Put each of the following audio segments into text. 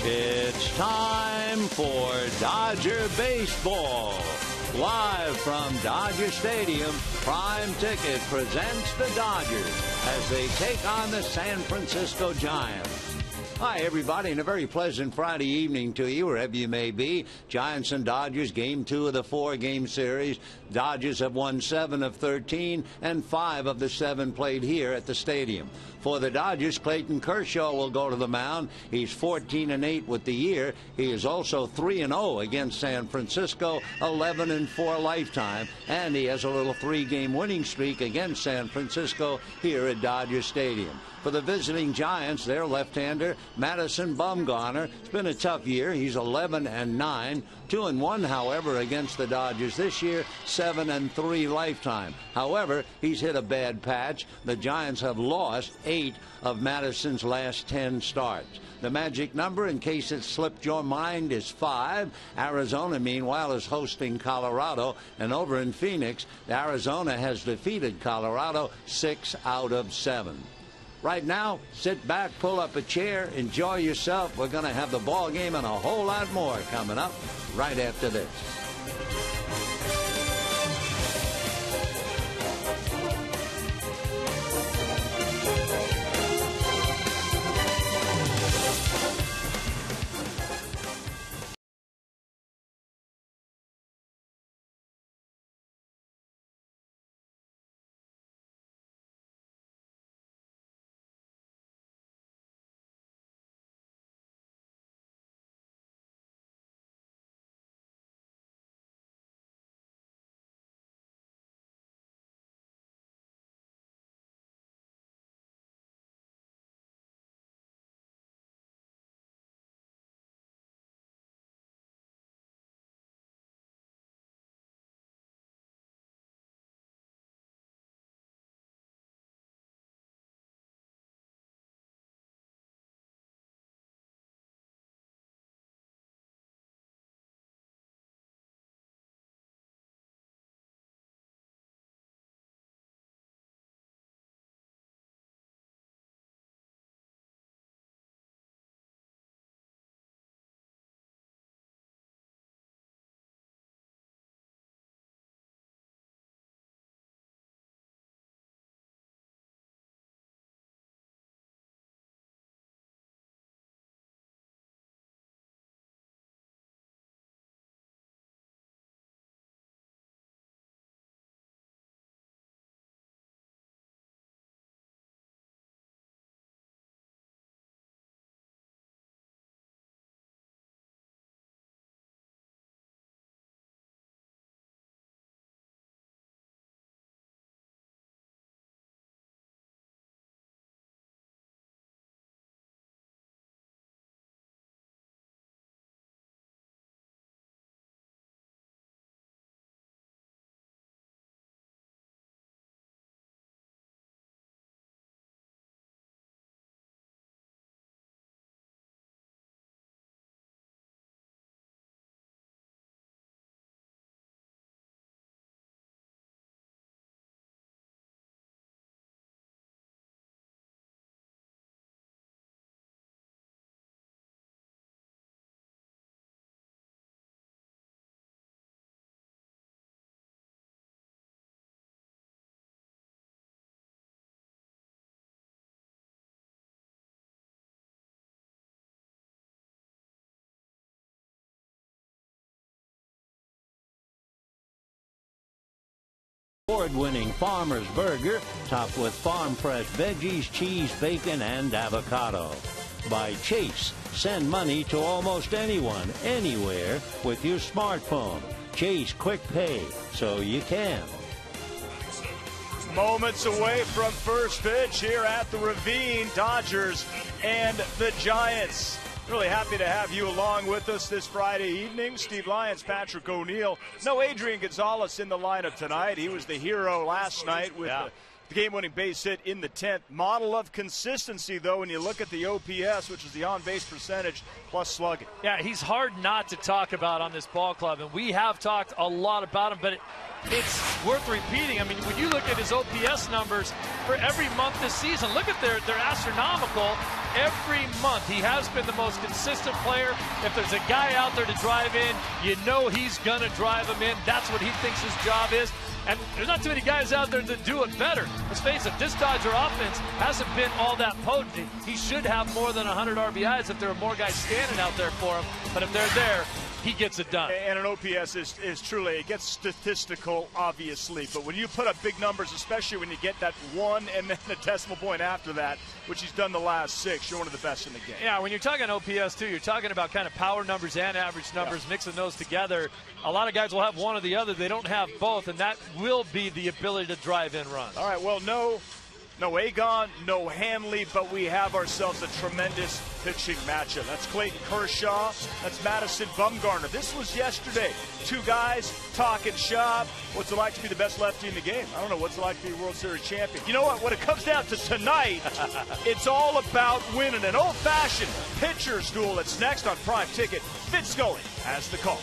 It's time for Dodger Baseball. Live from Dodger Stadium, Prime Ticket presents the Dodgers as they take on the San Francisco Giants. Hi, everybody, and a very pleasant Friday evening to you, wherever you may be. Giants and Dodgers, Game 2 of the 4-game series. Dodgers have won 7 of 13 and 5 of the 7 played here at the stadium. For the Dodgers, Clayton Kershaw will go to the mound. He's 14-8 with the year. He is also 3-0 against San Francisco, 11-4 lifetime, and he has a little 3-game winning streak against San Francisco here at Dodger Stadium. For the visiting Giants, their left-hander, Madison Bumgarner. It's been a tough year. He's 11-9, 2-1, however, against the Dodgers this year, 7-3 lifetime. However, he's hit a bad patch. The Giants have lost 8 of Madison's last 10 starts. The magic number, in case it slipped your mind, is 5. Arizona, meanwhile, is hosting Colorado. And over in Phoenix, Arizona has defeated Colorado 6 out of 7. Right now, sit back, pull up a chair, enjoy yourself. We're going to have the ball game and a whole lot more coming up right after this. Award-winning Farmer's Burger, topped with farm-fresh veggies, cheese, bacon, and avocado. By Chase, send money to almost anyone, anywhere, with your smartphone. Chase Quick Pay, so you can. Moments away from first pitch here at the Ravine, Dodgers and the Giants. Really happy to have you along with us this Friday evening. Steve Lyons, Patrick O'Neill. No Adrian Gonzalez in the lineup tonight. He was the hero last night with the game-winning base hit in the 10th. Model of consistency, though, when you look at the OPS, which is the on-base percentage plus slugging. Yeah, he's hard not to talk about on this ball club, and we have talked a lot about him, but it's worth repeating. I mean, when you look at his OPS numbers for every month this season, look at they're astronomical. every month. He has been the most consistent player. If there's a guy out there to drive in, you know he's going to drive him in. That's what he thinks his job is. And there's not too many guys out there that do it better. Let's face it, this Dodger offense hasn't been all that potent. He should have more than 100 RBIs if there are more guys standing out there for him. But if they're there, he gets it done. And an OPS is truly, it gets statistical, obviously. But when you put up big numbers, especially when you get that one and then a decimal point after that, which he's done the last 6, you're one of the best in the game. Yeah, when you're talking OPS, too, you're talking about kind of power numbers and average numbers, mixing those together. A lot of guys will have one or the other. They don't have both, and that will be the ability to drive in runs. All right, well, no Agon, no Hanley, but we have ourselves a tremendous pitching matchup. That's Clayton Kershaw. That's Madison Bumgarner. This was yesterday. 2 guys talking shop. What's it like to be the best lefty in the game? I don't know. What's it like to be a World Series champion? You know what? When it comes down to tonight, it's all about winning. An old-fashioned pitcher's duel. It's next on Prime Ticket. Vince Scully has the call.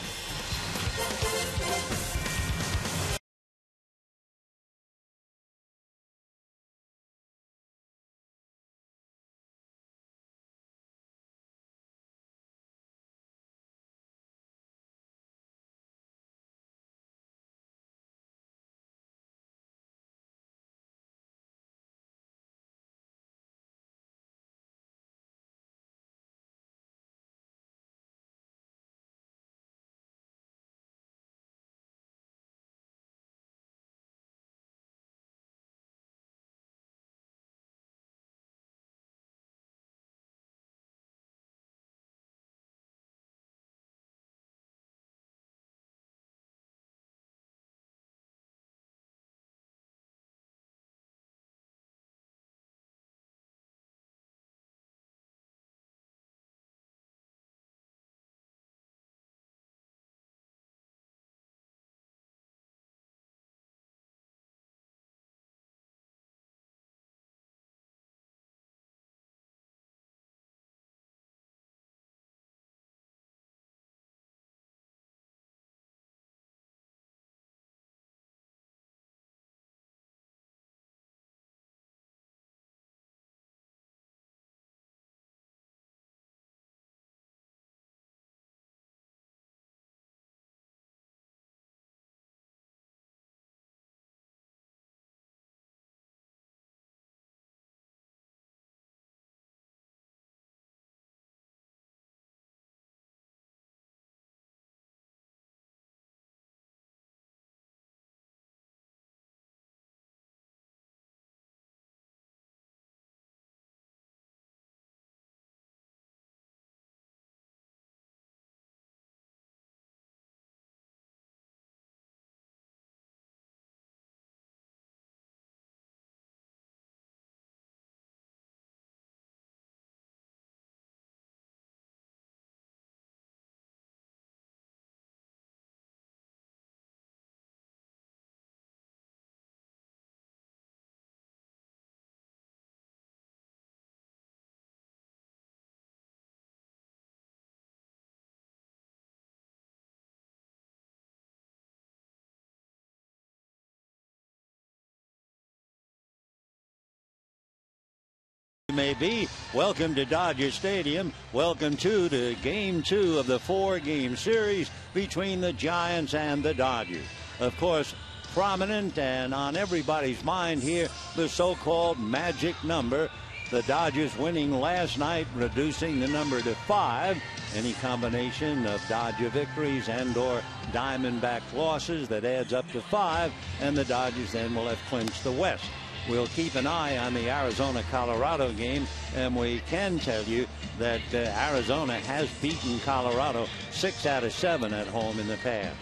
May be. Welcome to Dodger Stadium. Welcome to Game 2 of the 4-game series between the Giants and the Dodgers. Of course, prominent and on everybody's mind here, the so-called magic number. The Dodgers winning last night, reducing the number to 5. Any combination of Dodger victories and or Diamondbacks losses that adds up to 5, and the Dodgers then will have clinched the West. We'll keep an eye on the Arizona-Colorado game, and we can tell you that Arizona has beaten Colorado 6 out of 7 at home in the past.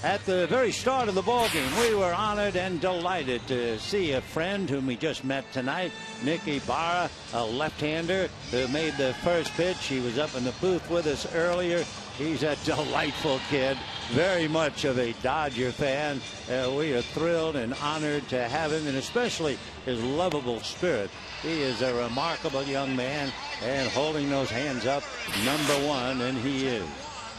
At the very start of the ball game, we were honored and delighted to see a friend whom we just met tonight, Nick Ibarra, a left-hander who made the first pitch. He was up in the booth with us earlier. He's a delightful kid, very much of a Dodger fan. We are thrilled and honored to have him, and especially his lovable spirit. He is a remarkable young man, and holding those hands up, #1, and he is.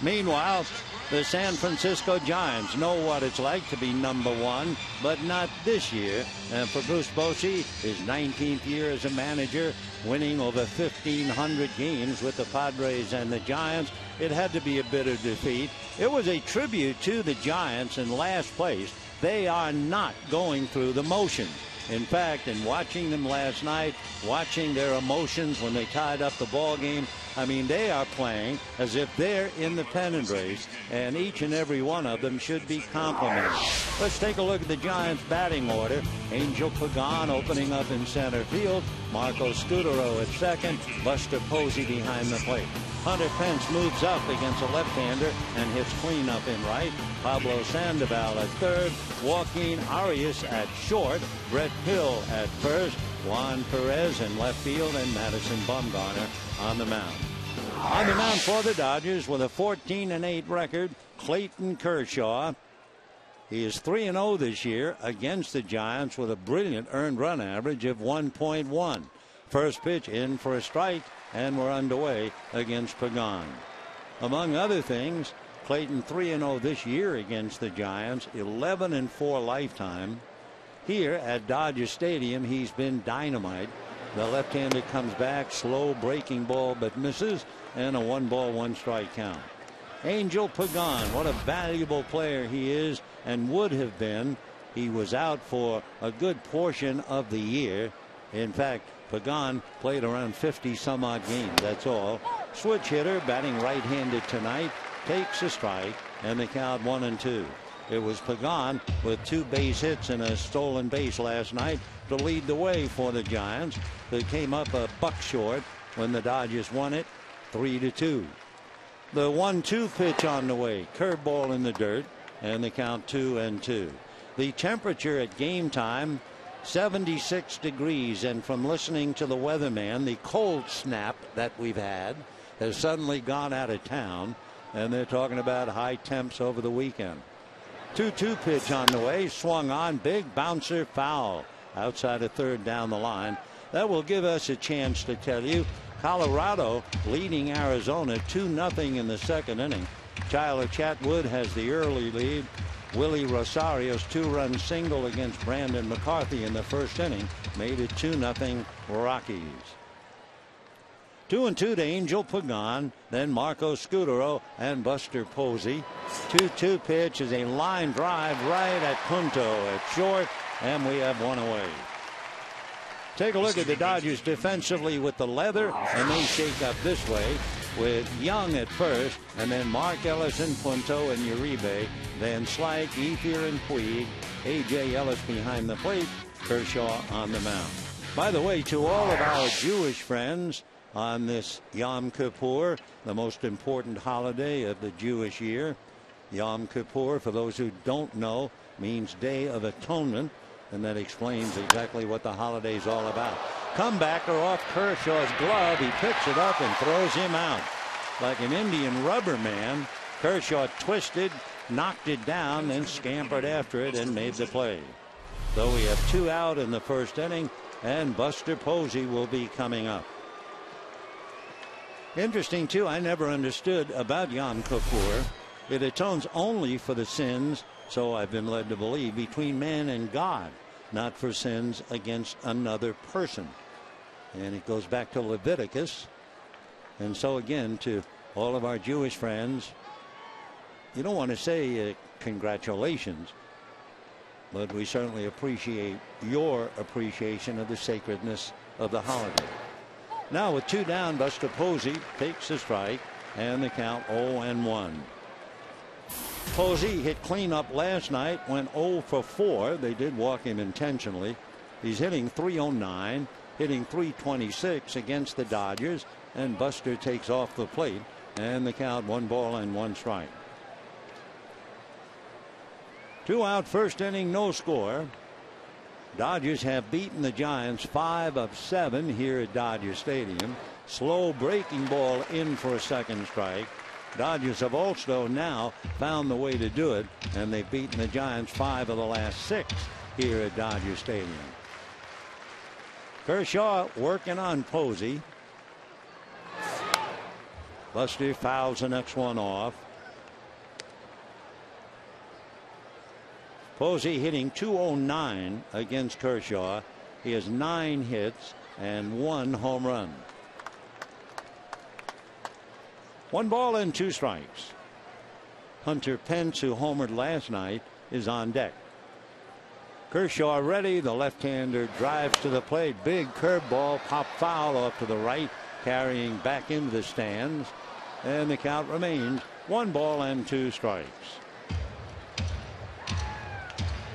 Meanwhile, The San Francisco Giants know what it's like to be #1, but not this year. And for Bruce Bochy, his 19th year as a manager, winning over 1,500 games with the Padres and the Giants, it had to be a bitter defeat. It was a tribute to the Giants in last place. They are not going through the motions. In fact, in watching them last night, watching their emotions when they tied up the ball game, I mean, they are playing as if they're in the pennant race, and each and every one of them should be complimented. Let's take a look at the Giants' batting order. Angel Pagan opening up in center field. Marco Scutaro at second. Buster Posey behind the plate. Hunter Pence moves up against a left-hander and hits cleanup in right. Pablo Sandoval at third. Joaquin Arias at short. Brett Hill at first. Juan Perez in left field, and Madison Bumgarner on the mound. On the mound for the Dodgers with a 14-8 record, Clayton Kershaw. He is 3-0 this year against the Giants with a brilliant earned run average of 1.1. First pitch in for a strike, and we're underway against Pagan. Among other things, Clayton 3-0 this year against the Giants, 11-4 lifetime. Here at Dodger Stadium, he's been dynamite. The left-hander comes back, slow breaking ball, but misses, and a 1-ball, 1-strike count. Angel Pagan, what a valuable player he is and would have been. He was out for a good portion of the year. In fact, Pagan played around 50 some odd games, that's all. Switch hitter, batting right-handed tonight, takes a strike, and the count 1-2. It was Pagan with 2 base hits and a stolen base last night to lead the way for the Giants. They came up a buck short when the Dodgers won it 3-2. The 1-2 pitch on the way, curveball in the dirt, and the count 2-2. The temperature at game time, 76 degrees, and from listening to the weatherman, the cold snap that we've had has suddenly gone out of town, and they're talking about high temps over the weekend. 2-2 pitch on the way, swung on, big bouncer, foul outside of third down the line. That will give us a chance to tell you Colorado leading Arizona 2-0 in the second inning. Tyler Chatwood has the early lead. Willie Rosario's 2-run single against Brandon McCarthy in the first inning made it 2-0 Rockies. 2-2 to Angel Pagan, then Marco Scutaro and Buster Posey. 2-2 pitch is a line drive right at Punto at short, and we have one away. Take a look at the Dodgers defensively with the leather, and they shake up this way with Young at first, and then Mark Ellison, Punto, and Uribe, then Slyke, Ethier, and Puig. A.J. Ellis behind the plate, Kershaw on the mound. By the way, to all of our Jewish friends, on this Yom Kippur, the most important holiday of the Jewish year. Yom Kippur, for those who don't know, means Day of Atonement, and that explains exactly what the holiday's all about. Comebacker off Kershaw's glove. He picks it up and throws him out. Like an Indian rubber man, Kershaw twisted, knocked it down, then scampered after it and made the play. So we have 2 out in the first inning, and Buster Posey will be coming up. Interesting, too, I never understood about Yom Kippur. It atones only for the sins, so I've been led to believe, between man and God, not for sins against another person. And it goes back to Leviticus. And so, again, to all of our Jewish friends, you don't want to say congratulations, but we certainly appreciate your appreciation of the sacredness of the holiday. Now with 2 down, Buster Posey takes a strike, and the count 0-1. Posey hit cleanup last night, went 0 for 4. They did walk him intentionally. He's hitting .309, hitting .326 against the Dodgers, and Buster takes off the plate, and the count 1 ball and 1 strike. 2 out, first inning, no score. Dodgers have beaten the Giants 5 of 7 here at Dodger Stadium. Slow breaking ball in for a second strike. Dodgers have also now found the way to do it, and they've beaten the Giants 5 of the last 6 here at Dodger Stadium. Kershaw working on Posey. Buster fouls the next one off. Posey hitting .209 against Kershaw. He has 9 hits and 1 home run. 1 ball and 2 strikes. Hunter Pence, who homered last night, is on deck. Kershaw ready. The left-hander drives to the plate. Big curveball, pop foul off to the right, carrying back into the stands. And the count remains 1 ball and 2 strikes.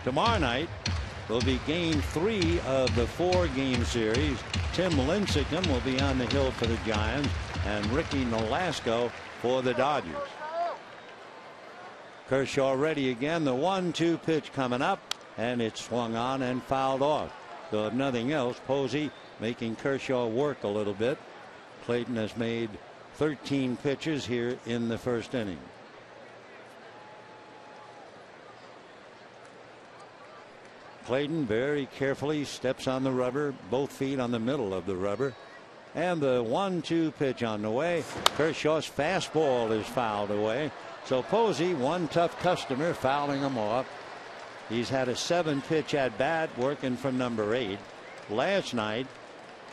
Tomorrow night will be game 3 of the 4-game series. Tim Lincecum will be on the hill for the Giants, and Ricky Nolasco for the Dodgers. Kershaw ready again. The 1-2 pitch coming up, and it's swung on and fouled off. So if nothing else, Posey making Kershaw work a little bit. Clayton has made 13 pitches here in the first inning. Clayton very carefully steps on the rubber, both feet on the middle of the rubber. And the 1-2 pitch on the way. Kershaw's fastball is fouled away. So Posey, one tough customer, fouling him off. He's had a 7-pitch at bat working from number 8. Last night,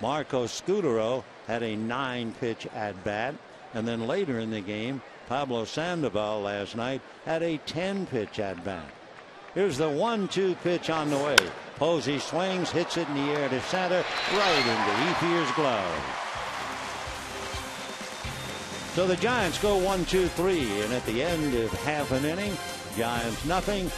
Marco Scutaro had a 9-pitch at bat. And then later in the game, Pablo Sandoval last night had a 10-pitch at bat. Here's the 1-2 pitch on the way. Posey swings, hits it in the air to center, right into Ethier's glove. So the Giants go 1-2-3, and at the end of half an inning, Giants nothing.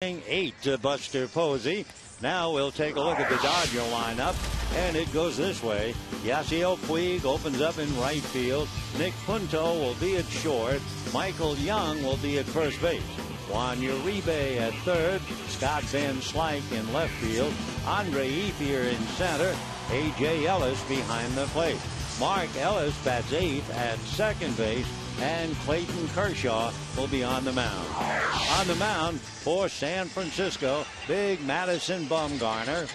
Eight to Buster Posey. Now we'll take a look at the Dodger lineup, and it goes this way. Yasiel Puig opens up in right field. Nick Punto will be at short. Michael Young will be at first base. Juan Uribe at third. Scott Van Slyke in left field. Andre Ethier in center. A.J. Ellis behind the plate. Mark Ellis bats 8th at second base. And Clayton Kershaw will be on the mound. On the mound for San Francisco, big Madison Bumgarner.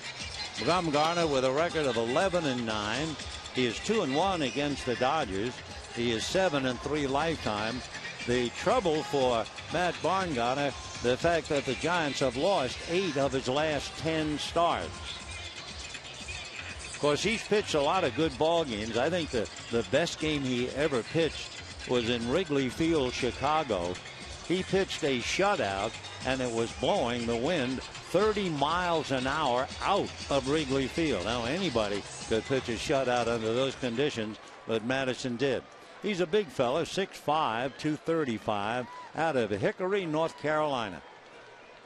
Bumgarner with a record of 11-9. He is 2-1 against the Dodgers. He is 7-3 lifetime. The trouble for Matt Bumgarner, the fact that the Giants have lost 8 of his last 10 starts. Of course, he's pitched a lot of good ball games. I think the best game he ever pitched was in Wrigley Field, Chicago. He pitched a shutout, and it was blowing the wind 30 miles an hour out of Wrigley Field. Now, anybody could pitch a shutout under those conditions, but Madison did. He's a big fella, 6'5", 235, out of Hickory, North Carolina.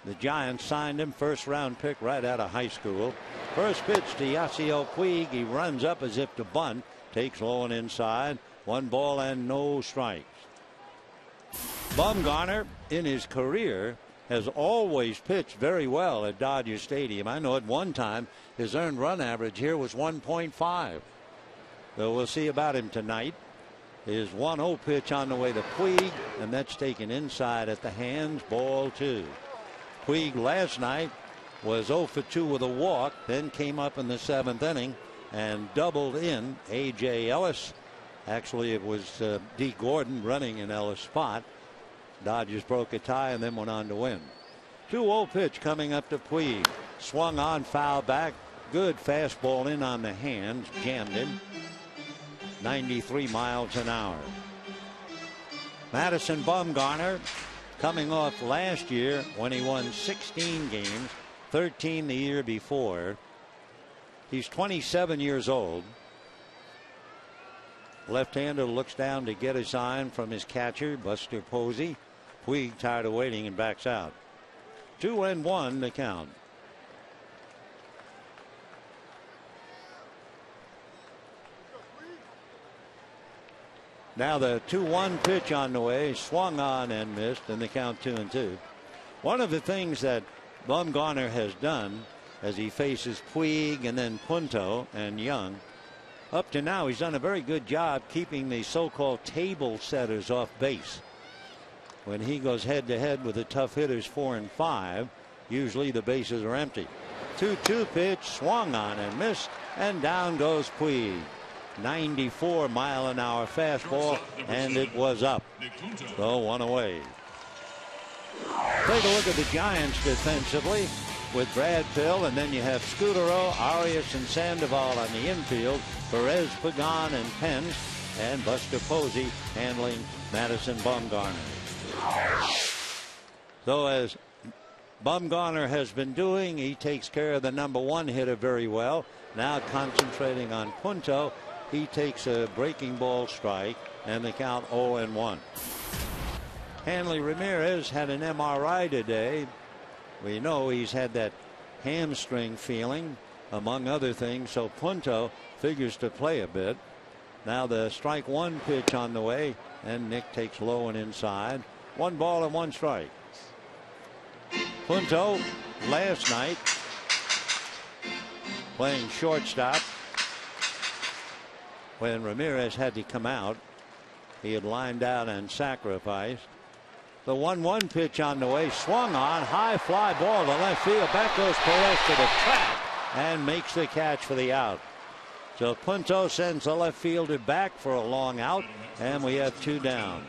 The Giants signed him, first-round pick right out of high school. First pitch to Yasiel Puig. He runs up as if to bunt, takes low and inside. 1 ball and no strikes. Bumgarner in his career has always pitched very well at Dodger Stadium. I know at one time his earned run average here was 1.5. So we'll see about him tonight. His 1-0 pitch on the way to Puig, and that's taken inside at the hands, ball 2. Puig last night was 0 for 2 with a walk, then came up in the 7th inning and doubled in A.J. Ellis. Actually, it was D. Gordon running in Ellis' spot. Dodgers broke a tie and then went on to win. 2-0 pitch coming up to Puig. Swung on, foul back. Good fastball in on the hands, jammed him. 93 miles an hour. Madison Bumgarner, coming off last year when he won 16 games, 13 the year before. He's 27 years old. Left-hander looks down to get a sign from his catcher, Buster Posey. Puig tired of waiting and backs out. 2-1 the count. Now the 2-1 pitch on the way, swung on and missed, and the count 2-2. One of the things that Bumgarner has done as he faces Puig and then Punto and Young, up to now he's done a very good job keeping the so-called table setters off base. When he goes head to head with the tough hitters 4 and 5, usually the bases are empty. 2-2 pitch, swung on and missed, and down goes Puig. 94 mile an hour fastball, and it was up. So 1 away. Take a look at the Giants defensively with Brad Pill, and then you have Scudero, Arias, and Sandoval on the infield. Perez, Pagan, and Pence, and Buster Posey handling Madison Bumgarner. So as Bumgarner has been doing, he takes care of the number 1 hitter very well. Now concentrating on Punto. He takes a breaking ball strike, and the count 0-1. Hanley Ramirez had an MRI today. We know he's had that hamstring feeling, among other things, so Punto figures to play a bit. Now the strike 1 pitch on the way, and Nick takes low and inside. 1 ball and 1 strike. Punto last night playing shortstop. When Ramirez had to come out, he had lined out and sacrificed. The 1-1 pitch on the way, swung on, high fly ball to left field. Back goes Perez to the track and makes the catch for the out. So Punto sends the left fielder back for a long out, and we have 2 down.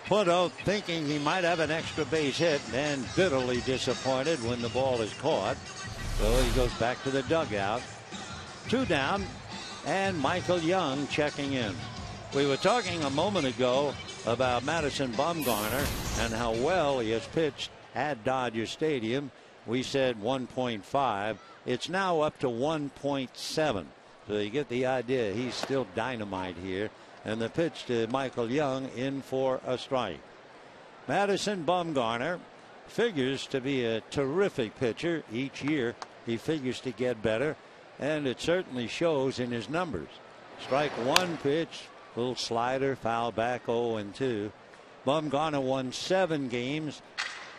Punto thinking he might have an extra base hit, and bitterly disappointed when the ball is caught. So he goes back to the dugout. 2 down, and Michael Young checking in. We were talking a moment ago about Madison Bumgarner and how well he has pitched at Dodger Stadium. We said 1.5. It's now up to 1.7. So you get the idea. He's still dynamite here. And the pitch to Michael Young in for a strike. Madison Bumgarner figures to be a terrific pitcher each year. He figures to get better, and it certainly shows in his numbers. Strike 1 pitch, little slider, foul back, 0-2. Bumgarner won 7 games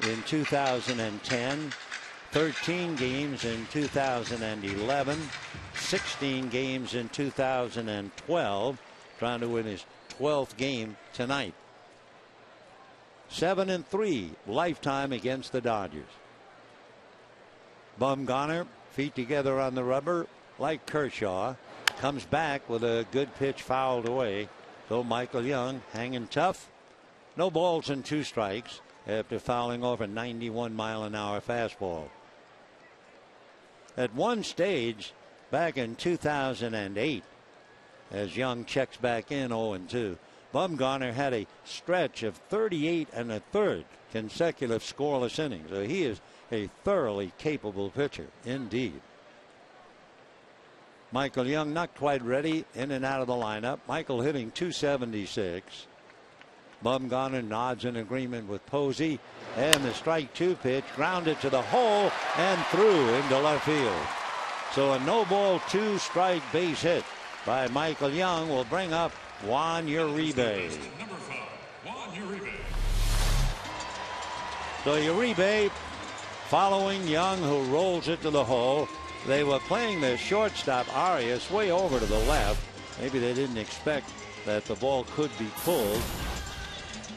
in 2010, 13 games in 2011, 16 games in 2012, trying to win his 12th game tonight. 7-3 lifetime against the Dodgers. Bumgarner, feet together on the rubber like Kershaw, comes back with a good pitch fouled away. So Michael Young hanging tough. No balls and 2 strikes after fouling off a 91 mile an hour fastball. At one stage back in 2008, as Young checks back in 0-2, Bumgarner had a stretch of 38 1/3 consecutive scoreless innings. So he is a thoroughly capable pitcher indeed. Michael Young not quite ready, in and out of the lineup. Michael hitting .276. Bumgarner nods in agreement with Posey, and the strike 2 pitch grounded to the hole and through into left field. So a no ball 2 strike base hit by Michael Young will bring up Juan Uribe. So Uribe following Young, who rolls it to the hole. They were playing their shortstop Arias way over to the left. Maybe they didn't expect that the ball could be pulled.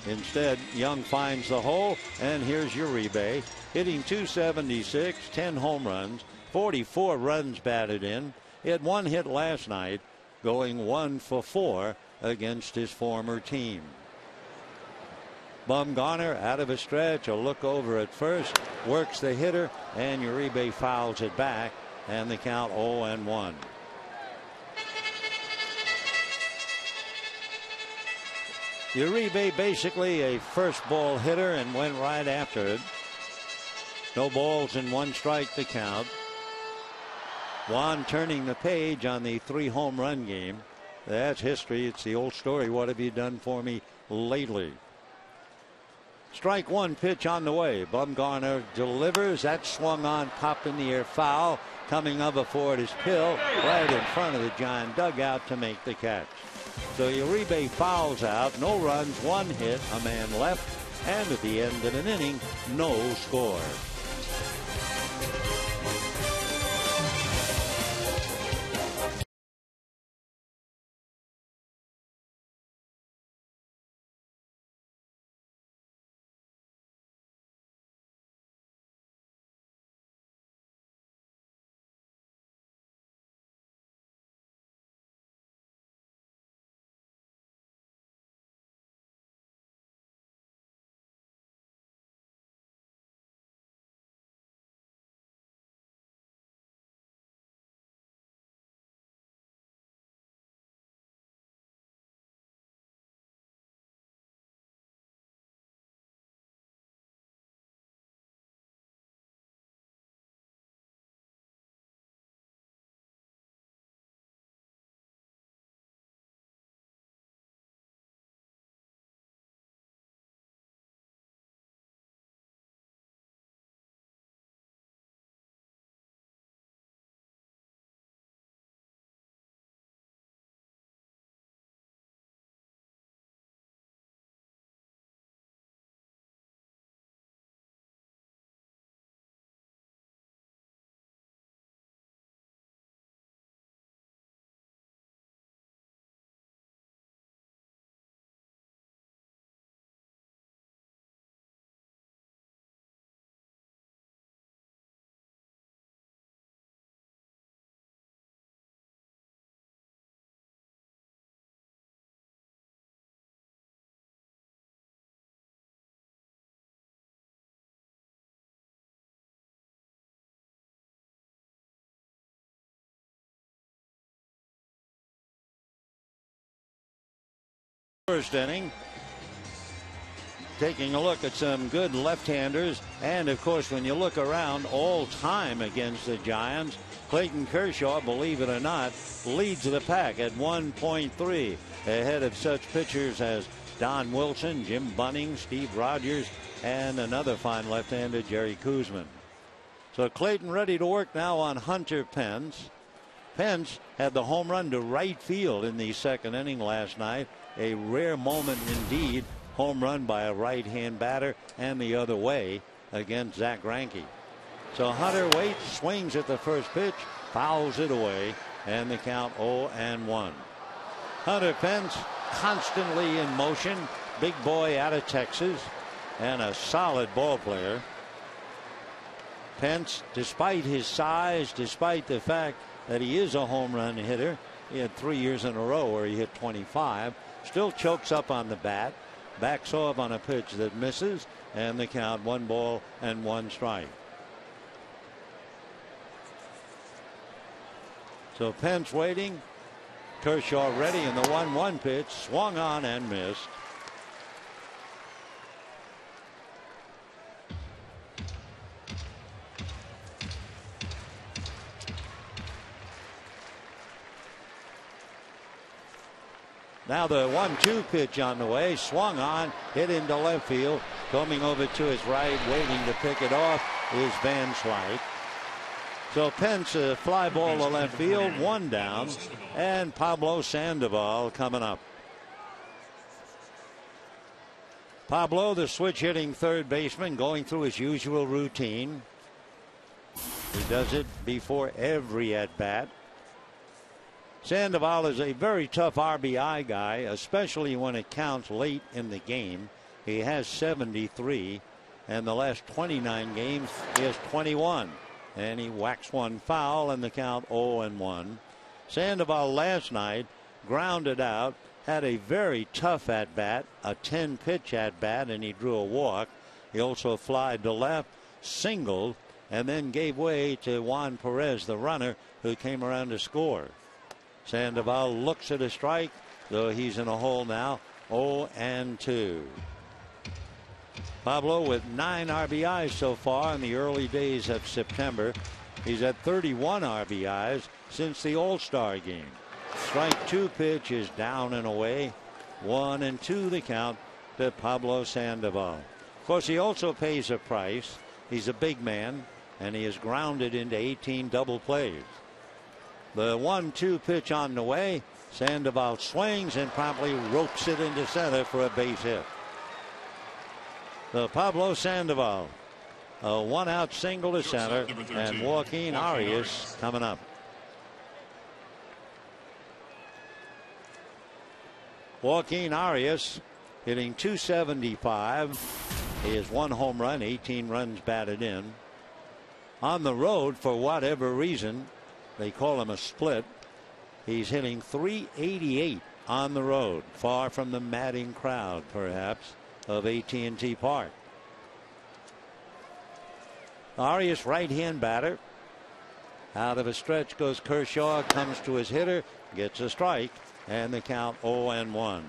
Instead, Young finds the hole, and here's Uribe hitting .276, 10 home runs, 44 runs batted in. He had one hit last night, going 1 for 4 against his former team. Bumgarner out of a stretch, a look over at first, works the hitter, and Uribe fouls it back, and the count 0-1. Uribe basically a first ball hitter and went right after it. No balls and 1 strike to count. Juan turning the page on the 3 home run game. That's history. It's the old story. What have you done for me lately? Strike 1 pitch on the way. Bumgarner delivers. That swung on, popped in the air, foul. Coming up before it is Pill right in front of the Giant dugout to make the catch. So Uribe fouls out. No runs, 1 hit, a man left, and at the end of an inning, no score. First inning. Taking a look at some good left-handers, and of course when you look around all time against the Giants, Clayton Kershaw, believe it or not, leads the pack at 1.3 ahead of such pitchers as Don Wilson, Jim Bunning, Steve Rogers, and another fine left-hander, Jerry Koosman. So Clayton ready to work now on Hunter Pence. Pence had the home run to right field in the second inning last night. A rare moment indeed. Home run by a right-hand batter and the other way against Zach Greinke. So Hunter waits, swings at the first pitch, fouls it away, and the count 0-1. Hunter Pence constantly in motion. Big boy out of Texas and a solid ball player. Pence, despite his size, despite the fact that he is a home run hitter, he had 3 years in a row where he hit 25, still chokes up on the bat, backs off on a pitch that misses, and the count 1-1 strike. So Pence waiting, Kershaw ready, and the 1-1 pitch swung on and missed. Now the 1-2 pitch on the way, swung on, hit into left field. Coming over to his right, waiting to pick it off is Van Slyke. So Pence, a fly ball to left field, 1 down, and Pablo Sandoval coming up. Pablo, the switch hitting third baseman, going through his usual routine. He does it before every at-bat. Sandoval is a very tough RBI guy, especially when it counts late in the game. He has 73, and the last 29 games he has 21. And he whacks one foul, and the count 0-1. Sandoval last night grounded out, had a very tough at-bat, a 10-pitch at-bat, and he drew a walk. He also flied to left, singled, and then gave way to Juan Perez, the runner, who came around to score. Sandoval looks at a strike, though he's in a hole now, 0-2. Pablo with 9 RBIs so far in the early days of September. He's at 31 RBIs since the All-Star game. Strike 2 pitch is down and away. 1-2 the count to Pablo Sandoval. Of course, he also pays a price. He's a big man, and he is grounded into 18 double plays. The 1-2 pitch on the way. Sandoval swings and promptly ropes it into center for a base hit. The Pablo Sandoval, a 1-out single to center, and Joaquin Arias coming up. Joaquin Arias hitting .275. He has 1 home run, 18 runs batted in. On the road, for whatever reason, they call him a split. He's hitting .388 on the road, far from the madding crowd, perhaps, of AT&T Park. Arias, right-hand batter. Out of a stretch goes Kershaw, comes to his hitter, gets a strike, and the count 0-1.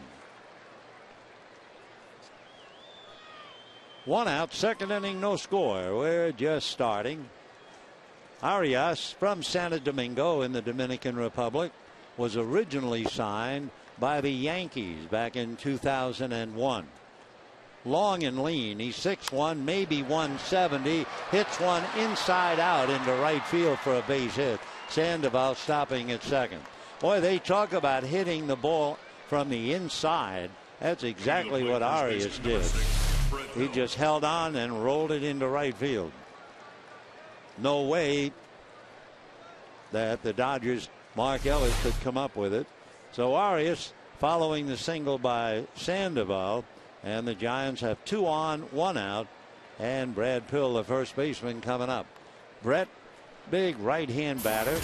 1 out, second inning, no score. We're just starting. Arias, from Santo Domingo in the Dominican Republic, was originally signed by the Yankees back in 2001. Long and lean. He's 6'1", maybe 170. Hits one inside out into right field for a base hit. Sandoval stopping at second. Boy, they talk about hitting the ball from the inside. That's exactly what Arias did. He just held on and rolled it into right field. No way that the Dodgers' Mark Ellis could come up with it. So Arias following the single by Sandoval, and the Giants have 2 on, 1 out, and Brad Pill, the first baseman, coming up. Brett, big right-hand batter,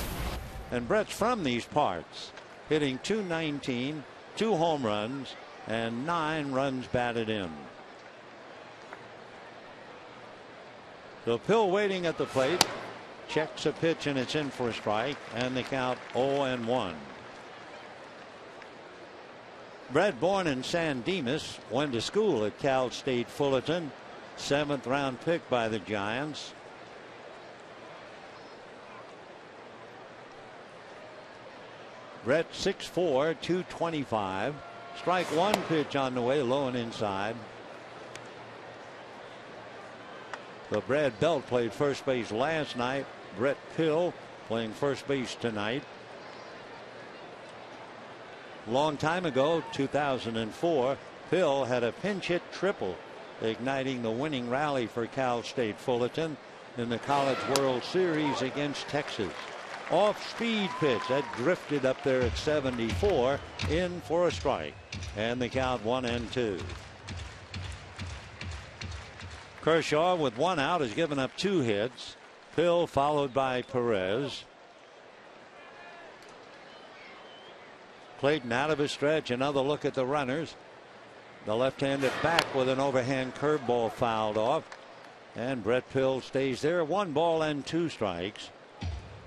and Brett's from these parts, hitting .219, 2 home runs, and 9 runs batted in. So Pill waiting at the plate, checks a pitch, and it's in for a strike, and the count 0-1. Brett, born in San Dimas, went to school at Cal State Fullerton, 7th round pick by the Giants. Brett 6'4", 225. Strike 1 pitch on the way, low and inside. So Brad Belt played first base last night. Brett Pill playing first base tonight. Long time ago, 2004, Pill had a pinch hit triple, igniting the winning rally for Cal State Fullerton in the College World Series against Texas. Off speed pitch that drifted up there at 74, in for a strike, and the count 1-2. Kershaw with 1 out has given up 2 hits. Pill followed by Perez. Clayton out of his stretch. Another look at the runners. The left-handed back with an overhand curveball fouled off, and Brett Pill stays there. 1 ball and 2 strikes.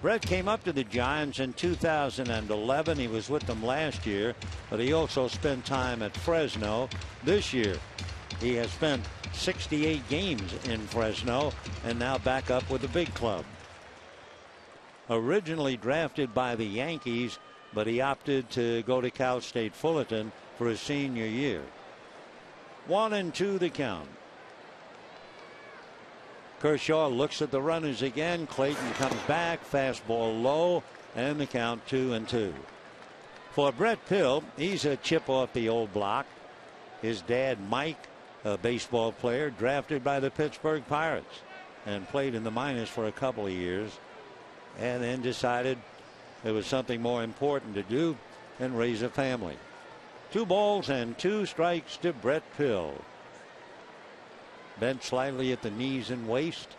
Brett came up to the Giants in 2011. He was with them last year, but he also spent time at Fresno this year. He has spent 68 games in Fresno and now back up with the big club. Originally drafted by the Yankees, but he opted to go to Cal State Fullerton for his senior year. 1-2 the count. Kershaw looks at the runners again. Clayton comes back, fastball low, and the count 2-2. For Brett Pill, he's a chip off the old block. His dad, Mike, a baseball player drafted by the Pittsburgh Pirates. and played in the minors for a couple of years, and then decided there was something more important to do and raise a family. 2 balls and 2 strikes to Brett Pill. Bent slightly at the knees and waist.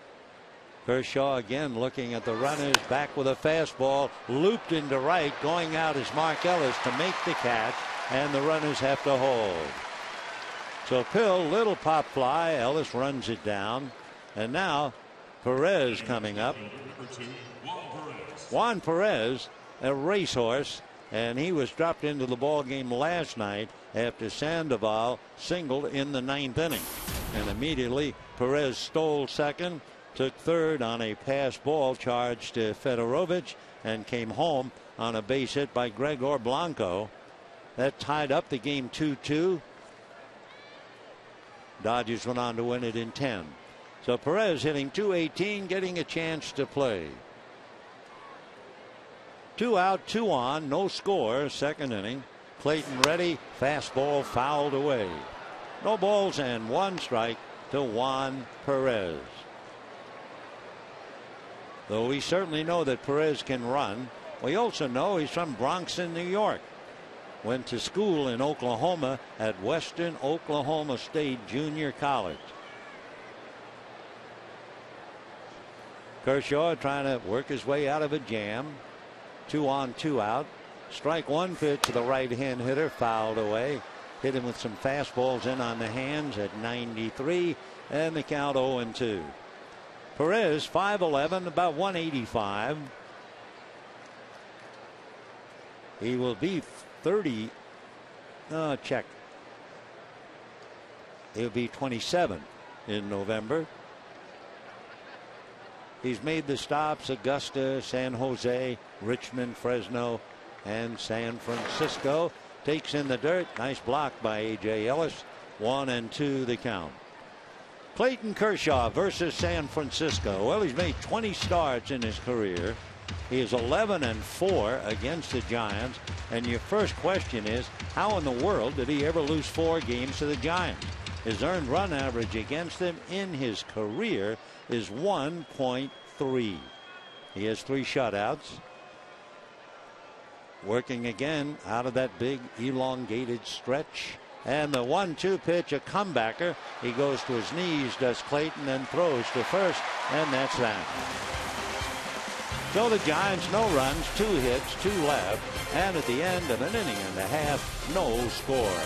Kershaw again looking at the runners, back with a fastball, looped into right. Going out is Mark Ellis to make the catch, and the runners have to hold. So Pill, little pop fly. Ellis runs it down, and now Perez coming up. Juan Perez, a racehorse, and he was dropped into the ball game last night after Sandoval singled in the 9th inning. And immediately Perez stole second, took third on a pass ball charged to Fedorovich, and came home on a base hit by Gregor Blanco. That tied up the game 2-2. Dodgers went on to win it in 10. So Perez hitting .218, getting a chance to play. 2 out, 2 on, no score, 2nd inning. Clayton ready, fastball fouled away. No balls and 1 strike to Juan Perez. Though we certainly know that Perez can run, we also know he's from Bronxton, New York. Went to school in Oklahoma at Western Oklahoma State Junior College. Kershaw trying to work his way out of a jam. 2 on, 2 out. Strike 1 pitch to the right-hand hitter, fouled away. Hit him with some fastballs in on the hands at 93, and the count 0-2. Perez 5'11", about 185. He will be 30. Check. He'll be 27 in November. He's made the stops: Augusta, San Jose, Richmond, Fresno, and San Francisco. Takes in the dirt. Nice block by A.J. Ellis. 1-2 the count. Clayton Kershaw versus San Francisco. Well, he's made 20 starts in his career. He is 11-4 against the Giants. And your first question is, how in the world did he ever lose 4 games to the Giants? His earned run average against them in his career is 1.3. He has 3 shutouts. Working again out of that big elongated stretch. And the 1-2 pitch, a comebacker. He goes to his knees, does Clayton, and throws to first, and that's that. So the Giants, no runs, 2 hits, 2 left, and at the end of an inning and a half, no score.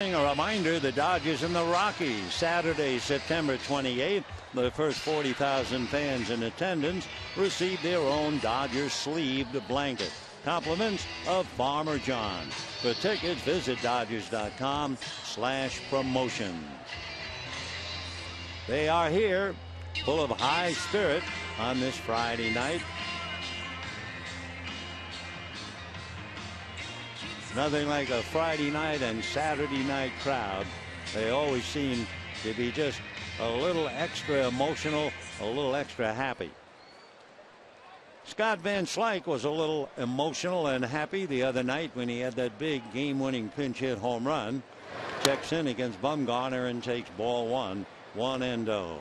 A reminder, the Dodgers and the Rockies, Saturday, September 28th. The first 40,000 fans in attendance received their own Dodgers sleeved blanket. compliments of Farmer John. For tickets, visit Dodgers.com/promotions. They are here, full of high spirit on this Friday night. Nothing like a Friday night and Saturday night crowd. They always seem to be just a little extra emotional, a little extra happy. Scott Van Slyke was a little emotional and happy the other night when he had that big game-winning pinch hit home run. Checks in against Bumgarner and takes ball one, 1-0.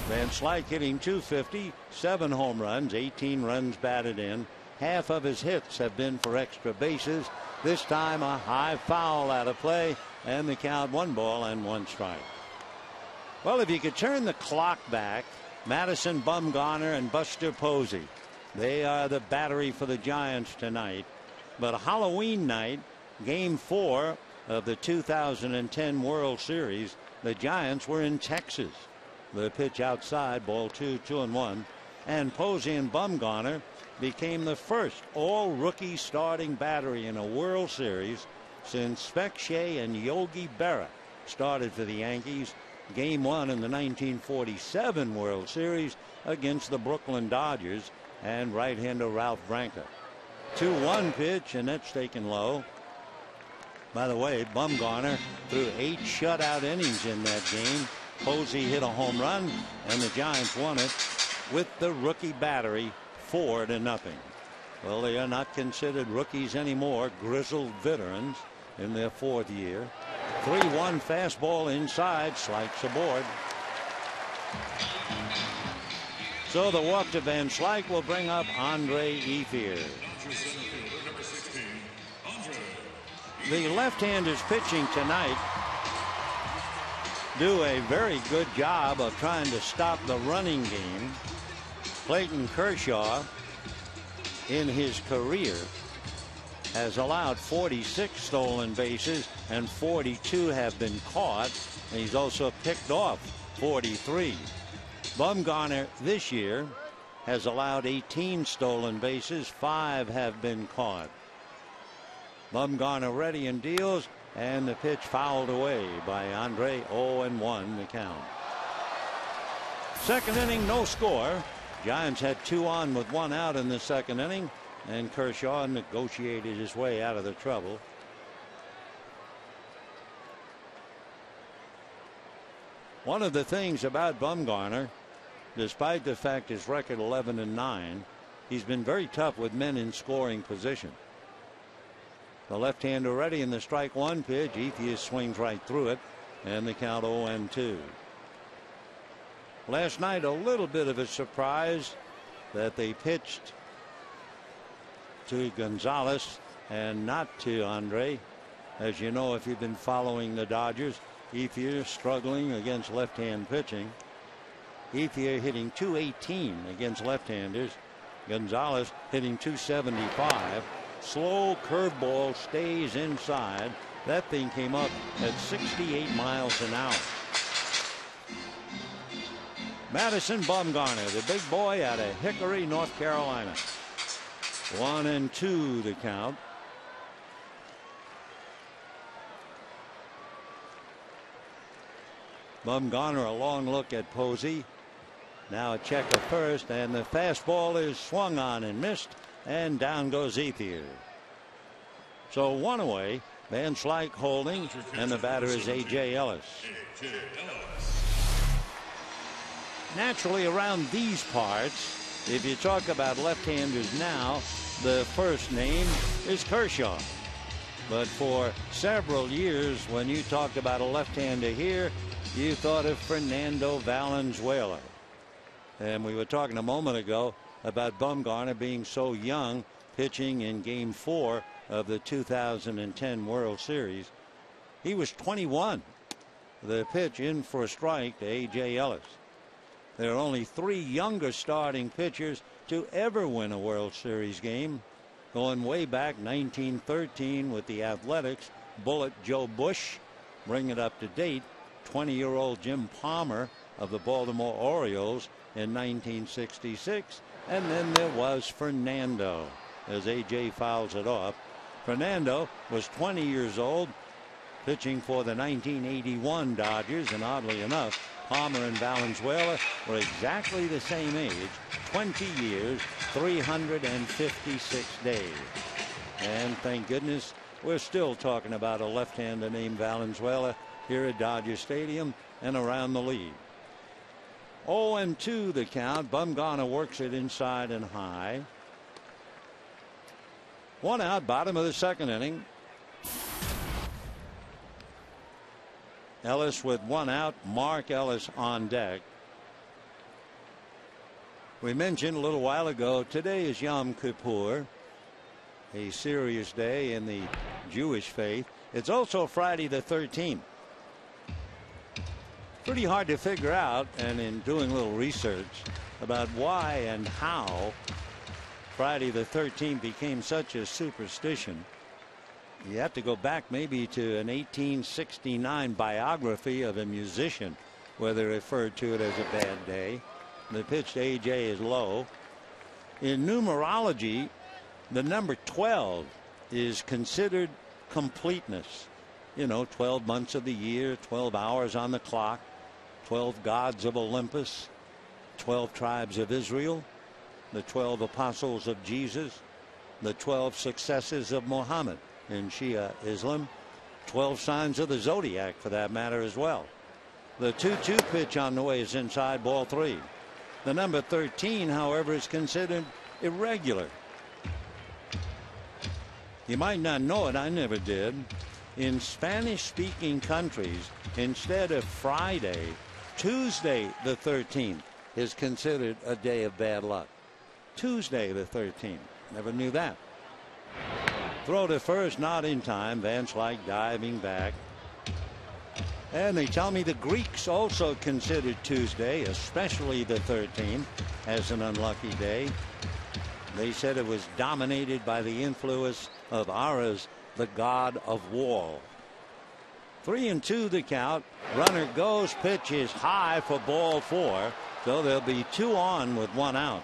Van Slyke hitting .250, 7 home runs, 18 runs batted in. Half of his hits have been for extra bases. This time a high foul out of play, and the count 1-1 strike. Well, if you could turn the clock back, Madison Bumgarner and Buster Posey, they are the battery for the Giants tonight. But Halloween night, game 4 of the 2010 World Series, the Giants were in Texas. The pitch outside, ball 2, 2-1, and Posey and Bumgarner became the first all-rookie starting battery in a World Series since Spec Shea and Yogi Berra started for the Yankees. Game 1 in the 1947 World Series against the Brooklyn Dodgers and right-hander Ralph Branca. 2-1 pitch, and that's taken low. By the way, Bumgarner threw 8 shutout innings in that game. Posey hit a home run, and the Giants won it with the rookie battery, 4-0. Well, they are not considered rookies anymore, grizzled veterans in their 4th year. 3-1 fastball inside, Slyke's aboard. So the walk to Van Slyke will bring up Andre Ethier. The left-handers pitching tonight do a very good job of trying to stop the running game. Clayton Kershaw in his career has allowed 46 stolen bases and 42 have been caught, and he's also picked off 43. Bumgarner this year has allowed 18 stolen bases, 5 have been caught. Bumgarner ready and deals, and the pitch fouled away by Andre. 0-1 the count. Second inning, no score. Giants had 2 on with 1 out in the second inning, and Kershaw negotiated his way out of the trouble. One of the things about Bumgarner, despite the fact his record 11-9, he's been very tough with men in scoring position. The left-hander ready in the strike 1 pitch. Ethier swings right through it, and the count 0-2. Last night, a little bit of a surprise that they pitched to Gonzalez and not to Andre. As you know, if you've been following the Dodgers, Ethier struggling against left-hand pitching. Ethier hitting .218 against left-handers. Gonzalez hitting .275. Slow curveball stays inside. That thing came up at 68 miles an hour. Madison Bumgarner, the big boy out of Hickory, North Carolina. 1-2 the count. Bumgarner a long look at Posey. Now a check of first, and the fastball is swung on and missed, and down goes Ethier. So 1 away. Van Slyke holding, and the batter is A.J. Ellis. Naturally, around these parts, if you talk about left-handers now, the first name is Kershaw. But for several years, when you talked about a left-hander here, you thought of Fernando Valenzuela. And we were talking a moment ago about Bumgarner being so young, pitching in Game 4 of the 2010 World Series. He was 21. The pitch in for a strike to A.J. Ellis. There are only 3 younger starting pitchers to ever win a World Series game, going way back 1913 with the Athletics. Bullet Joe Bush. Bring it up to date, 20-year-old Jim Palmer of the Baltimore Orioles in 1966, And then there was Fernando as A.J. fouls it off. Fernando was 20 years old, pitching for the 1981 Dodgers, and oddly enough, Palmer and Valenzuela were exactly the same age, 20 years, 356 days. And thank goodness we're still talking about a left-hander named Valenzuela here at Dodger Stadium and around the league. 0-2 the count. Bumgarner works it inside and high. One out, bottom of the second inning. Ellis with one out. Mark Ellis on deck. We mentioned a little while ago, today is Yom Kippur, a serious day in the Jewish faith. It's also Friday the 13th. Pretty hard to figure out, and in doing a little research about why and how Friday the 13th became such a superstition, you have to go back maybe to an 1869 biography of a musician where they referred to it as a bad day. The pitch to AJ is low. In numerology, the number 12 is considered completeness. You know, 12 months of the year, 12 hours on the clock, 12 gods of Olympus, 12 tribes of Israel, the 12 apostles of Jesus, the 12 successors of Muhammad in Shia Islam, 12 signs of the zodiac for that matter as well. The 2-2 pitch on the way is inside, ball 3. The number 13, however, is considered irregular. You might not know it, I never did. In Spanish-speaking countries, instead of Friday, Tuesday the 13th is considered a day of bad luck. Tuesday the 13th. Never knew that. Throw to first, not in time. Van Slyke diving back. And they tell me the Greeks also considered Tuesday, especially the 13th, as an unlucky day. They said it was dominated by the influence of Ares, the god of war. 3-2 the count. Runner goes, pitch is high for ball 4. So there'll be 2 on with 1 out.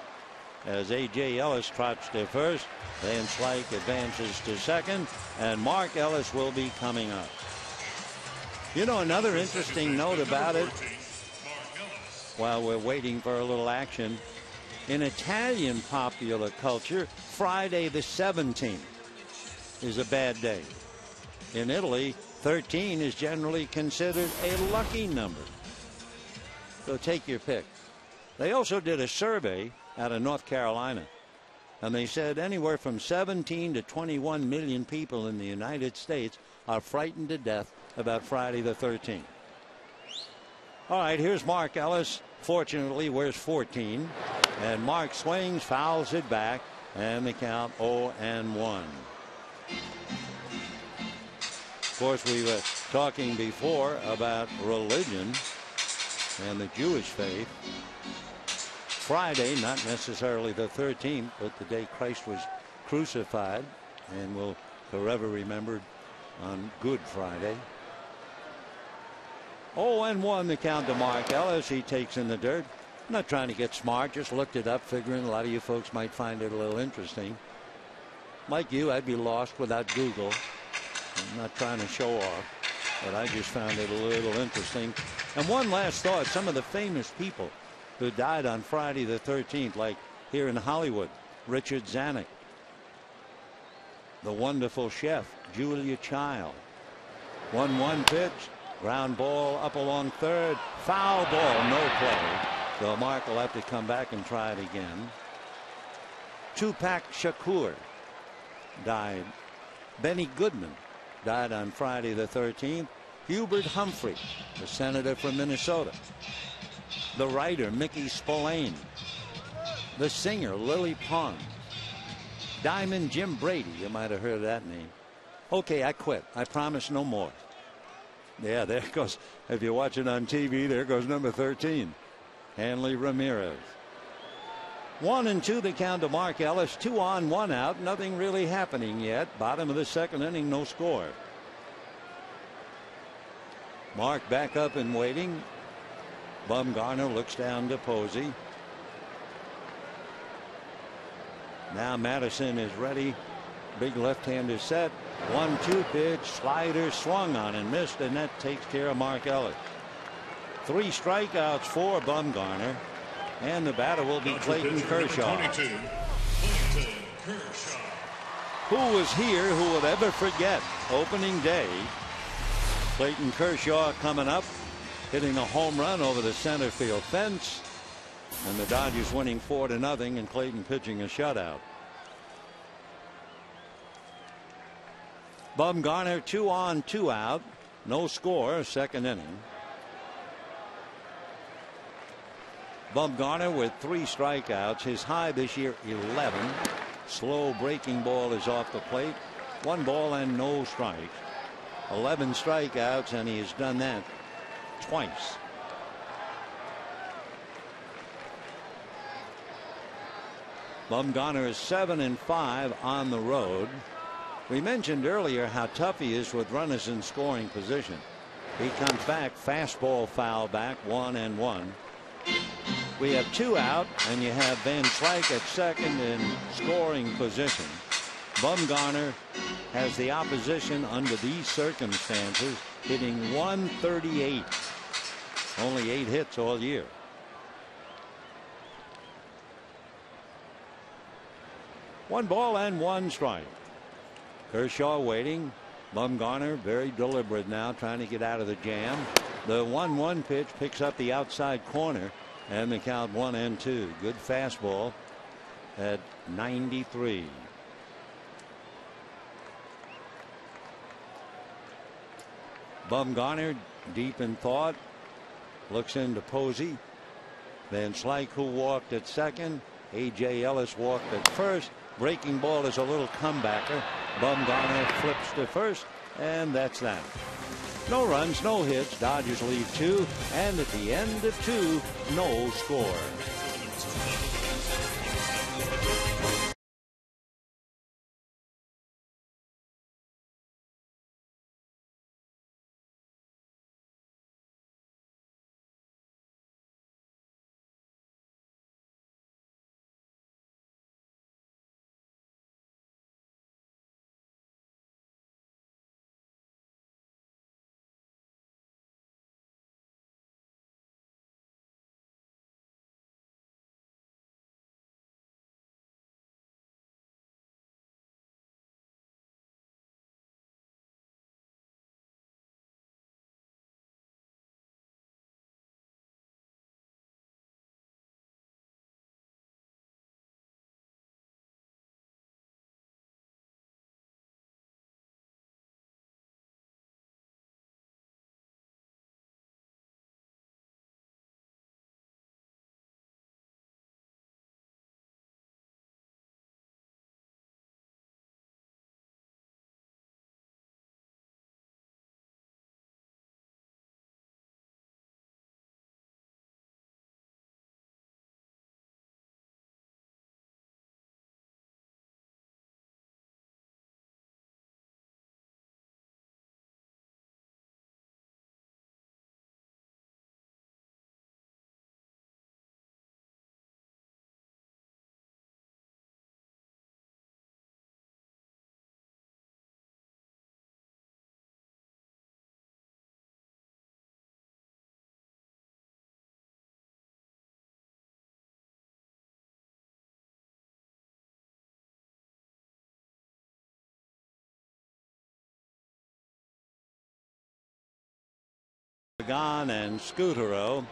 As A.J. Ellis trots to first, Van Slyke advances to second, and Mark Ellis will be coming up. You know, another interesting note about it, while we're waiting for a little action, in Italian popular culture, Friday the 17th is a bad day. In Italy, 13 is generally considered a lucky number. So take your pick. They also did a survey out of North Carolina, and they said anywhere from 17 to 21 million people in the United States are frightened to death about Friday the 13th. All right, here's Mark Ellis. Fortunately, wears 14, and Mark swings, fouls it back, and the count 0-1. Of course, we were talking before about religion and the Jewish faith. Friday, not necessarily the 13th, but the day Christ was crucified and will forever remembered on Good Friday. 0-1 the count to Mark Ellis. He takes in the dirt. I'm not trying to get smart, just looked it up, figuring a lot of you folks might find it a little interesting. Like you, I'd be lost without Google. I'm not trying to show off, but I just found it a little interesting. And one last thought, some of the famous people who died on Friday the 13th, like here in Hollywood, Richard Zanuck, the wonderful chef Julia Child. 1-1 pitch, ground ball up along third, foul ball, no play. So Mark will have to come back and try it again. Tupac Shakur died. Benny Goodman died on Friday the 13th. Hubert Humphrey, the senator from Minnesota. The writer Mickey Spillane. The singer Lily Pons. Diamond Jim Brady, you might have heard that name. Okay, I quit. I promise no more. Yeah, there goes. If you watch it on TV, there goes number 13. Hanley Ramirez. 1-2 the count to Mark Ellis. 2 on, 1 out. Nothing really happening yet. Bottom of the second inning, no score. Mark back up and waiting. Bumgarner looks down to Posey. Now Madison is ready. Big left-hander set. 1-2 pitch. Slider swung on and missed, and that takes care of Mark Ellis. 3 strikeouts for Bumgarner, and the batter will be Clayton Kershaw. Who was here who would ever forget opening day? Clayton Kershaw coming up, hitting a home run over the center field fence, and the Dodgers winning 4-0, and Clayton pitching a shutout. Bumgarner 2 on 2 out, no score, second inning. Bumgarner with 3 strikeouts, his high this year 11. Slow breaking ball is off the plate. 1 ball and no strikes. 11 strikeouts, and he has done that twice. Bumgarner is 7-5 on the road. We mentioned earlier how tough he is with runners in scoring position. He comes back, fastball foul back, 1-1. We have 2 out, and you have Van Slyke at second in scoring position. Bumgarner has the opposition under these circumstances hitting 138. Only 8 hits all year. One ball and 1 strike. Kershaw waiting. Bumgarner very deliberate now, trying to get out of the jam. The 1-1 pitch picks up the outside corner, and the count 1-2. Good fastball at 93. Bumgarner deep in thought, looks into Posey. Van Slyke, who walked at second. A.J. Ellis walked at first. Breaking ball is a little comebacker. Bumgarner flips to first, and that's that. No runs, no hits. Dodgers lead 2, and at the end of 2, no score. Pagan and Scutaro.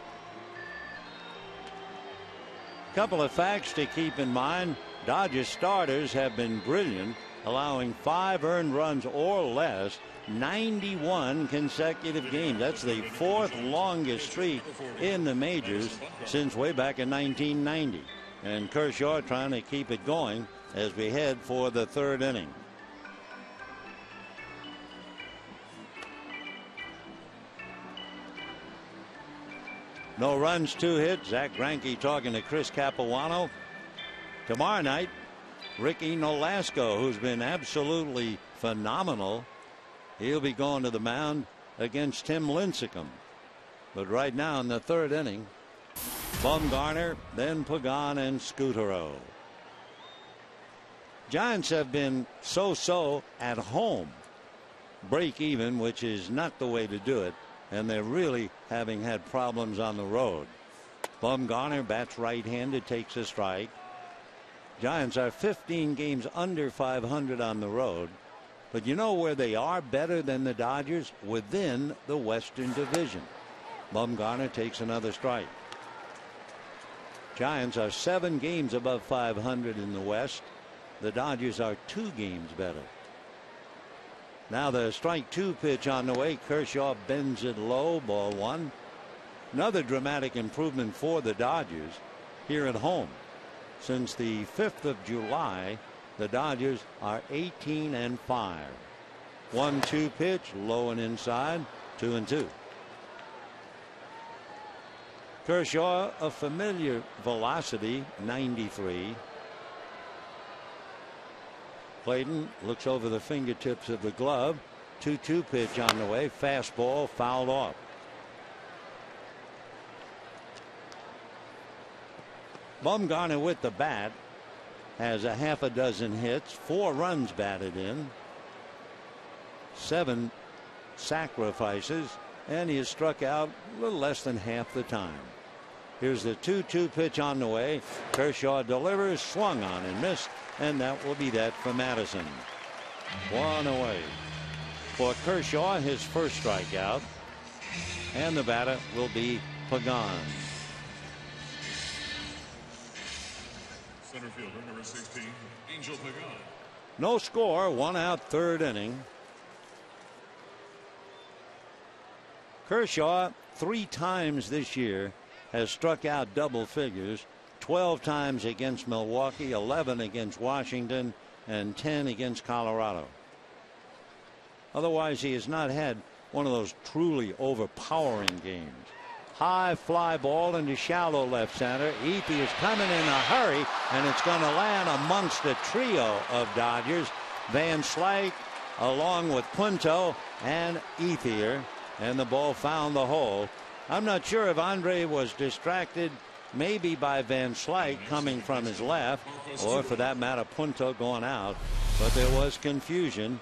Couple of facts to keep in mind. Dodgers starters have been brilliant, allowing 5 earned runs or less 91 consecutive games. That's the 4th longest streak in the majors since way back in 1990. And Kershaw trying to keep it going as we head for the 3rd inning. No runs, 2 hits. Zach Greinke talking to Chris Capuano. Tomorrow night, Ricky Nolasco, who's been absolutely phenomenal, he'll be going to the mound against Tim Lincecum. But right now in the 3rd inning, Bumgarner, then Pagan and Scutaro. Giants have been so-so at home. Break even, which is not the way to do it. And they're really having had problems on the road. Bumgarner bats right-handed, takes a strike. Giants are 15 games under 500 on the road. But you know where they are better than the Dodgers? Within the Western Division. Bumgarner takes another strike. Giants are 7 games above 500 in the West. The Dodgers are 2 games better. Now the strike 2 pitch on the way. Kershaw bends it low, ball 1. Another dramatic improvement for the Dodgers here at home. Since the 5th of July, the Dodgers are 18-5. 1-2 pitch, low and inside, 2-2. Kershaw, a familiar velocity, 93. Clayton looks over the fingertips of the glove. 2-2 pitch on the way. Fastball fouled off. Bumgarner with the bat has a half a dozen hits, 4 runs batted in, 7 sacrifices, and he has struck out a little less than half the time. Here's the 2-2 pitch on the way. Kershaw delivers, swung on and missed, and that will be that for Madison. 1 away. For Kershaw, his first strikeout, and the batter will be Pagan. Center fielder number 16, Angel Pagan. No score, 1 out, 3rd inning. Kershaw 3 times this year has struck out double figures. 12 times against Milwaukee, 11 against Washington, and 10 against Colorado. Otherwise, he has not had one of those truly overpowering games. High fly ball into shallow left center. Ethier is coming in a hurry, and it's going to land amongst a trio of Dodgers. Van Slyke along with Punto and Ethier, and the ball found the hole. I'm not sure if Andre was distracted maybe by Van Slyke coming from his left, or for that matter Punto going out, but there was confusion.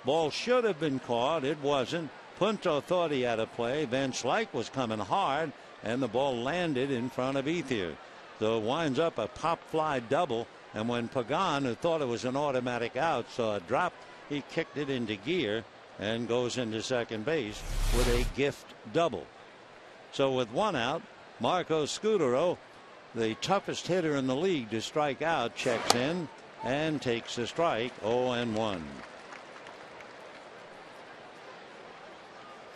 Ball should have been caught. It wasn't. Punto thought he had a play. Van Slyke was coming hard, and the ball landed in front of Ethier. So it winds up a pop fly double, and when Pagan, who thought it was an automatic out, saw a drop, he kicked it into gear and goes into second base with a gift double. So with 1 out, Marco Scutaro, the toughest hitter in the league to strike out, checks in and takes a strike. 0-1.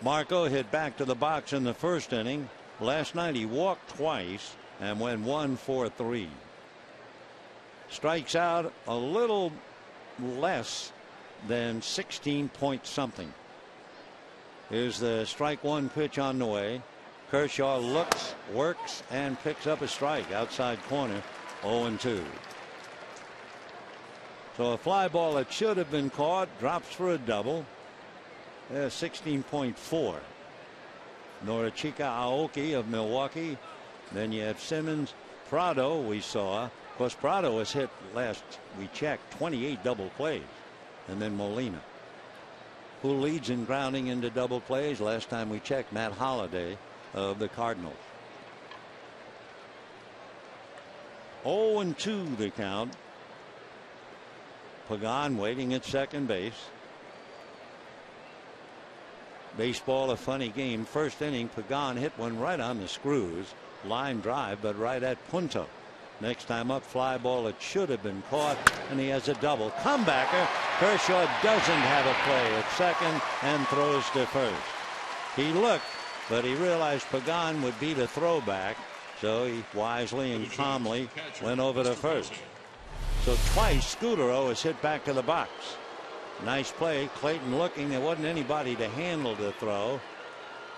Marco hit back to the box in the first inning. Last night he walked twice and went 1 for 3. Strikes out a little less than 16 point something. Here's the strike 1 pitch on the way. Kershaw looks, works, and picks up a strike outside corner. 0-2. So a fly ball that should have been caught drops for a double. 16.4. Norichika Aoki of Milwaukee. Then you have Simmons. Prado we saw. Of course, Prado was hit last we checked 28 double plays. And then Molina, who leads in grounding into double plays. Last time we checked, Matt Holliday of the Cardinals. 0-2 the count. Pagan waiting at second base. Baseball, a funny game. First inning, Pagan hit one right on the screws. Line drive, but right at Punto. Next time up, fly ball that should have been caught, and he has a double. Comebacker. Kershaw doesn't have a play at second and throws to first. He looked, but he realized Pagan would be the throwback, so he wisely and calmly went over to first. So twice Scutaro is hit back to the box. Nice play. Clayton looking. There wasn't anybody to handle the throw,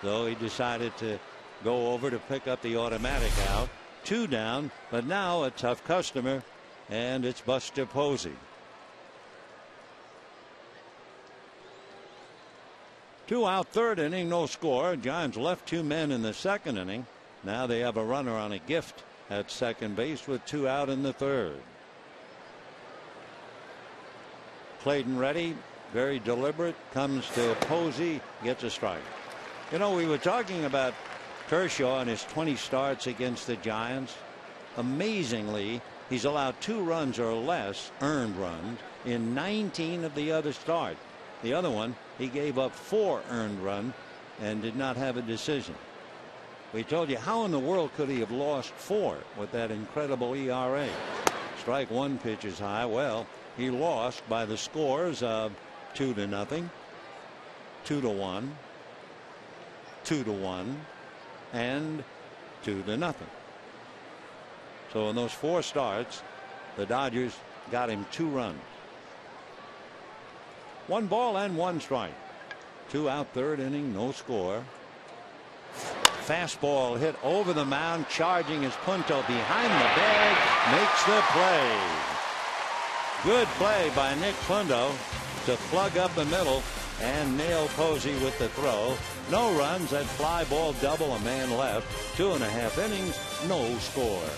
so he decided to go over to pick up the automatic out. 2 down, but now a tough customer, and it's Buster Posey. 2 out, third inning, no score. Giants left 2 men in the second inning. Now they have a runner on a gift at second base with 2 out in the third. Clayton ready, very deliberate, comes to Posey, gets a strike. You know, we were talking about Kershaw and his 20 starts against the Giants. Amazingly, he's allowed 2 runs or less earned runs in 19 of the other starts. The other one, he gave up 4 earned runs and did not have a decision. We told you, how in the world could he have lost 4 with that incredible ERA? Strike 1 pitch is high. Well, he lost by the scores of 2-0, 2-1, 2-1, and 2-0. So in those 4 starts, the Dodgers got him 2 runs. 1 ball and 1 strike. 2 out, 3rd inning, no score. Fastball hit over the mound, charging is Punto behind the bag, makes the play. Good play by Nick Punto to plug up the middle and nail Posey with the throw. No runs, that fly ball double, a man left. 2.5 innings, no score.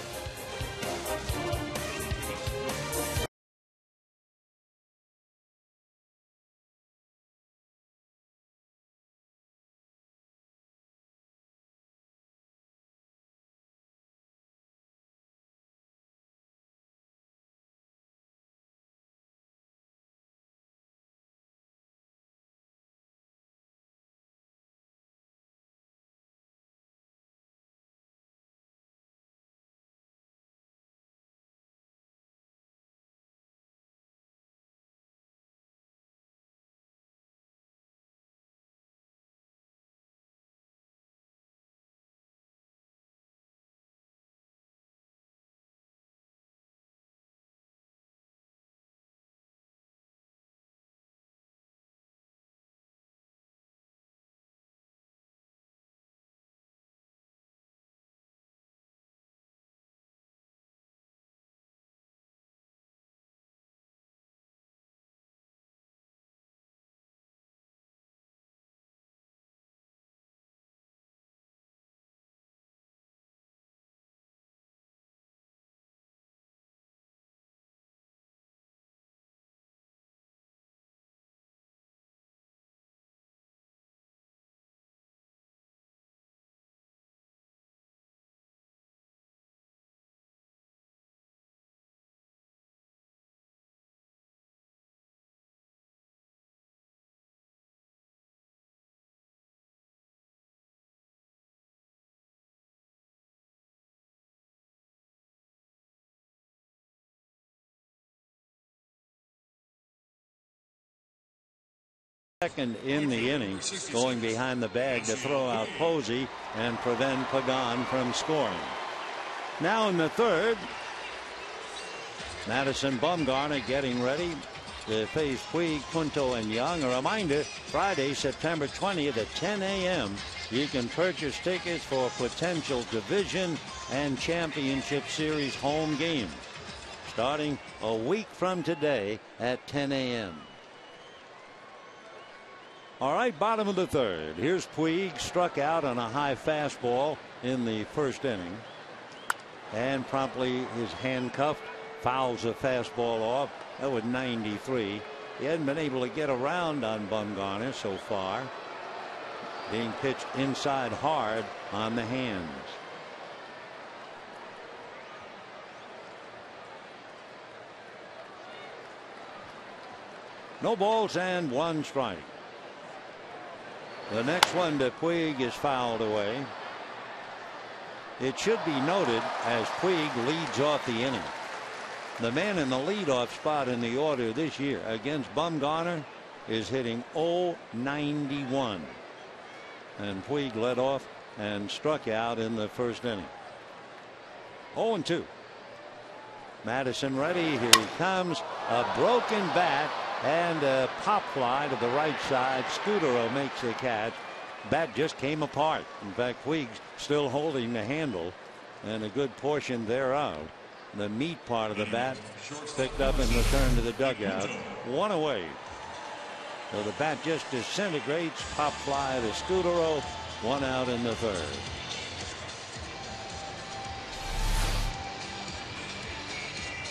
Second in the inning, going behind the bag to throw out Posey and prevent Pagan from scoring. Now in the 3rd, Madison Bumgarner getting ready to face Puig, Punto, and Young. A reminder, Friday, September 20th at 10 a.m. you can purchase tickets for potential division and championship series home games starting a week from today at 10 a.m. All right, bottom of the 3rd. Here's Puig, struck out on a high fastball in the 1st inning. And promptly is handcuffed, fouls a fastball off. That was 93. He hadn't been able to get around on Bumgarner so far. Being pitched inside hard on the hands. No balls and 1 strike. The next one to Puig is fouled away. It should be noted as Puig leads off the inning. The man in the leadoff spot in the order this year against Bumgarner is hitting .091. And Puig led off and struck out in the 1st inning. 0-2. Madison ready. Here he comes. A broken bat. And a pop fly to the right side. Scudero makes the catch. Bat just came apart. In fact, Puig's still holding the handle, and a good portion thereof. The meat part of the bat picked up and returned to the dugout. 1 away. So the bat just disintegrates. Pop fly to Scudero. 1 out in the 3rd.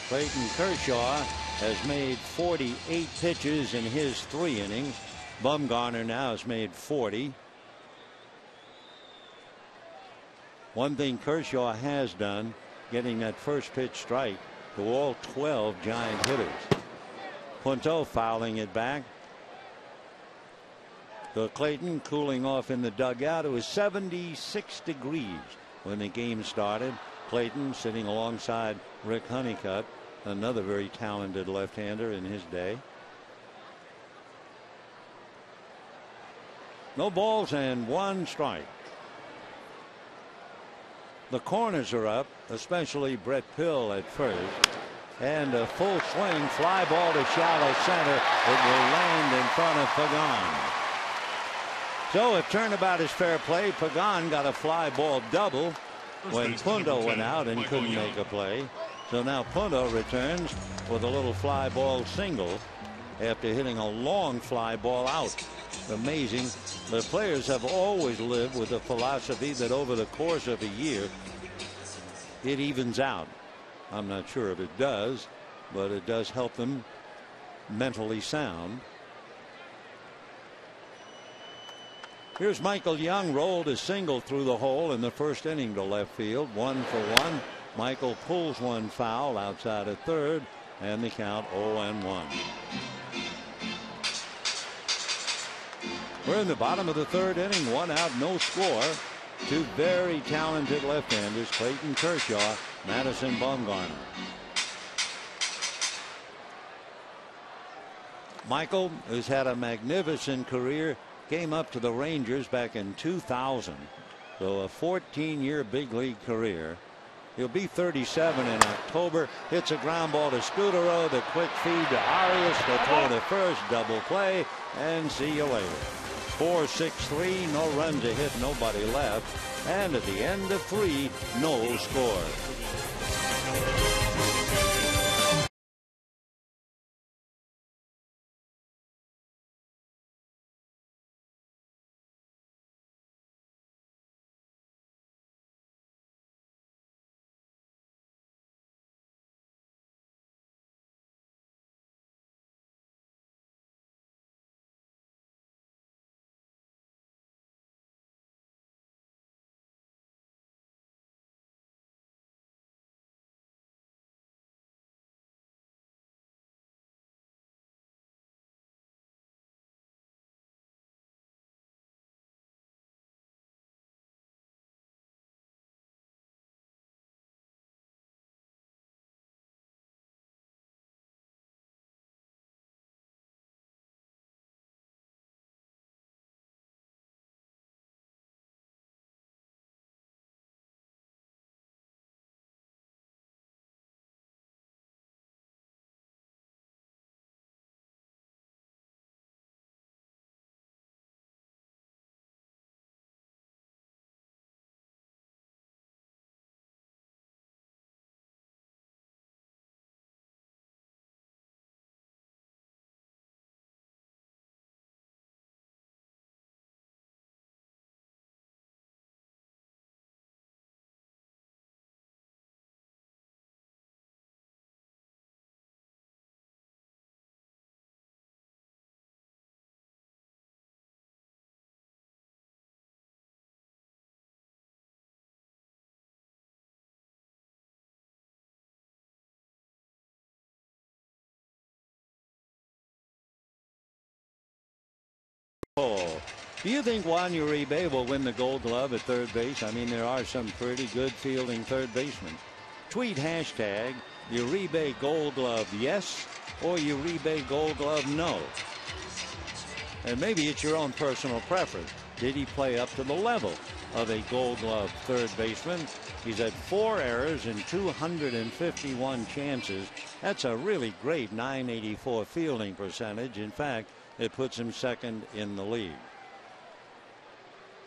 Clayton Kershaw has made 48 pitches in his 3 innings. Bumgarner now has made 40. One thing Kershaw has done, getting that first pitch strike to all 12 Giant hitters. Punto fouling it back. So Clayton cooling off in the dugout. It was 76 degrees when the game started. Clayton sitting alongside Rick Honeycutt, another very talented left-hander in his day. No balls and 1 strike. The corners are up, especially Brett Pill at first. And a full swing fly ball to shallow center. It will land in front of Pagan. So if turnabout is fair play, Pagan got a fly ball double when Punto went out and couldn't make a play. So now Punto returns with a little fly ball single after hitting a long fly ball out. Amazing. The players have always lived with the philosophy that over the course of a year it evens out. I'm not sure if it does, but it does help them mentally sound. Here's Michael Young, rolled a single through the hole in the first inning to left field. 1 for 1. Michael pulls one foul outside of third, and the count 0-1. We're in the bottom of the 3rd inning, 1 out, no score. 2 very talented left-handers, Clayton Kershaw, Madison Bumgarner. Michael, who's had a magnificent career, came up to the Rangers back in 2000. So a 14-year big league career. He'll be 37 in October. Hits a ground ball to Scudero. The quick feed to Arias. The throw to first. Double play. And see you later. 4-6-3. No runs a hit. Nobody left. And at the end of 3, no score. Do you think Juan Uribe will win the Gold Glove at third base? I mean, there are some pretty good fielding third basemen. Tweet hashtag Uribe Gold Glove yes or Uribe Gold Glove no. And maybe it's your own personal preference. Did he play up to the level of a Gold Glove third baseman? He's had 4 errors in 251 chances. That's a really great .984 fielding percentage. In fact, it puts him second in the league.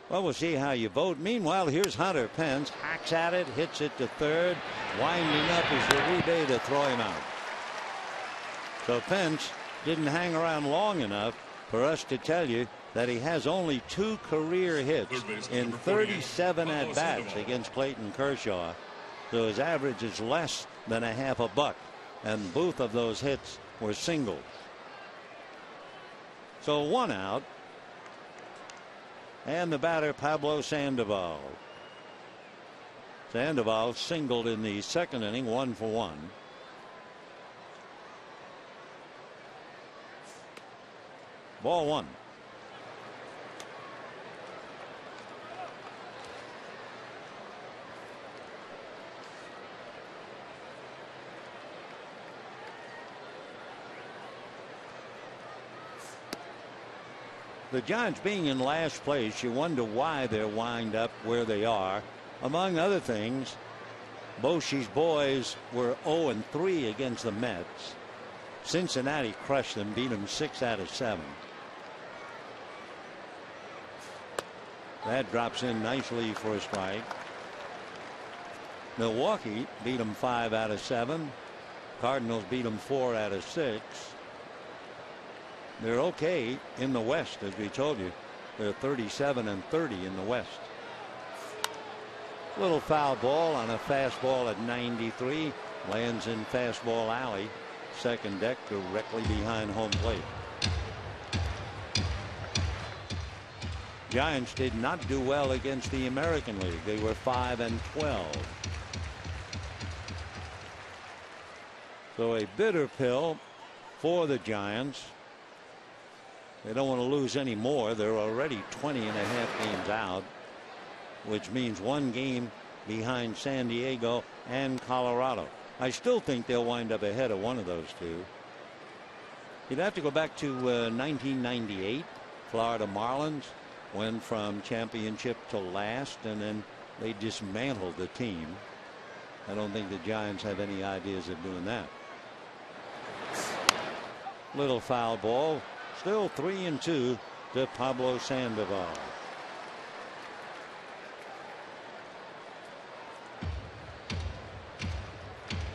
Well, we'll see how you vote. Meanwhile, here's Hunter Pence. Hacks at it, hits it to third. Winding up is Uribe to throw him out. So Pence didn't hang around long enough for us to tell you that he has only 2 career hits in 37 at-bats against Clayton Kershaw. So his average is less than a half a buck. and both of those hits were singles. So 1 out. And the batter, Pablo Sandoval. Sandoval singled in the second inning, 1 for 1. Ball 1. The Giants being in last place, you wonder why they're wind up where they are. Among other things, Boschi's boys were 0-3 against the Mets. Cincinnati crushed them, beat them 6 out of 7. That drops in nicely for a strike. Milwaukee beat them 5 out of 7. Cardinals beat them 4 out of 6. They're okay in the West, as we told you. They're 37-30 in the West. Little foul ball on a fastball at 93. Lands in fastball alley. Second deck directly behind home plate. Giants did not do well against the American League. They were 5-12. So a bitter pill for the Giants. They don't want to lose any more. They're already 20.5 games out, which means 1 game behind San Diego and Colorado. I still think they'll wind up ahead of one of those two. You'd have to go back to 1998. Florida Marlins went from championship to last, and then they dismantled the team. I don't think the Giants have any ideas of doing that. Little foul ball. Still 3-2 to Pablo Sandoval.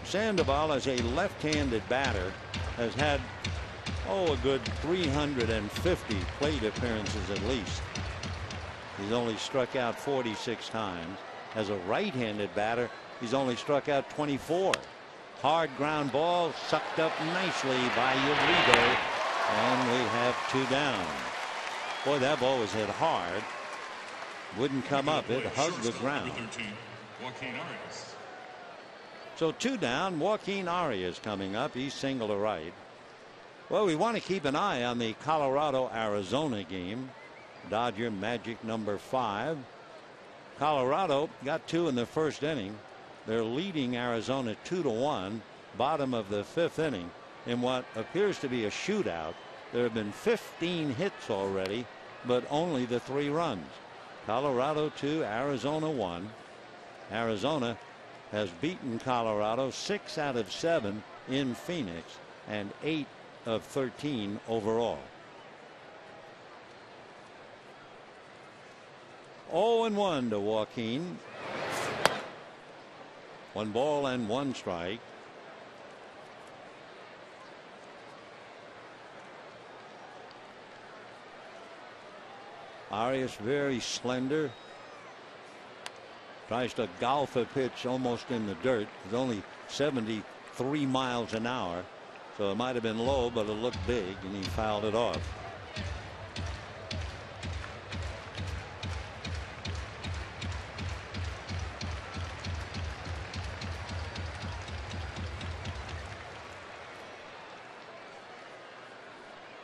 Sandoval, as a left-handed batter, has had a good 350 plate appearances at least. He's only struck out 46 times. As a right-handed batter, he's only struck out 24. Hard ground ball sucked up nicely by Uribe. And we have 2 down. Boy, that ball was hit hard. Wouldn't come up. It hugged the ground. So 2 down. Joaquin Arias coming up. He's single to right. Well, we want to keep an eye on the Colorado-Arizona game. Dodger Magic number 5. Colorado got 2 in the first inning. They're leading Arizona 2-1. Bottom of the 5th inning. In what appears to be a shootout. There have been 15 hits already, but only the 3 runs. Colorado 2, Arizona 1. Arizona has beaten Colorado 6 out of 7 in Phoenix and 8 of 13 overall. 0-1 to Joaquin. 1 ball and 1 strike. Arias very slender. Tries to golf a pitch almost in the dirt. It's only 73 miles an hour. So it might have been low, but it looked big, and he fouled it off.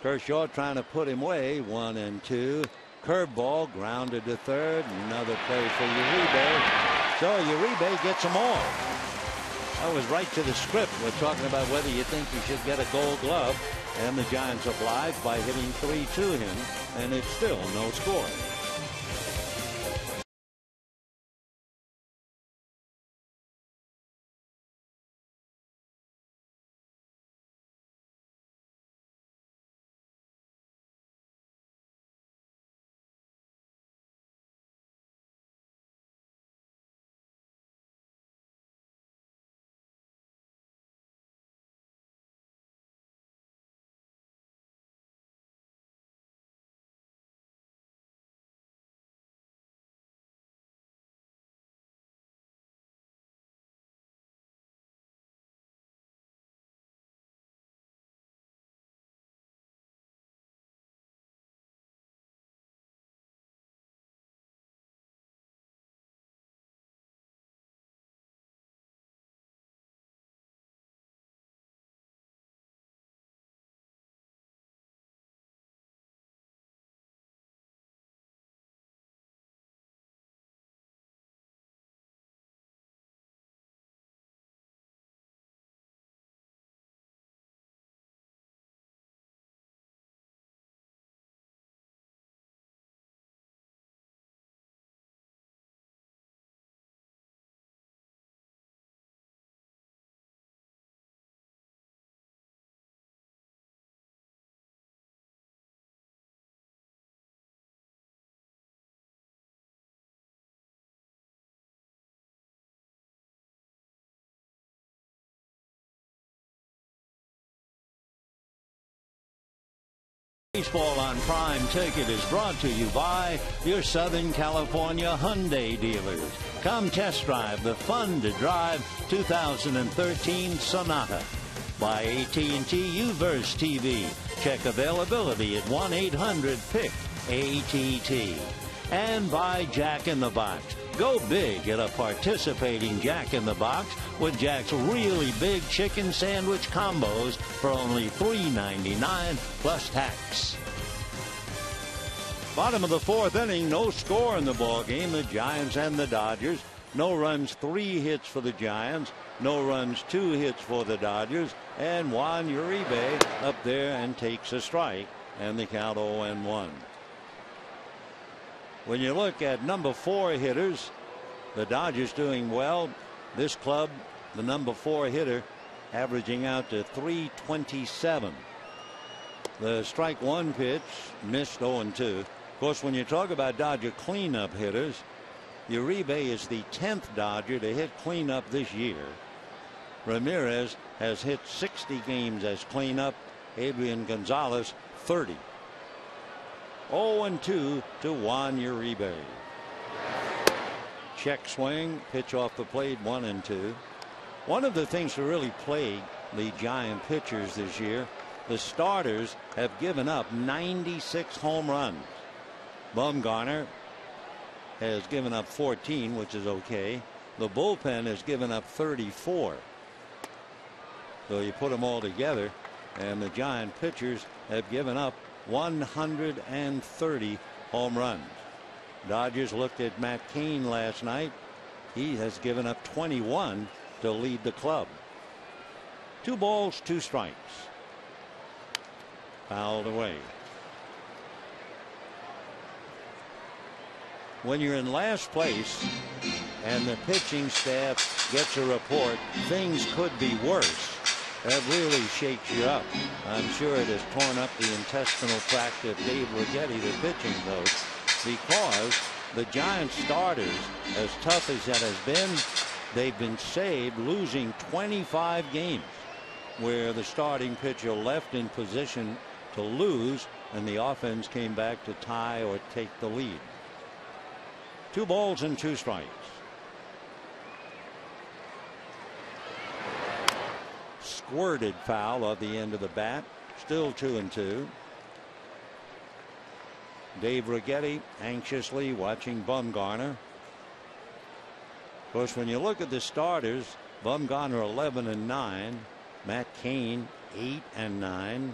Kershaw trying to put him away. 1-2. Curveball grounded to third. Another play for Uribe. So Uribe gets them all. That was right to the script. We're talking about whether you think he should get a Gold Glove, and the Giants obliged by hitting 3 to him, and it's still no score. Baseball on Prime Ticket is brought to you by your Southern California Hyundai dealers. Come test drive the fun-to-drive 2013 Sonata. By AT&T UVerse TV. Check availability at 1-800-PIC-ATT. And by Jack in the Box. Go big at a participating Jack in the Box with Jack's really big chicken sandwich combos for only $3.99 plus tax. Bottom of the fourth inning, no score in the ball game. The Giants and the Dodgers. No runs, 3 hits for the Giants. No runs, 2 hits for the Dodgers. And Juan Uribe up there and takes a strike. And the count 0-1. When you look at number 4 hitters, the Dodgers doing well. This club, the number 4 hitter, averaging out to .327. The strike 1 pitch missed 0-2. Of course, when you talk about Dodger cleanup hitters, Uribe is the 10th Dodger to hit cleanup this year. Ramirez has hit 60 games as cleanup. Adrian Gonzalez 30. 0-2 to Juan Uribe. Check swing, pitch off the plate, 1-2. One of the things that really plagued the Giant pitchers this year, the starters have given up 96 home runs. Bumgarner has given up 14, which is okay. The bullpen has given up 34. So you put them all together, and the Giant pitchers have given up 130 home runs. Dodgers looked at Matt Cain last night. He has given up 21 to lead the club. 2 balls, 2 strikes. Fouled away. When you're in last place and the pitching staff gets a report, things could be worse. That really shakes you up. I'm sure it has torn up the intestinal tract of Dave Righetti, the pitching coach, because the Giants starters, as tough as that has been, they've been saved losing 25 games where the starting pitcher left in position to lose and the offense came back to tie or take the lead. 2 balls and 2 strikes. Squirted foul at the end of the bat. Still 2-2. Dave Righetti anxiously watching Bumgarner. Of course, when you look at the starters, Bumgarner 11-9, Matt Cain 8-9,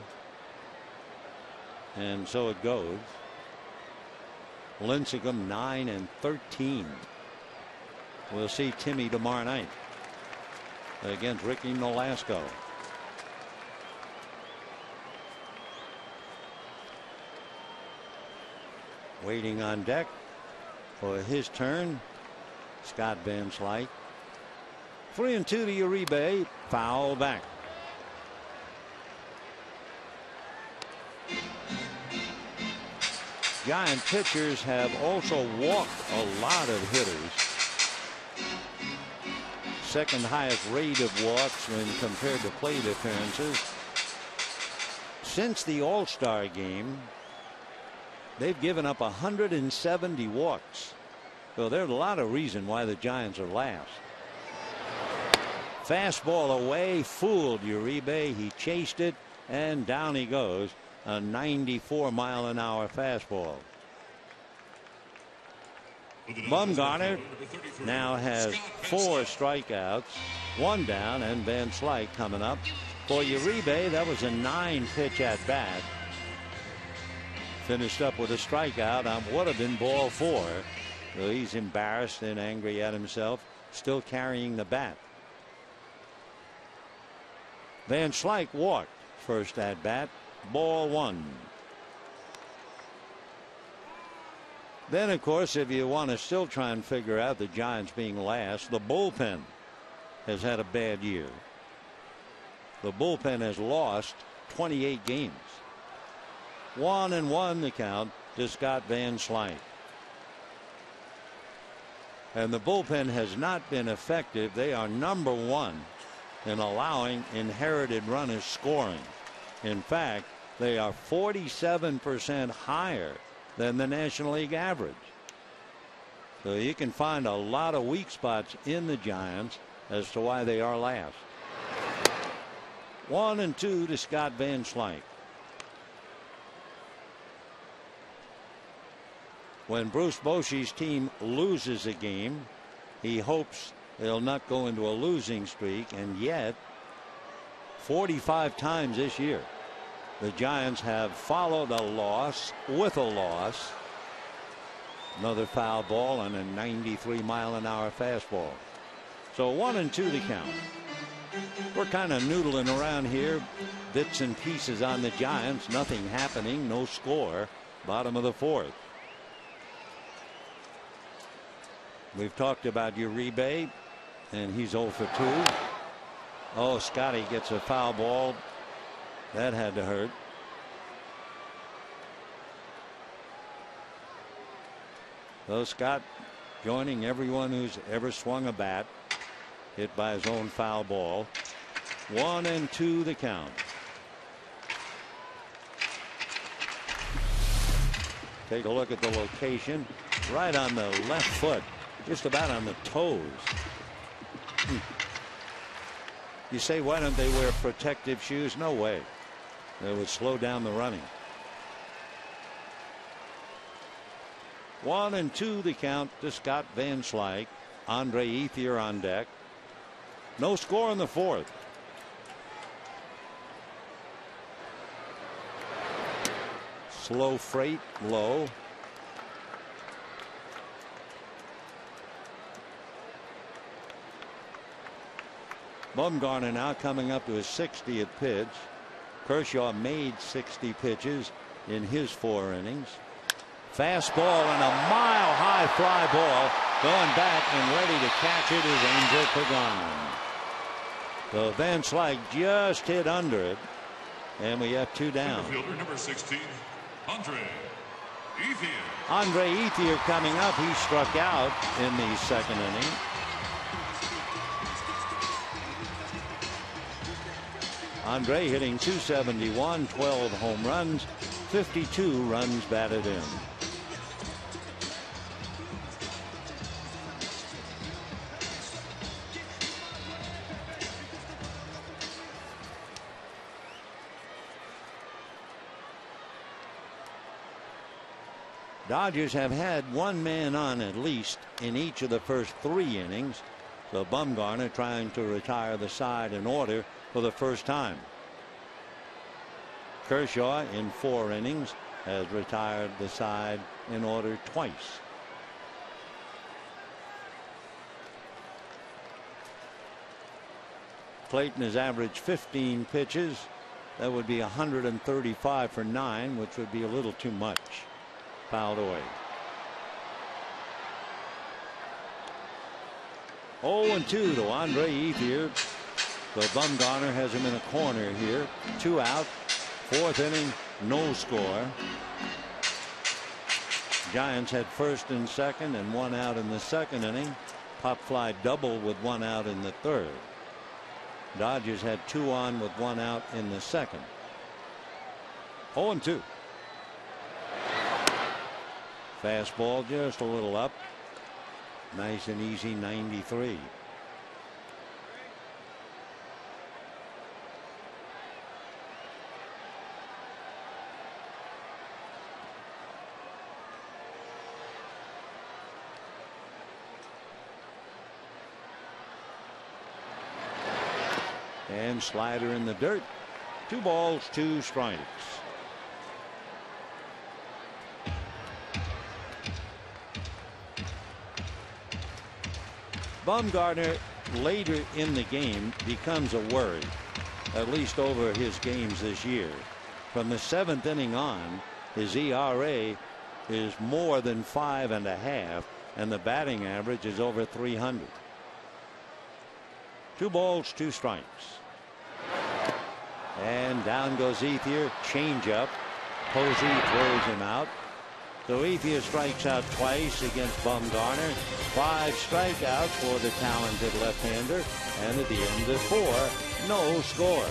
and so it goes. Lincecum 9-13. We'll see Timmy tomorrow night against Ricky Nolasco. Waiting on deck for his turn, Scott Van Slyke. 3-2 to Uribe. Foul back. Giant pitchers have also walked a lot of hitters. Second highest rate of walks when compared to plate appearances. Since the All-Star game, they've given up 170 walks. So there's a lot of reason why the Giants are last. Fastball away, fooled Uribe. He chased it, and down he goes. A 94-mile-an-hour fastball. Bumgarner now has 4 strikeouts, 1 down, and Van Slyke coming up. For Uribe, that was a 9-pitch at bat. Finished up with a strikeout on what have been ball 4. So he's embarrassed and angry at himself, still carrying the bat. Van Slyke walked first at bat, ball 1. Then, of course, if you want to still try and figure out the Giants being last, the bullpen has had a bad year. The bullpen has lost 28 games. 1-1 the count to Scott Van Slyke. And the bullpen has not been effective. They are #1 in allowing inherited runners scoring. In fact, They are 47% higher than the National League average. So you can find a lot of weak spots in the Giants as to why they are last. 1-2 to Scott Van Slyke. When Bruce Bochy's team loses a game, he hopes they'll not go into a losing streak, and yet 45 times this year the Giants have followed a loss with a loss. Another foul ball and a 93-mile-an-hour fastball. So 1-2 to count. We're kind of noodling around here, bits and pieces on the Giants. Nothing happening, no score. Bottom of the fourth. We've talked about Uribe, and he's 0 for 2. Oh, Scotty gets a foul ball. That had to hurt. So Scott joining everyone who's ever swung a bat, hit by his own foul ball. 1-2 the count. Take a look at the location. Right on the left foot, just about on the toes. You say, why don't they wear protective shoes? No way. They would slow down the running. 1-2 the count to Scott Van Slyke. Andre Ethier on deck. No score in the fourth. Slow freight low. Bumgarner now coming up to his 60th pitch. Kershaw made 60 pitches in his 4 innings. Fastball and a mile-high fly ball. Going back and ready to catch it is Angel Pagan. So Van Slyke just hit under it, and we have 2 down. Fielder number 16, Andre Ethier. Andre Ethier coming up. He struck out in the 2nd inning. Andre hitting .271, 12 home runs, 52 runs batted in. Dodgers have had 1 man on at least in each of the first 3 innings. So Bumgarner trying to retire the side in order for the first time. Kershaw in 4 innings has retired the side in order twice. Clayton has averaged 15 pitches. That would be 135 for 9, which would be a little too much. Fouled away. 0-2 to Andre Ethier. So Bumgarner has him in a corner here. 2 out. 4th inning, no score. Giants had 1st and 2nd and 1 out in the 2nd inning. Pop fly double with 1 out in the 3rd. Dodgers had 2 on with 1 out in the 2nd. 0-2. Fastball just a little up. Nice and easy 93. And slider in the dirt. 2 balls, 2 strikes. Bumgarner later in the game becomes a worry, at least over his games this year. From the 7th inning on, his ERA is more than 5.5, and the batting average is over 300. 2 balls, 2 strikes. And down goes Ethier. Changeup. Posey throws him out. So Ethier strikes out twice against Bumgarner. 5 strikeouts for the talented left-hander. And at the end of 4, no score.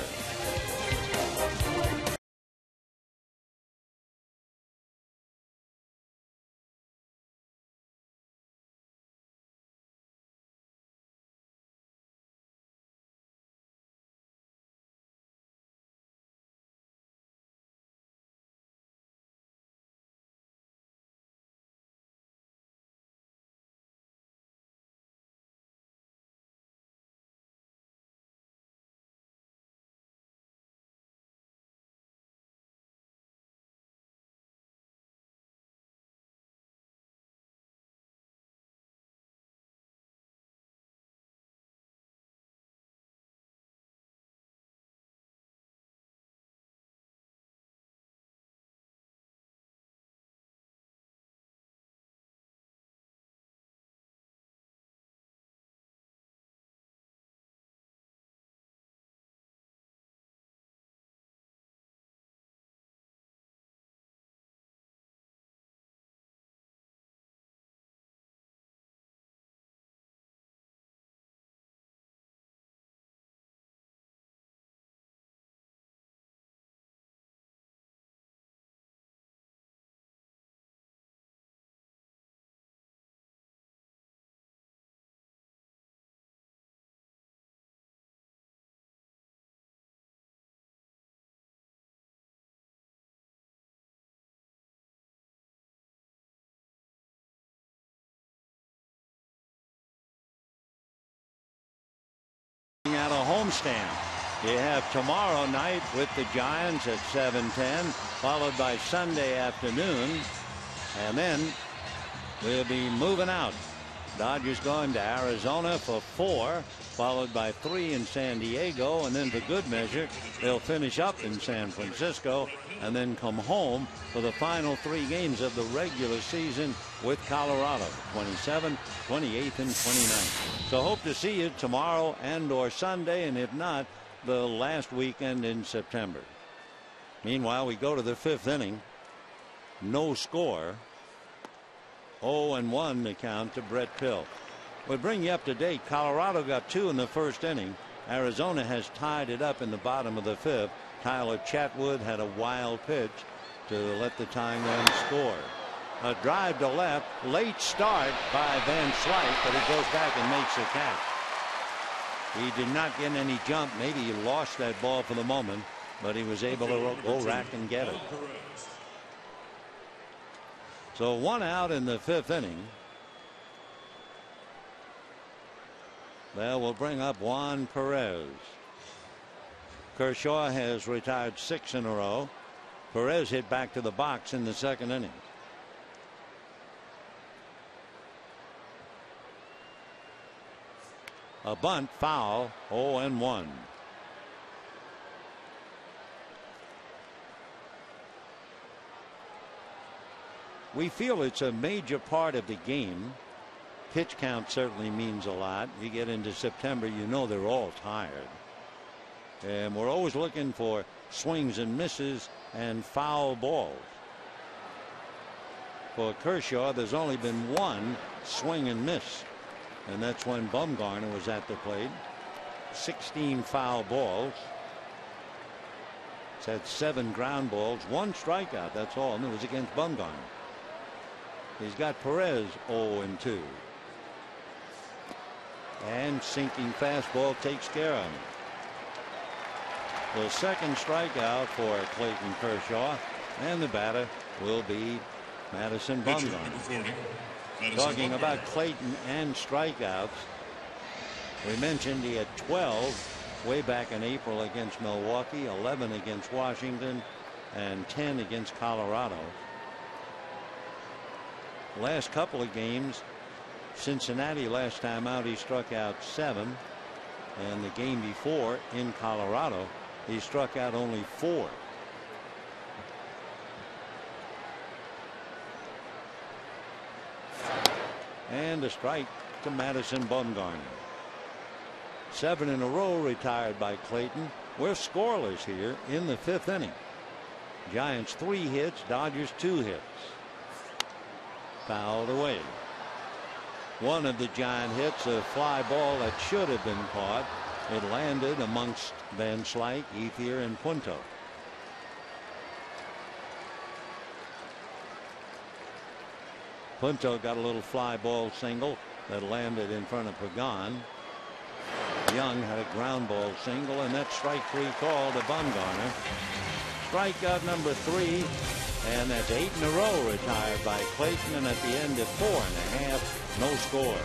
Out a homestand. You have tomorrow night with the Giants at 7:10, followed by Sunday afternoon, and then we'll be moving out. Dodgers going to Arizona for 4, followed by 3 in San Diego, and then for good measure they'll finish up in San Francisco and then come home for the final 3 games of the regular season with Colorado, 27th, 28th, and 29th. So hope to see you tomorrow and or Sunday, and if not, the last weekend in September. Meanwhile, we go to the 5th inning. No score. 0-1 the count to Brett Pill. We'll bring you up to date. Colorado got 2 in the 1st inning. Arizona has tied it up in the bottom of the 5th. Tyler Chatwood had a wild pitch to let the tying run score. A drive to left. Late start by Van Slyke, but he goes back and makes the catch. He did not get any jump. Maybe he lost that ball for the moment, but he was able to go rack and get it. So 1 out in the 5th inning. There will bring up Juan Perez. Kershaw has retired 6 in a row. Perez hit back to the box in the 2nd inning. A bunt, foul, 0-1. We feel it's a major part of the game. Pitch count certainly means a lot. You get into September, you know they're all tired. And we're always looking for swings and misses and foul balls. For Kershaw, there's only been 1 swing and miss, and that's when Bumgarner was at the plate. 16 foul balls. He's had 7 ground balls, 1 strikeout, that's all, and it was against Bumgarner. He's got Perez 0-2. And sinking fastball takes care of him. The 2nd strikeout for Clayton Kershaw, and the batter will be Madison Bumgarner. Talking about Clayton and strikeouts, we mentioned he had 12 way back in April against Milwaukee, 11 against Washington, and 10 against Colorado. Last couple of games, Cincinnati last time out he struck out 7, and the game before in Colorado he struck out only 4. And a strike to Madison Bumgarner. 7 in a row retired by Clayton. We're scoreless here in the 5th inning. Giants 3 hits, Dodgers 2 hits. Fouled away. One of the Giant hits, a fly ball that should have been caught. It landed amongst Van Slyke, Ethier, and Punto. Punto got a little fly ball single that landed in front of Pagan. Young had a ground ball single, and that's strike 3 call to Bumgarner. Strikeout number 3, and that's 8 in a row retired by Clayton, and at the end of 4.5, no score.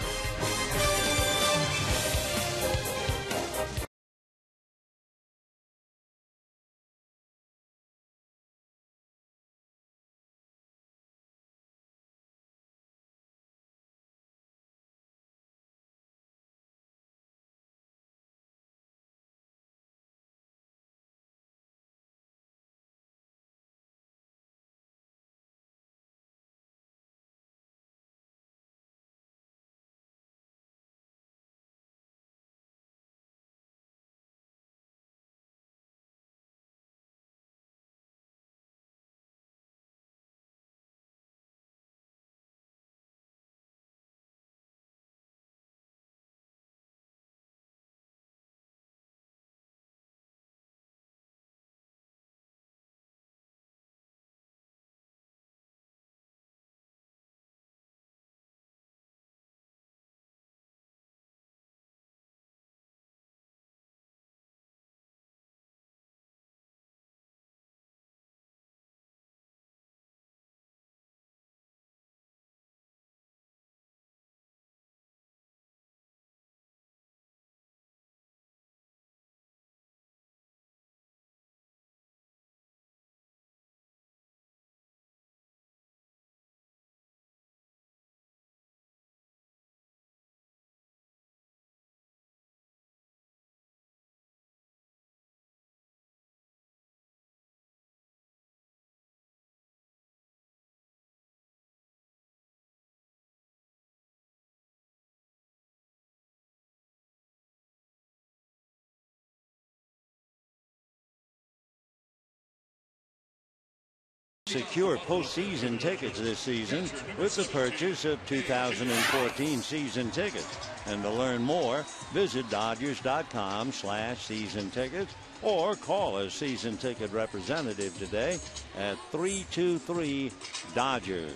Secure postseason tickets this season with the purchase of 2014 season tickets. And to learn more, visit Dodgers.com/season tickets or call a season ticket representative today at 323 Dodgers.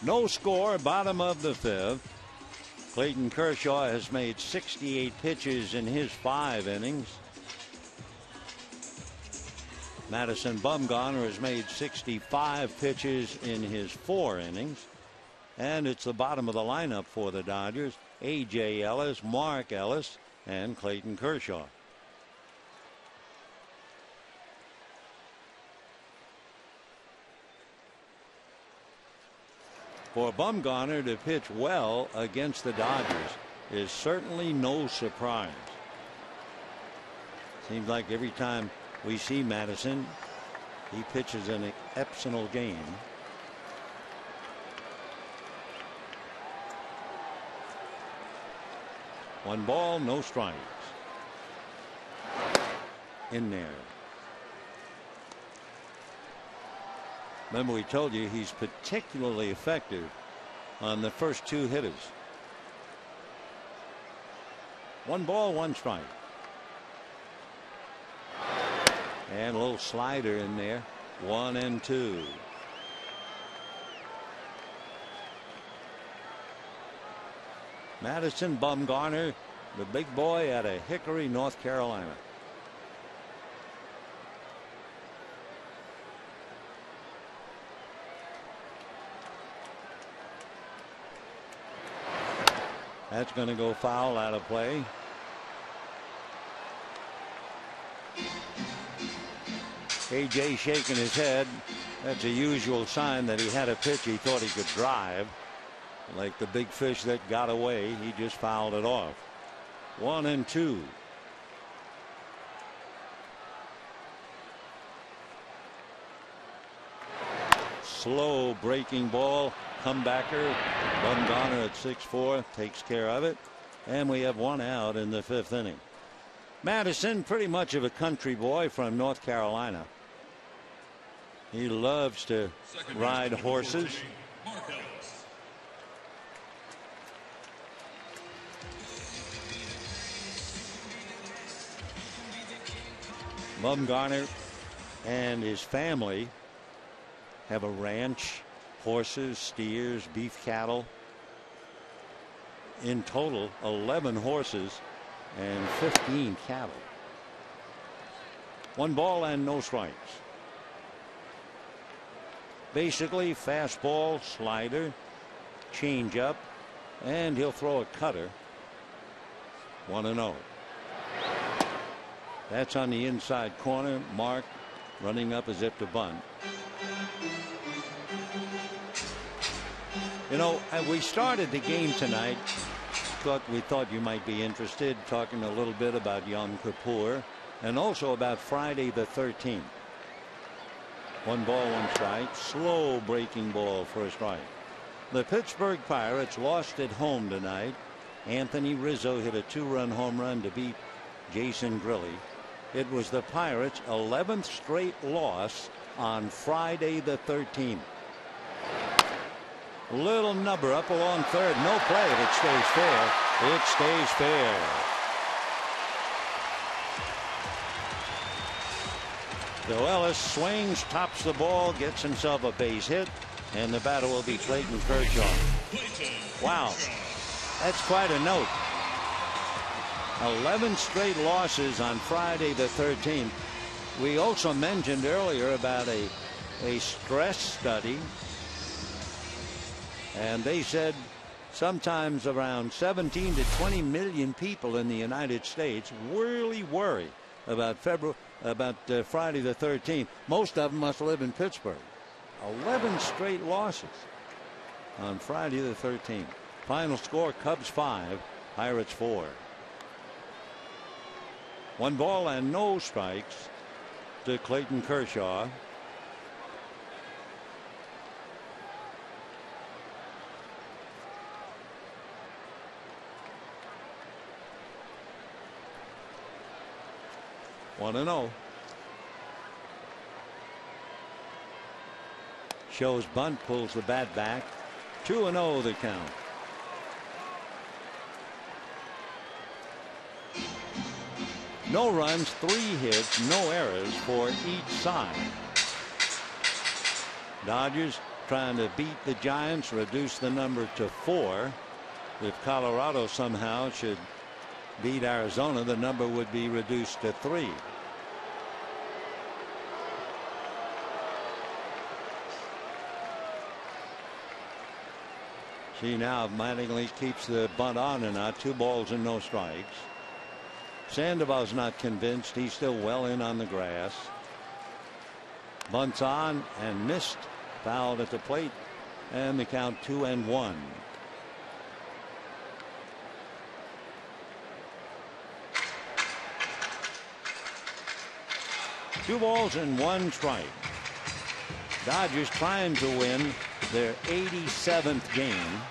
No score, bottom of the fifth. Clayton Kershaw has made 68 pitches in his 5 innings. Madison Bumgarner has made 65 pitches in his 4 innings. And it's the bottom of the lineup for the Dodgers. A.J. Ellis, Mark Ellis, and Clayton Kershaw. For Bumgarner to pitch well against the Dodgers is certainly no surprise. Seems like every time we see Madison, he pitches an exceptional game. One ball, no strikes. In there. Remember, we told you he's particularly effective on the first 2 hitters. One ball, one strike. And a little slider in there. 1-2. Madison Bumgarner, the big boy out of Hickory, North Carolina. That's going to go foul, out of play. A.J. shaking his head. That's a usual sign that he had a pitch he thought he could drive. Like the big fish that got away, he just fouled it off. 1-2. Slow breaking ball. Comebacker. Bumgarner at 6-4 takes care of it. And we have 1 out in the 5th inning. Madison, pretty much of a country boy from North Carolina. He loves to ride horses. Bumgarner and his family have a ranch, horses, steers, beef cattle. In total, 11 horses and 15 cattle. 1 ball and no strikes. Basically, fastball, slider, changeup, and he'll throw a cutter. 1-0. That's on the inside corner. Mark running up as if to bunt. You know, we started the game tonight. We thought you might be interested, talking a little bit about Yom Kippur and also about Friday the 13th. 1 ball, 1 strike. Slow breaking ball for a strike. The Pittsburgh Pirates lost at home tonight. Anthony Rizzo hit a 2-run home run to beat Jason Grilli. It was the Pirates' 11th straight loss on Friday the 13th. Little number up along third. No play. If it stays fair, it stays fair. So Ellis swings, tops the ball, gets himself a base hit, and the batter will be Clayton Kershaw. Wow, that's quite a note. 11 straight losses on Friday the 13th. We also mentioned earlier about a stress study. And they said sometimes around 17 to 20 million people in the United States really worry about Friday the 13th. Most of them must live in Pittsburgh. 11 straight losses on Friday the 13th. Final score: Cubs 5, Pirates 4. 1 ball and no strikes to Clayton Kershaw. One and 0. Shows bunt, pulls the bat back. 2-0 the count. No runs, 3 hits, no errors for each side. Dodgers trying to beat the Giants, reduce the number to 4. If Colorado somehow should beat Arizona, the number would be reduced to 3. See now Mattingly keeps the bunt on and out. 2 balls and no strikes. Sandoval's not convinced. He's still well in on the grass. Bunts on and missed. Fouled at the plate, and the count 2-1. Two balls and 1 strike. Dodgers trying to win their 87th game.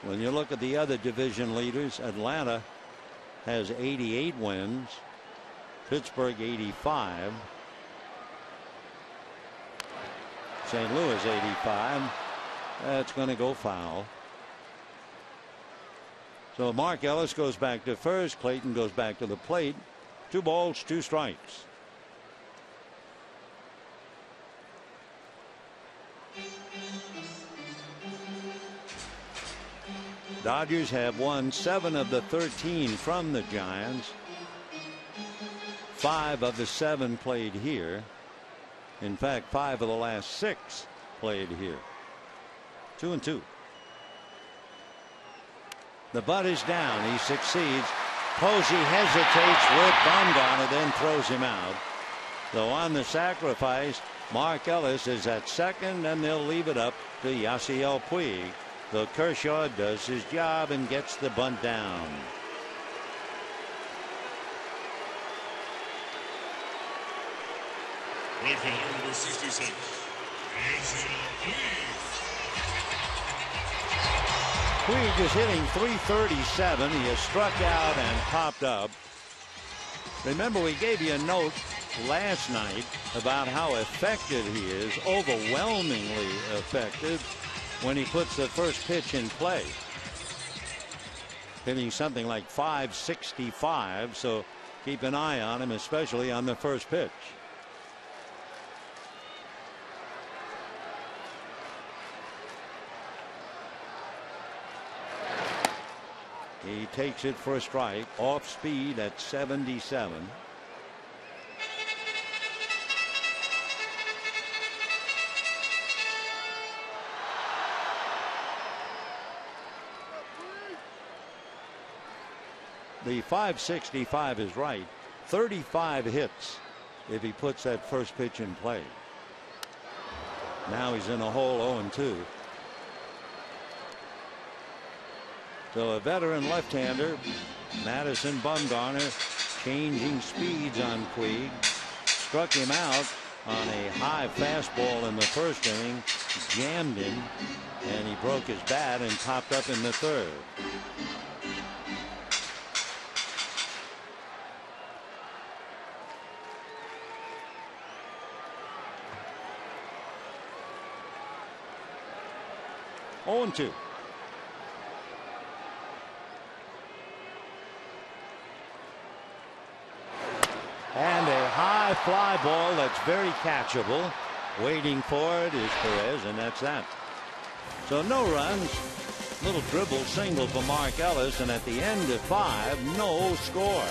When you look at the other division leaders, Atlanta has 88 wins. Pittsburgh 85. St. Louis 85. That's going to go foul. So Mark Ellis goes back to first. Clayton goes back to the plate. 2 balls, 2 strikes. Dodgers have won 7 of the 13 from the Giants. 5 of the 7 played here. In fact, 5 of the last 6 played here. 2-2. The bunt is down. He succeeds. Posey hesitates with Bumgarner, then throws him out. So on the sacrifice, Mark Ellis is at second, and they'll leave it up to Yasiel Puig. So Kershaw does his job and gets the bunt down. Right fielder number 66. Puig is hitting .337. He has struck out and popped up. Remember, we gave you a note last night about how effective he is, overwhelmingly effective, when he puts the first pitch in play. Hitting something like .565, so keep an eye on him, especially on the first pitch. He takes it for a strike, off speed at 77. The .565 is right. 35 hits if he puts that first pitch in play. Now he's in a hole 0-2. So a veteran left-hander, Madison Bumgarner, changing speeds on Puig. Struck him out on a high fastball in the first inning, jammed him, and he broke his bat and popped up in the third. Oh, 2. And a high fly ball that's very catchable. Waiting for it is Perez, and that's that. So no runs. Little dribble single for Mark Ellis, and at the end of 5, no score.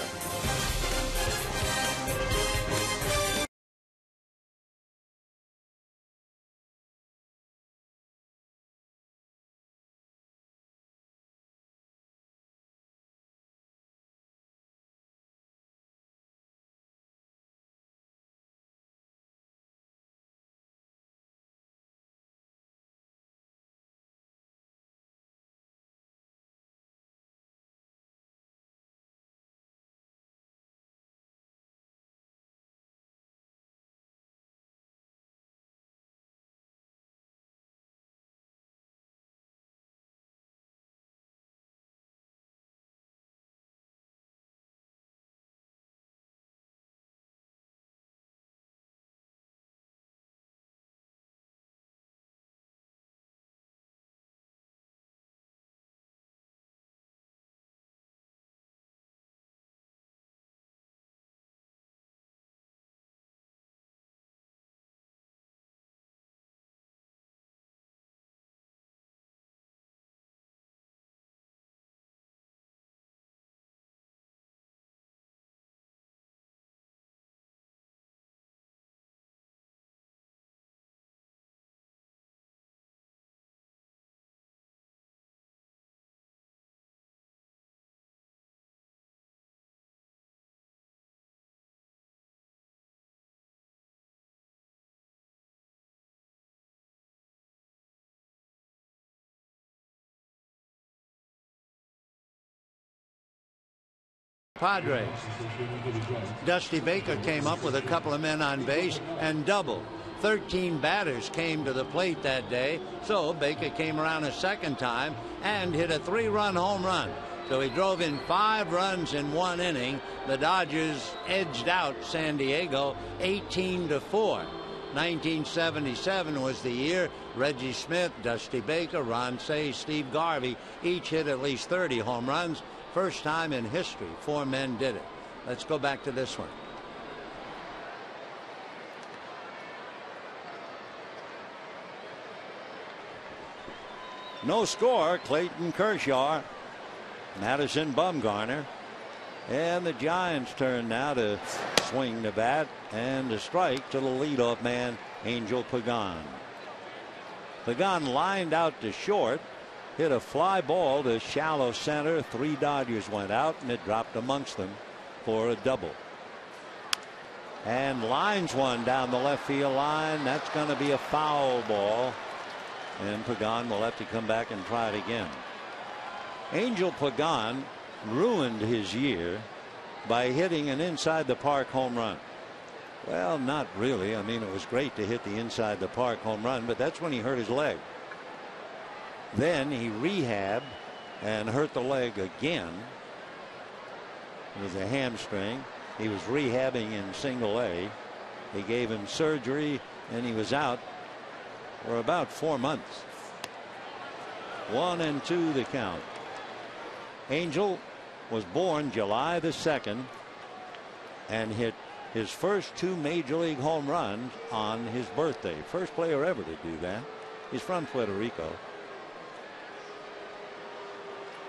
Padres. Dusty Baker came up with a couple of men on base and doubled. 13 batters came to the plate that day, so Baker came around a second time and hit a 3-run home run. So he drove in 5 runs in 1 inning. The Dodgers edged out San Diego 18-4. 1977 was the year. Reggie Smith, Dusty Baker, Ron Cey, Steve Garvey each hit at least 30 home runs. First time in history 4 men did it. Let's go back to this one. No score. Clayton Kershaw, Madison Bumgarner, and the Giants turn now to swing the bat and to strike to the leadoff man, Angel Pagan. Pagan lined out to short, hit a fly ball to shallow center. 3 Dodgers went out, and it dropped amongst them for a double. And lines one down the left field line. That's going to be a foul ball, and Pagan will have to come back and try it again. Angel Pagan ruined his year by hitting an inside the park home run. Well, not really. I mean, it was great to hit the inside the park home run, but that's when he hurt his leg. Then he rehabbed and hurt the leg again. It was a hamstring. He was rehabbing in single A. They gave him surgery, and he was out for about 4 months. 1-2 the count. Angel was born July the 2nd and hit his first 2 major league home runs on his birthday. First player ever to do that. He's from Puerto Rico.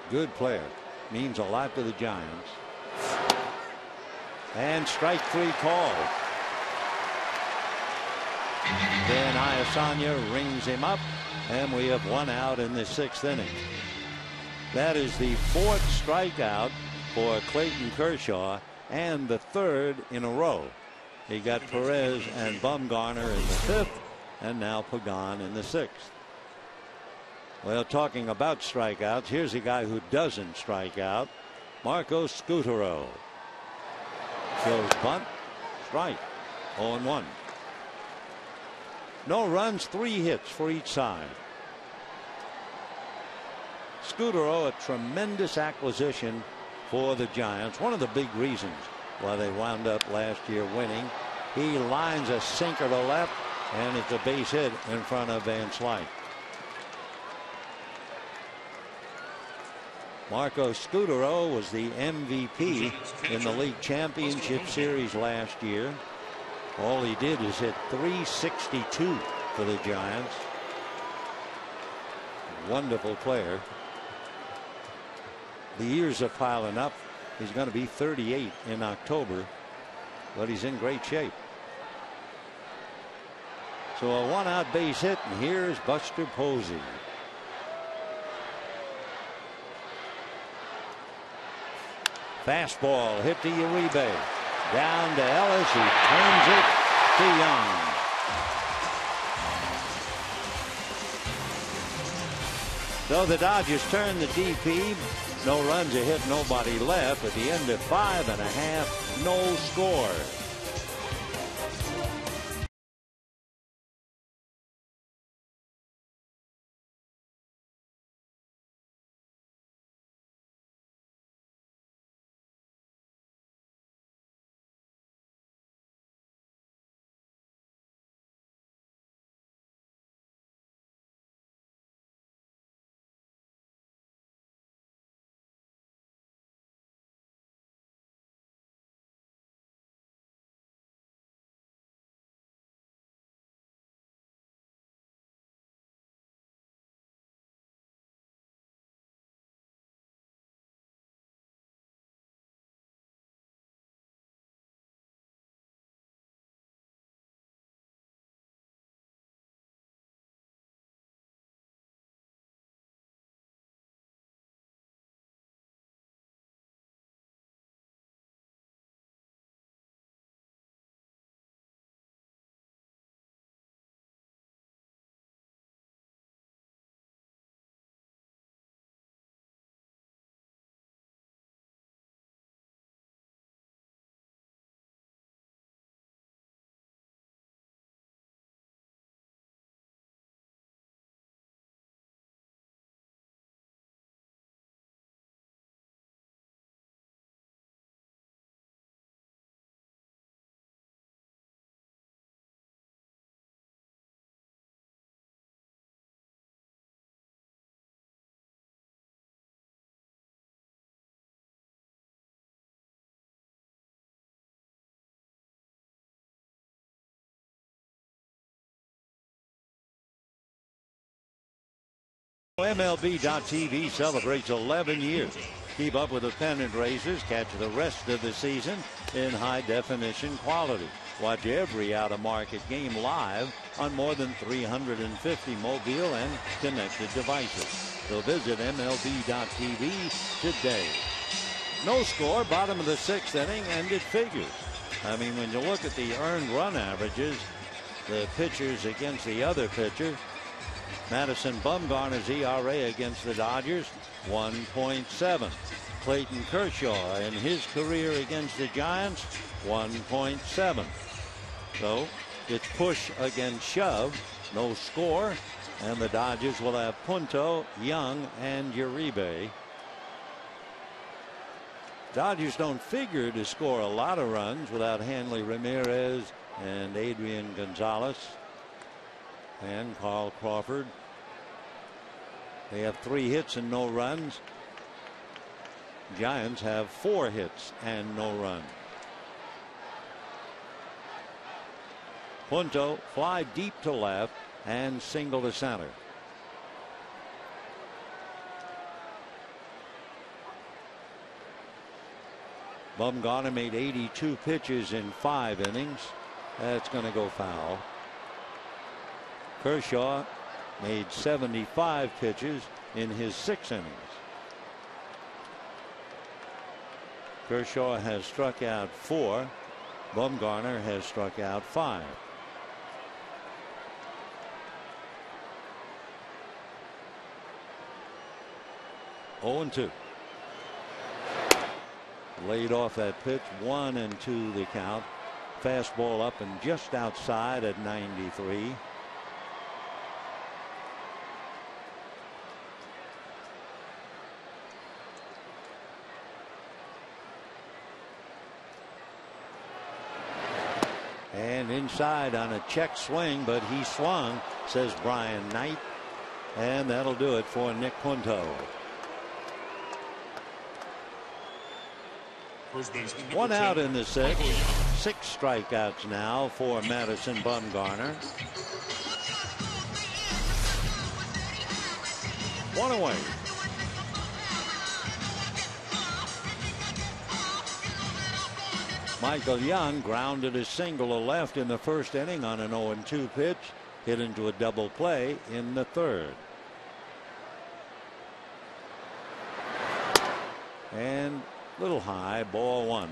Good player. Means a lot to the Giants. And strike 3 called. Then Iasanya rings him up, and we have 1 out in the 6th inning. That is the 4th strikeout for Clayton Kershaw, and the 3rd in a row. He got Perez and Bumgarner in the 5th, and now Pagan in the 6th. Well, talking about strikeouts, here's a guy who doesn't strike out. Marco Scutaro. Shows bunt, strike, 0-1. No runs, 3 hits for each side. Scutaro, a tremendous acquisition for the Giants. One of the big reasons why they wound up last year winning. He lines a sinker to left, and it's a base hit in front of Van Slyke. Marco Scutaro was the MVP in the league championship series last year. All he did is hit .362 for the Giants. Wonderful player. The years are piling up. He's going to be 38 in October, but he's in great shape. So a 1-out base hit, and here's Buster Posey. Fastball hit to Uribe. Down to Ellis. He turns it to Young. So the Dodgers turn the DP. No runs, a hit, nobody left. At the end of 5.5, no score. MLB.TV celebrates 11 years. Keep up with the pennant races. Catch the rest of the season in high-definition quality. Watch every out-of-market game live on more than 350 mobile and connected devices. So visit MLB.TV today. No score, bottom of the 6th inning, and it figures. I mean, when you look at the earned run averages, the pitchers against the other pitcher, Madison Bumgarner's ERA against the Dodgers, 1.7. Clayton Kershaw in his career against the Giants, 1.7. So it's push against shove, no score, and the Dodgers will have Punto, Young, and Uribe. Dodgers don't figure to score a lot of runs without Hanley Ramirez and Adrian Gonzalez and Carl Crawford. They have 3 hits and no runs. Giants have 4 hits and no runs. Punto fly deep to left and single to center. Bumgarner made 82 pitches in 5 innings. That's going to go foul. Kershaw made 75 pitches in his 6 innings. Kershaw has struck out 4. Bumgarner has struck out 5. Oh, 0-2. Laid off that pitch, 1-2 the count. Fastball up and just outside at 93. And inside on a check swing, but he swung, says Brian Knight. And that'll do it for Nick Punto. One out in the 6th. 6 strikeouts now for Madison Bumgarner. 1 away. Michael Young grounded a single to left in the 1st inning on an 0-2 pitch. Hit into a double play in the 3rd. And little high, ball 1.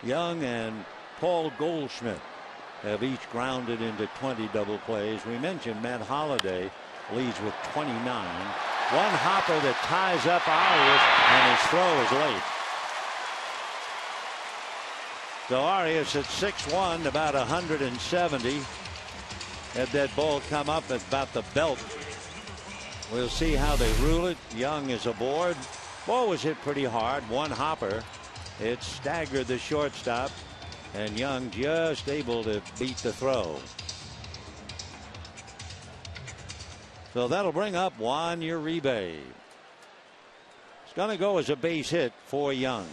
Young and Paul Goldschmidt have each grounded into 20 double plays. We mentioned Matt Holliday leads with 29. One hopper that ties up Arias, and his throw is late. So Arias at 6'1", about 170. Had that ball come up at about the belt. We'll see how they rule it. Young is aboard. Ball was hit pretty hard. One hopper. It staggered the shortstop, and Young just able to beat the throw. So that'll bring up Juan Uribe. It's going to go as a base hit for Young.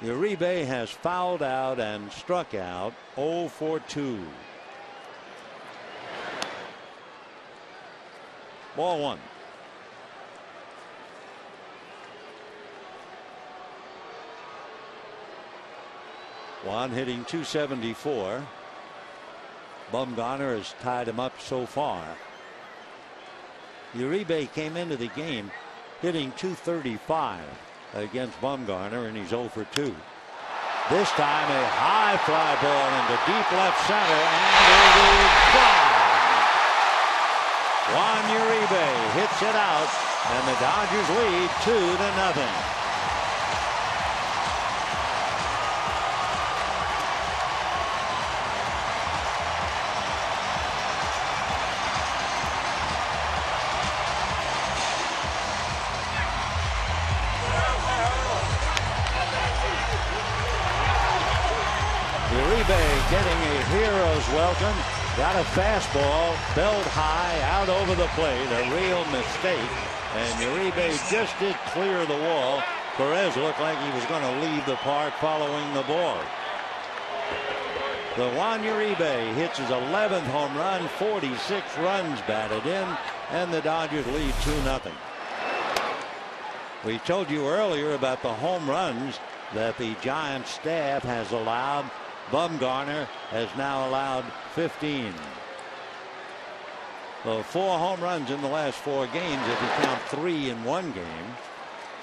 Uribe has fouled out and struck out 0 for 2. Ball 1. Juan hitting .274. Bumgarner has tied him up so far. Uribe came into the game hitting .235 against Bumgarner, and he's 0 for 2. This time a high fly ball into deep left center, and it is gone. Juan Uribe hits it out, and the Dodgers lead 2-0. Getting a hero's welcome. Got a fastball, belt high, out over the plate. A real mistake. And Uribe just did clear the wall. Perez looked like he was going to leave the park following the ball. The Juan Uribe hits his 11th home run, 46 runs batted in, and the Dodgers lead 2-0. We told you earlier about the home runs that the Giants staff has allowed. Bumgarner has now allowed 15. So 4 home runs in the last 4 games if you count 3 in one game.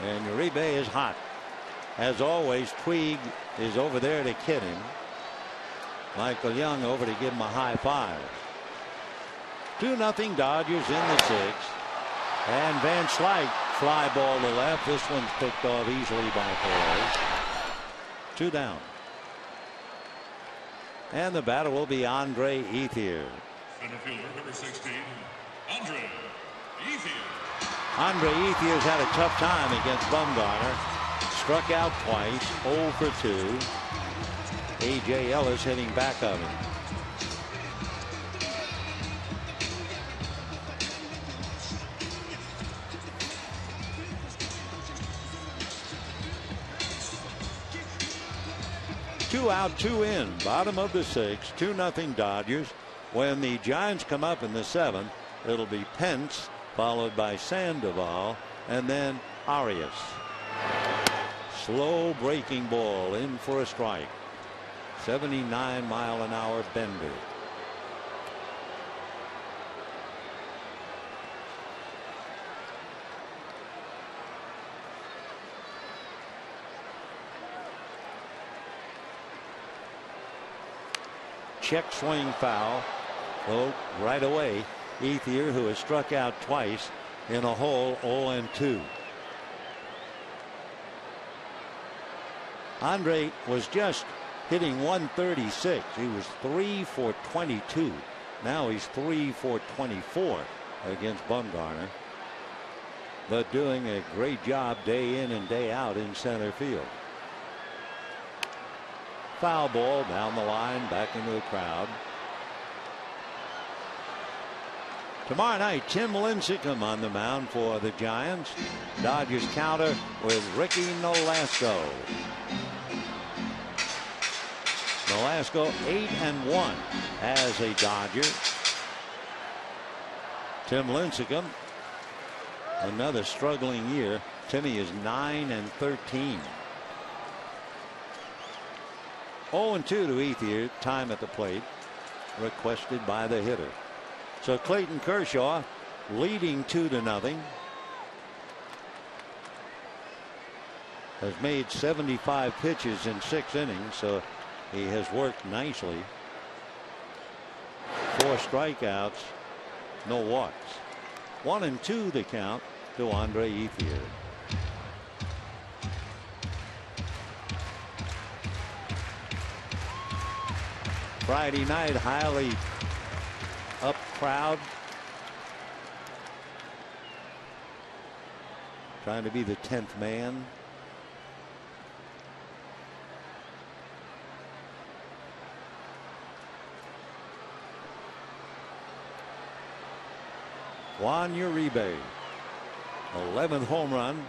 And Uribe is hot. As always, Puig is over there to kid him. Michael Young over to give him a high five. 2-0 Dodgers in the 6th. And Van Slyke fly ball to left. This one's picked off easily by Perez. 2 down. And the batter will be Andre Ethier. Center fielder number 16, Andre Ethier. Andre Ethier's had a tough time against Bumgarner. Struck out twice, 0 for 2. A.J. Ellis hitting back of him. Two out, 2 in, bottom of the 6th, 2-0 Dodgers. When the Giants come up in the 7th, it'll be Pence, followed by Sandoval, and then Arias. Slow breaking ball in for a strike. 79-mile-an-hour bender. Check swing foul. Oh, right away, Ethier, who has struck out twice, in a hole, 0-2. Andre was just hitting 136. He was 3 for 22. Now he's 3 for 24 against Bumgarner. But doing a great job day in and day out in center field. Foul ball down the line, back into the crowd. Tomorrow night, Tim Lincecum on the mound for the Giants. Dodgers counter with Ricky Nolasco. Nolasco 8-1 as a Dodger. Tim Lincecum, another struggling year. Timmy is 9-13. 0-2 to Ethier. Time at the plate requested by the hitter. So Clayton Kershaw leading 2-0. Has made 75 pitches in 6 innings, so he has worked nicely. 4 strikeouts, no walks. 1-2 the count to Andre Ethier. Friday night, highly up crowd. Trying to be the 10th man. Juan Uribe, 11th home run,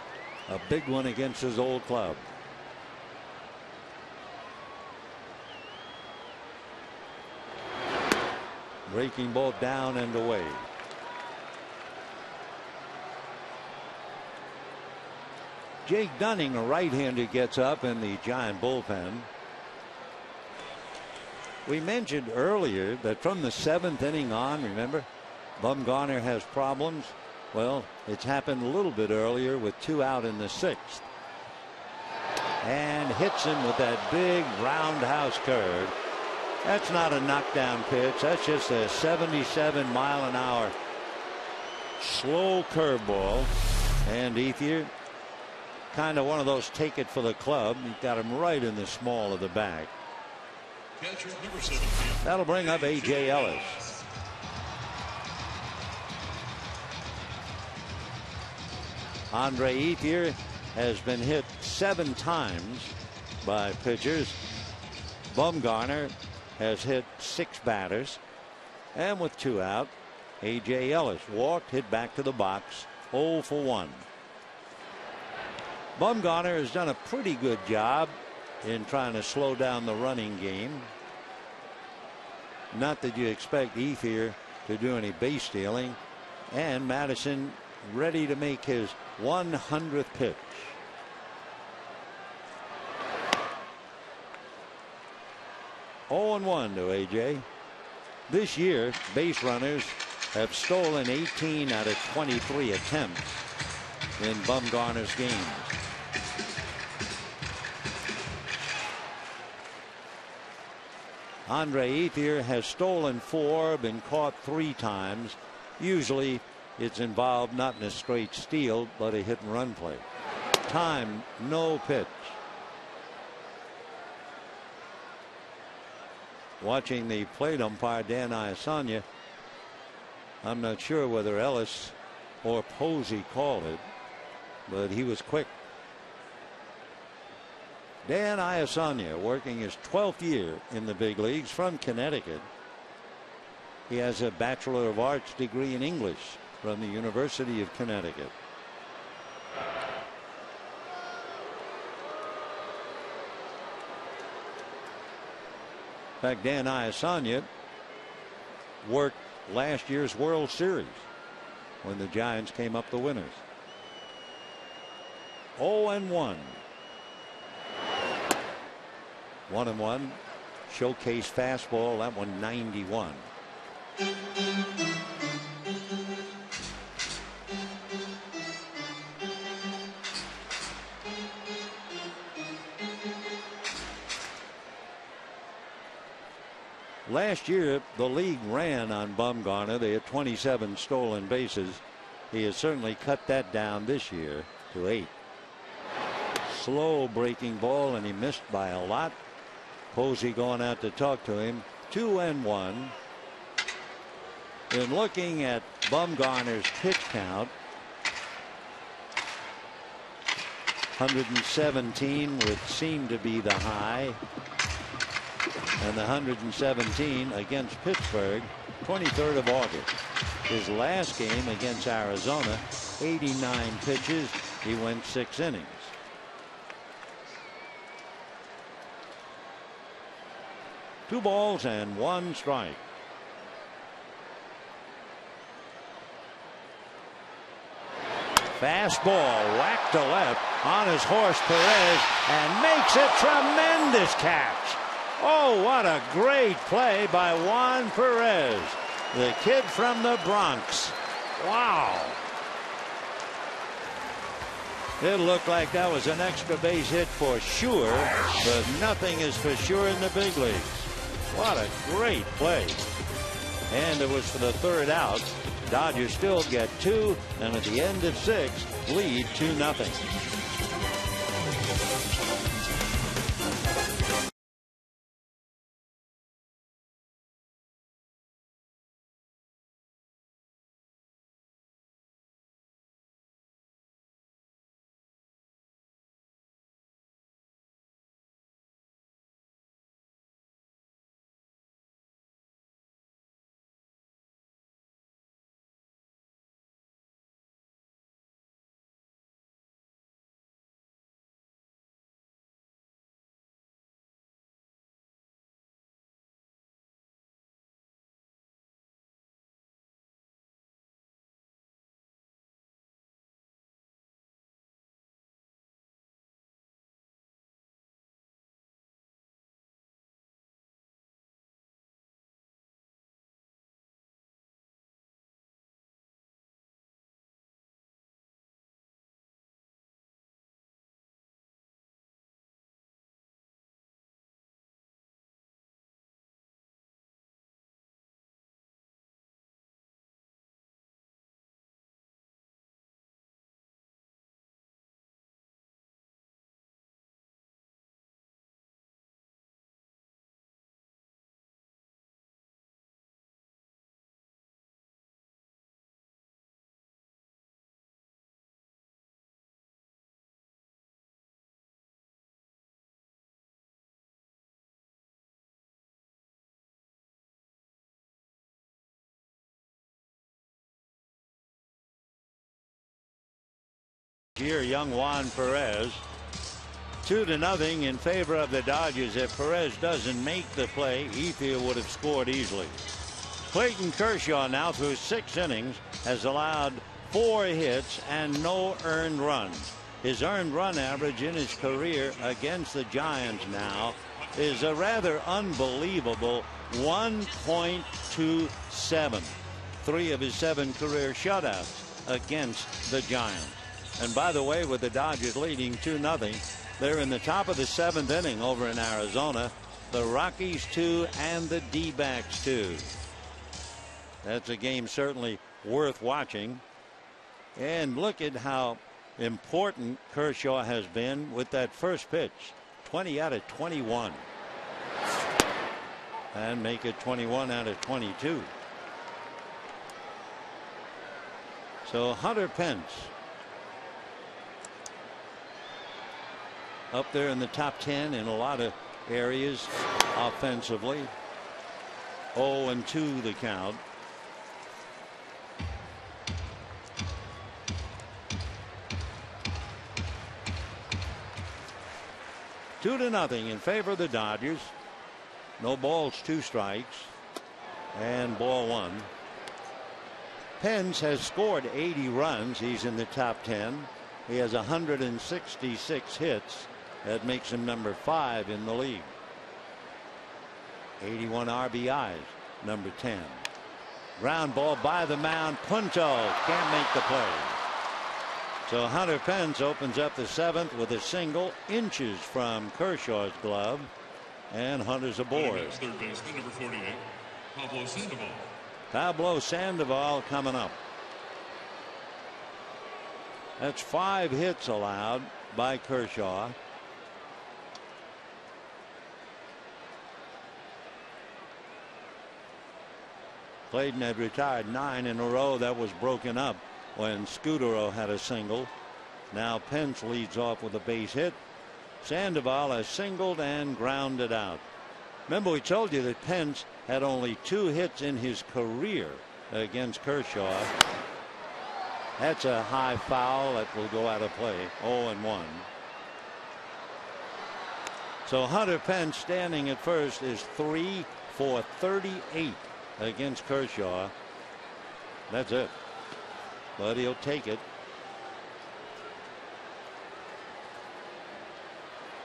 a big one against his old club. Breaking ball down and away. Jake Dunning, a right-hander, gets up in the Giant bullpen. We mentioned earlier that from the 7th inning on, remember, Bumgarner has problems. Well, it's happened a little bit earlier with 2 out in the 6th. And hits him with that big roundhouse curve. That's not a knockdown pitch. That's just a 77-mile-an-hour slow curveball. And Ethier, kind of one of those take it for the club. He got him right in the small of the back. That'll bring up A.J. Ellis. Andre Ethier has been hit 7 times by pitchers. Bumgarner has hit 6 batters. And with 2 out, A.J. Ellis walked, hit back to the box, 0 for 1. Bumgarner has done a pretty good job in trying to slow down the running game. Not that you expect Ethier to do any base stealing. And Madison ready to make his 100th pitch. Oh, 1 to AJ. This year, base runners have stolen 18 out of 23 attempts in Bumgarner's games. Andre Ethier has stolen 4, been caught 3 times. Usually it's involved not in a straight steal, but a hit and run play. Time, no pitch. Watching the plate umpire Dan Iasanya, I'm not sure whether Ellis or Posey called it, but he was quick. Dan Iasanya working his 12th year in the big leagues from Connecticut. He has a Bachelor of Arts degree in English from the University of Connecticut. In fact, Dan Iasanya worked last year's World Series when the Giants came up the winners. 0-1. 1-1. Showcase fastball. That one 91. Last year, the league ran on Bumgarner. They had 27 stolen bases. He has certainly cut that down this year to 8. Slow breaking ball, and he missed by a lot. Posey going out to talk to him. 2-1. In looking at Bumgarner's pitch count, 117 would seem to be the high. And the 117 against Pittsburgh, 23rd of August. His last game against Arizona, 89 pitches. He went 6 innings. Two balls and 1 strike. Fastball whacked to left on his horse Perez, and makes a tremendous catch. Oh, what a great play by Juan Perez, the kid from the Bronx. Wow. It looked like that was an extra base hit for sure, but nothing is for sure in the big leagues. What a great play. And it was for the 3rd out. Dodgers still get 2, and at the end of 6, lead 2-0. year, young Juan Perez. 2-0 in favor of the Dodgers. If Perez doesn't make the play, Ethier would have scored easily. Clayton Kershaw now through 6 innings has allowed 4 hits and no earned runs. His earned run average in his career against the Giants now is a rather unbelievable 1.27. 3 of his 7 career shutouts against the Giants. And by the way, with the Dodgers leading 2-0, they're in the top of the 7th inning over in Arizona. The Rockies 2 and the D-backs 2. That's a game certainly worth watching. And look at how important Kershaw has been with that first pitch. 20 out of 21. And make it 21 out of 22. So Hunter Pence up there in the top 10 in a lot of areas offensively. 0-2 the count. Two to nothing in favor of the Dodgers. No balls, 2 strikes, and ball 1. Pence has scored 80 runs. He's in the top 10. He has 166 hits. That makes him number 5 in the league. 81 RBIs, number 10. Ground ball by the mound. Punto can't make the play. So Hunter Pence opens up the 7th with a single, inches from Kershaw's glove, and Hunter's aboard. Third baseman, number 48, Pablo Sandoval. Pablo Sandoval coming up. That's 5 hits allowed by Kershaw. Clayton had retired 9 in a row. That was broken up when Scudero had a single. Now Pence leads off with a base hit. Sandoval has singled and grounded out. Remember, we told you that Pence had only 2 hits in his career against Kershaw. That's a high foul that will go out of play. 0-1. So Hunter Pence, standing at first, is 3 for 38 against Kershaw. That's it. But he'll take it.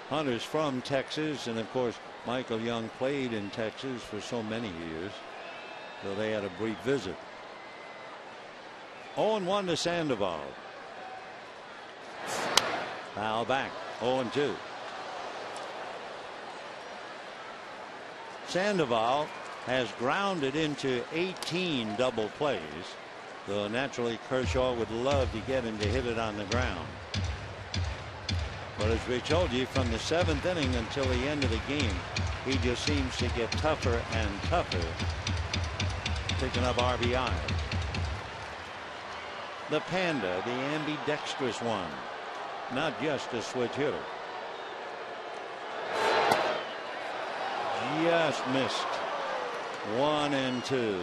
Hunter's from Texas, and of course Michael Young played in Texas for so many years, so they had a brief visit. 0-1 to Sandoval. Foul back. 0-2. Sandoval has grounded into 18 double plays. So naturally Kershaw would love to get him to hit it on the ground. But as we told you, from the 7th inning until the end of the game, he just seems to get tougher and tougher, picking up RBI. The Panda, the ambidextrous one, not just a switch hitter. Just missed. 1-2.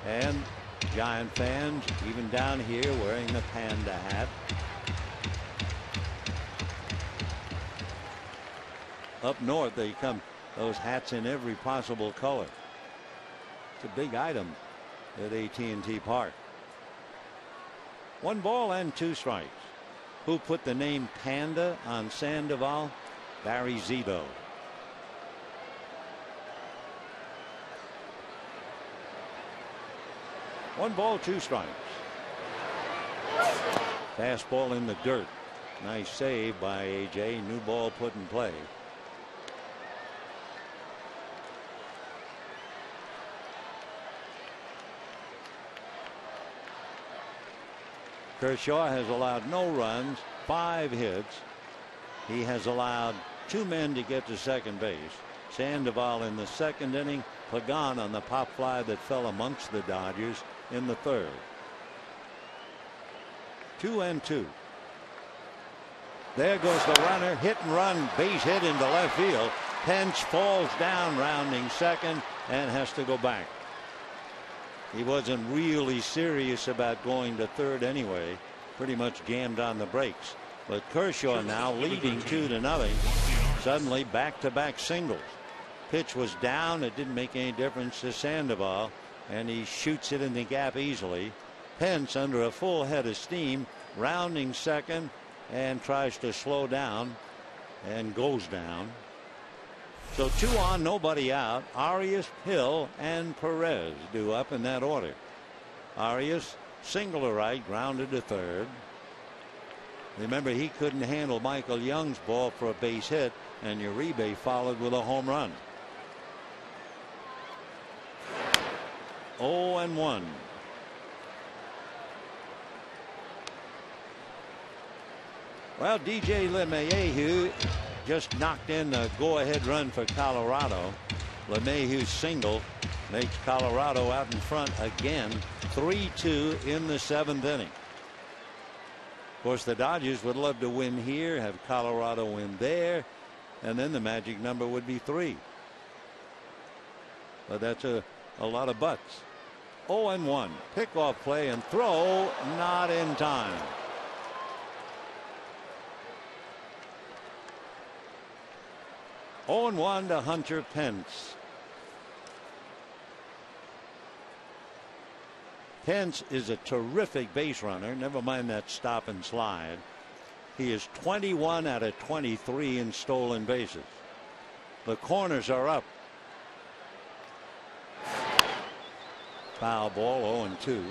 And Giant fans, even down here, wearing the Panda hat. Up north, they come, those hats in every possible color. It's a big item at AT&T Park. 1 ball and 2 strikes. Who put the name Panda on Sandoval? Barry Zito. One ball, 2 strikes. Fastball in the dirt. Nice save by AJ. New ball put in play. Kershaw has allowed no runs, 5 hits. He has allowed 2 men to get to second base. Sandoval in the 2nd inning. Pagan on the pop fly that fell amongst the Dodgers in the 3rd. 2-2. There goes the runner. Hit and run, base hit into left field. Pence falls down rounding second and has to go back. He wasn't really serious about going to third anyway. Pretty much jammed on the brakes. But Kershaw now leading 2-0. Suddenly back-to-back singles. Pitch was down. It didn't make any difference to Sandoval, and he shoots it in the gap easily. Pence under a full head of steam, rounding second, and tries to slow down and goes down. So 2 on, nobody out. Arias, Hill, and Perez due up in that order. Arias single to right, grounded to third. Remember, he couldn't handle Michael Young's ball for a base hit, and Uribe followed with a home run. 0-1. Well, DJ LeMahieu just knocked in the go-ahead run for Colorado. LeMahieu's single makes Colorado out in front again, 3-2 in the 7th inning. Of course, the Dodgers would love to win here, have Colorado win there, and then the magic number would be 3. But that's a lot of buts. 0-1. Pickoff play and throw, not in time. Oh, 0-1 to Hunter Pence. Pence is a terrific base runner. Never mind that stop and slide. He is 21 out of 23 in stolen bases. The corners are up. Foul ball, 0-2.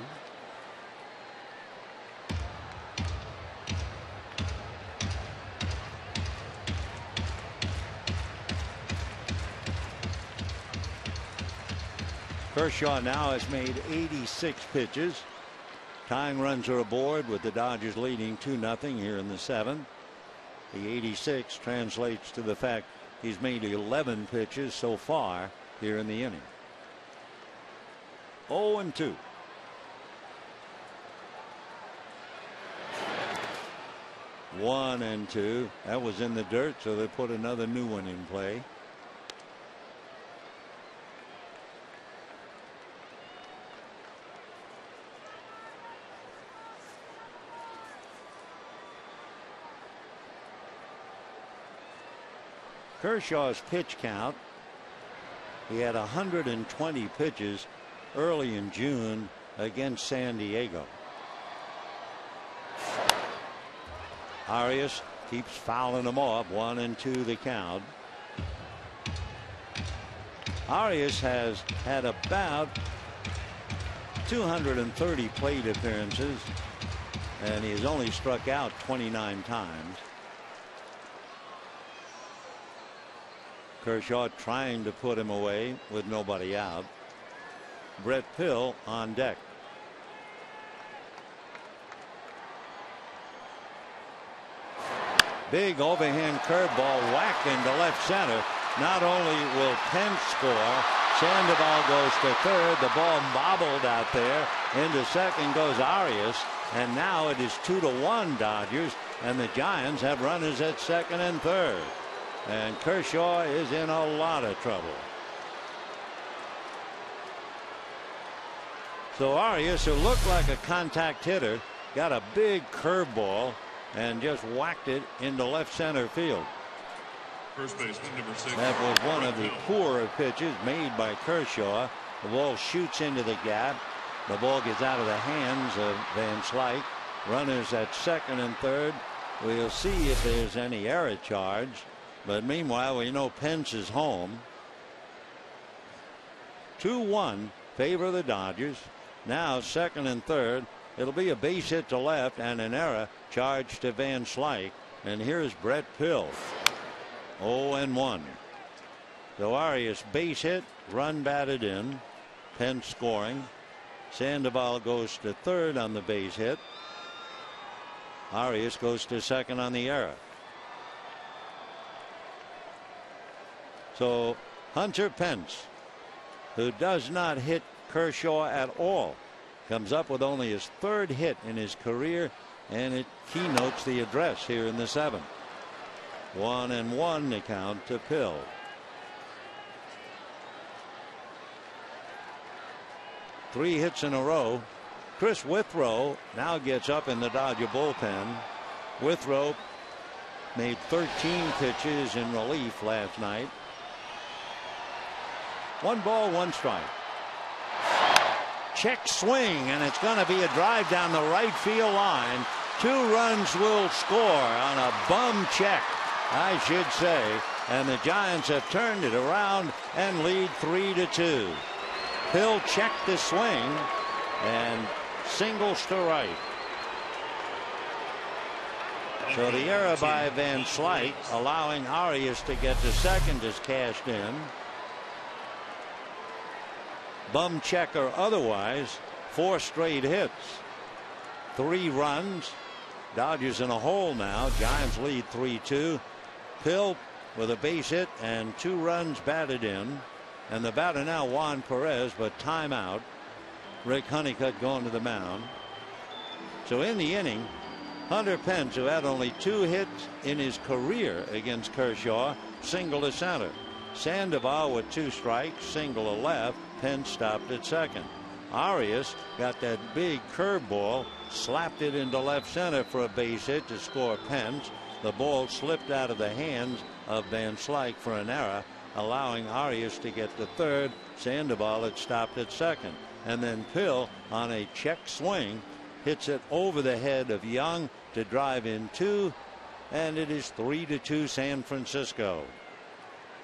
Kershaw now has made 86 pitches. Tying runs are aboard with the Dodgers leading 2-0 here in the 7th. The 86 translates to the fact he's made 11 pitches so far here in the inning. 0-2. One and two. That was in the dirt, so they put another new one in play. Kershaw's pitch count. He had 120 pitches early in June against San Diego. Arias keeps fouling them off. 1-2 the count. Arias has had about 230 plate appearances, and he has only struck out 29 times. Kershaw trying to put him away with nobody out. Brett Pill on deck. Big overhand curveball whacked into left center. Not only will Pence score, Sandoval goes to third. The ball bobbled out there. Into second goes Arias. And now it is 2-1 Dodgers. And the Giants have runners at second and third. And Kershaw is in a lot of trouble. So Arias, who looked like a contact hitter, got a big curveball and just whacked it into left center field. First baseman, number 6. That was one of the poorer pitches made by Kershaw. The ball shoots into the gap. The ball gets out of the hands of Van Slyke. Runners at second and third. We'll see if there's any error charge. But meanwhile, we know Pence is home. 2-1 favor of the Dodgers. Now second and third. It'll be a base hit to left and an error charged to Van Slyke. And here's Brett Pill. 0-1. So Arias base hit, run batted in. Pence scoring. Sandoval goes to third on the base hit. Arias goes to second on the error. So Hunter Pence, who does not hit Kershaw at all, comes up with only his third hit in his career, and it keynotes the address here in the 7th. 1-1 the count to Pill. 3 hits in a row. Chris Withrow now gets up in the Dodger bullpen. Withrow made 13 pitches in relief last night. 1 ball, 1 strike. Check swing, and it's going to be a drive down the right field line. 2 runs will score on a bum check, I should say, and the Giants have turned it around and lead 3-2. Hill checked the swing and singles to right. So the error by Van Slyke, allowing Arias to get to second, is cashed in. Bum check or otherwise, 4 straight hits, 3 runs. Dodgers in a hole now. Giants lead 3-2. Hill with a base hit and 2 runs batted in. And the batter now Juan Perez, but timeout. Rick Honeycutt going to the mound. So in the inning, Hunter Pence, who had only 2 hits in his career against Kershaw, single to center. Sandoval with 2 strikes, single to left. Pence stopped at second. Arias got that big curveball, slapped it into left center for a base hit to score Pence. The ball slipped out of the hands of Van Slyke for an error, allowing Arias to get to third. Sandoval had stopped at second. And then Pill, on a check swing, hits it over the head of Young to drive in 2, and it is 3-2 San Francisco.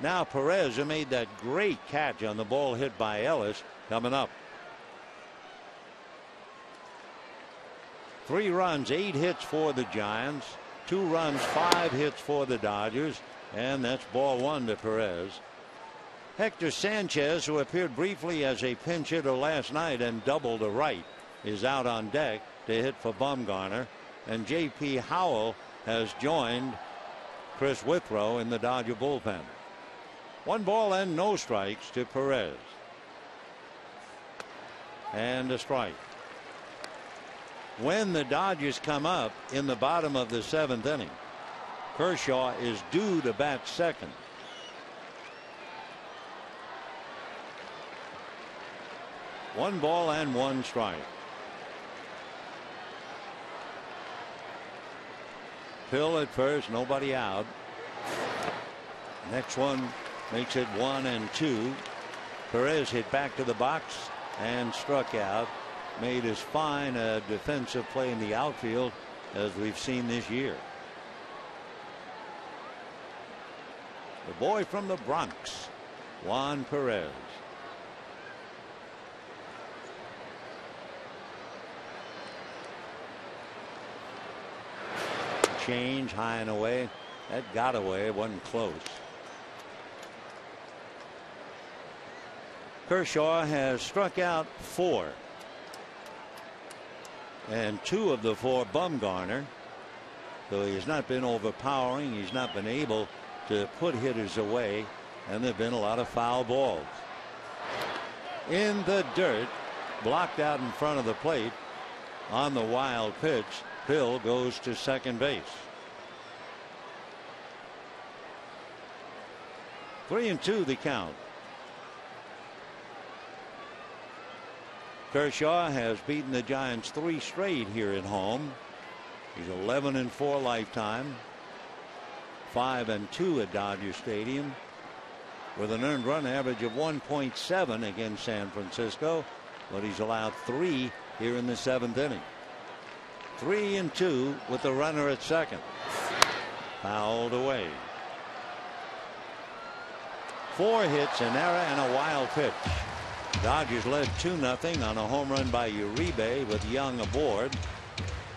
Now Perez, who made that great catch on the ball hit by Ellis, coming up. 3 runs, 8 hits for the Giants, 2 runs, 5 hits for the Dodgers, and that's ball 1 to Perez. Hector Sanchez, who appeared briefly as a pinch hitter last night and doubled to right, is out on deck to hit for Bumgarner, and J.P. Howell has joined Chris Withrow in the Dodger bullpen. 1 ball and no strikes to Perez. And a strike. When the Dodgers come up in the bottom of the 7th inning, Kershaw is due to bat second. One ball and 1 strike. Pill at first, nobody out. Next one makes it 1-2. Perez hit back to the box and struck out. Made as fine a defensive play in the outfield as we've seen this year. The boy from the Bronx, Juan Perez. Change high and away. That got away. It wasn't close. Kershaw has struck out 4. And 2 of the 4 Bumgarner. So he's not been overpowering. He's not been able to put hitters away. And there have been a lot of foul balls. In the dirt, blocked out in front of the plate on the wild pitch. Pill goes to second base. 3-2 the count. Kershaw has beaten the Giants 3 straight here at home. He's 11-4 lifetime, 5-2 at Dodger Stadium, with an earned run average of 1.7 against San Francisco, but he's allowed 3 here in the 7th inning. 3-2 with the runner at second. Fouled away. 4 hits, an error, and a wild pitch. Dodgers led 2-0 on a home run by Uribe with Young aboard.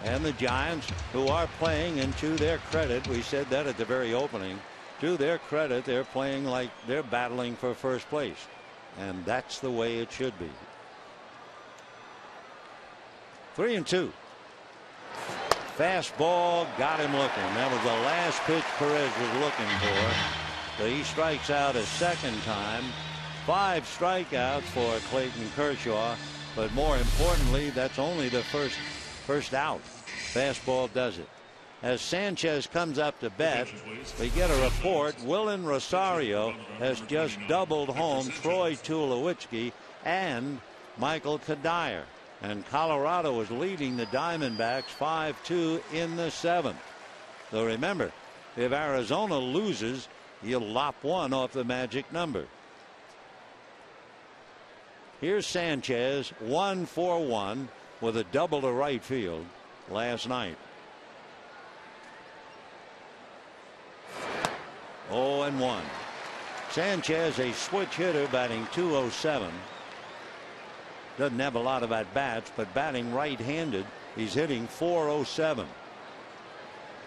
And the Giants, who are playing, and to their credit, we said that at the very opening, to their credit, they're playing like they're battling for first place. And that's the way it should be. 3-2. Fastball got him looking. That was the last pitch Perez was looking for. So he strikes out a second time. 5 strikeouts for Clayton Kershaw, but more importantly, that's only the first out. Fastball does it. As Sanchez comes up to bat, we get a report. Willen Rosario has just doubled home Troy Tulowitzki, and Michael Kadire. And Colorado is leading the Diamondbacks 5-2 in the 7th. So remember, if Arizona loses, you'll lop one off the magic number. Here's Sanchez, 1-for-1 with a double to right field last night. 0-1. Sanchez, a switch hitter, batting .207. Doesn't have a lot of at bats, but batting right-handed, he's hitting .407.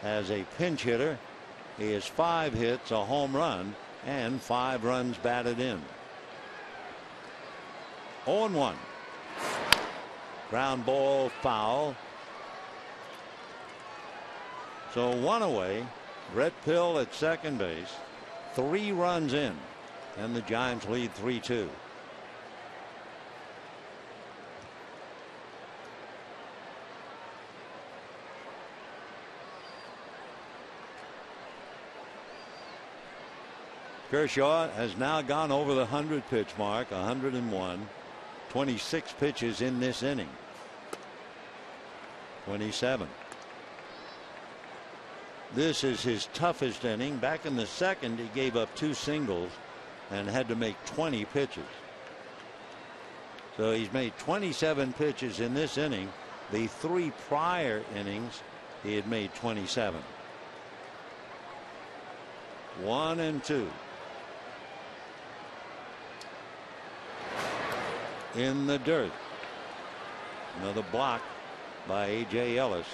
As a pinch hitter, he has 5 hits, a home run, and 5 runs batted in. 0-1. Ground ball, foul. So 1 away. Brett Pill at second base. 3 runs in, and the Giants lead 3-2. Kershaw has now gone over the 100 pitch mark, 101. 26 pitches in this inning. 27. This is his toughest inning. Back in the second, he gave up 2 singles and had to make 20 pitches. So he's made 27 pitches in this inning. The 3 prior innings, he had made 27. 1-2. In the dirt. Another block by A.J. Ellis,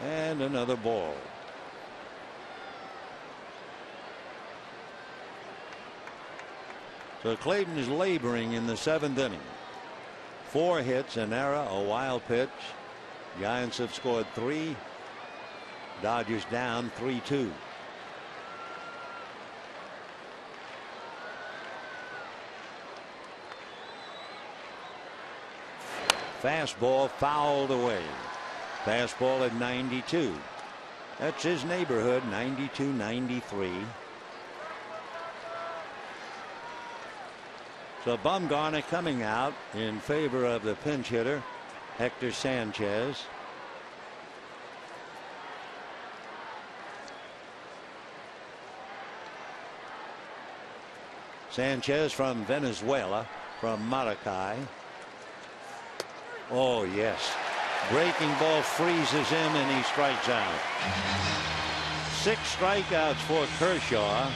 and another ball. So Clayton is laboring in the 7th inning. 4 hits, an error, a wild pitch. Giants have scored 3. Dodgers down 3-2. Fastball fouled away. Fastball at 92. That's his neighborhood, 92-93. So Bumgarner coming out in favor of the pinch hitter, Hector Sanchez. Sanchez from Venezuela, from Maracay. Oh, yes. Breaking ball freezes him and he strikes out. 6 strikeouts for Kershaw.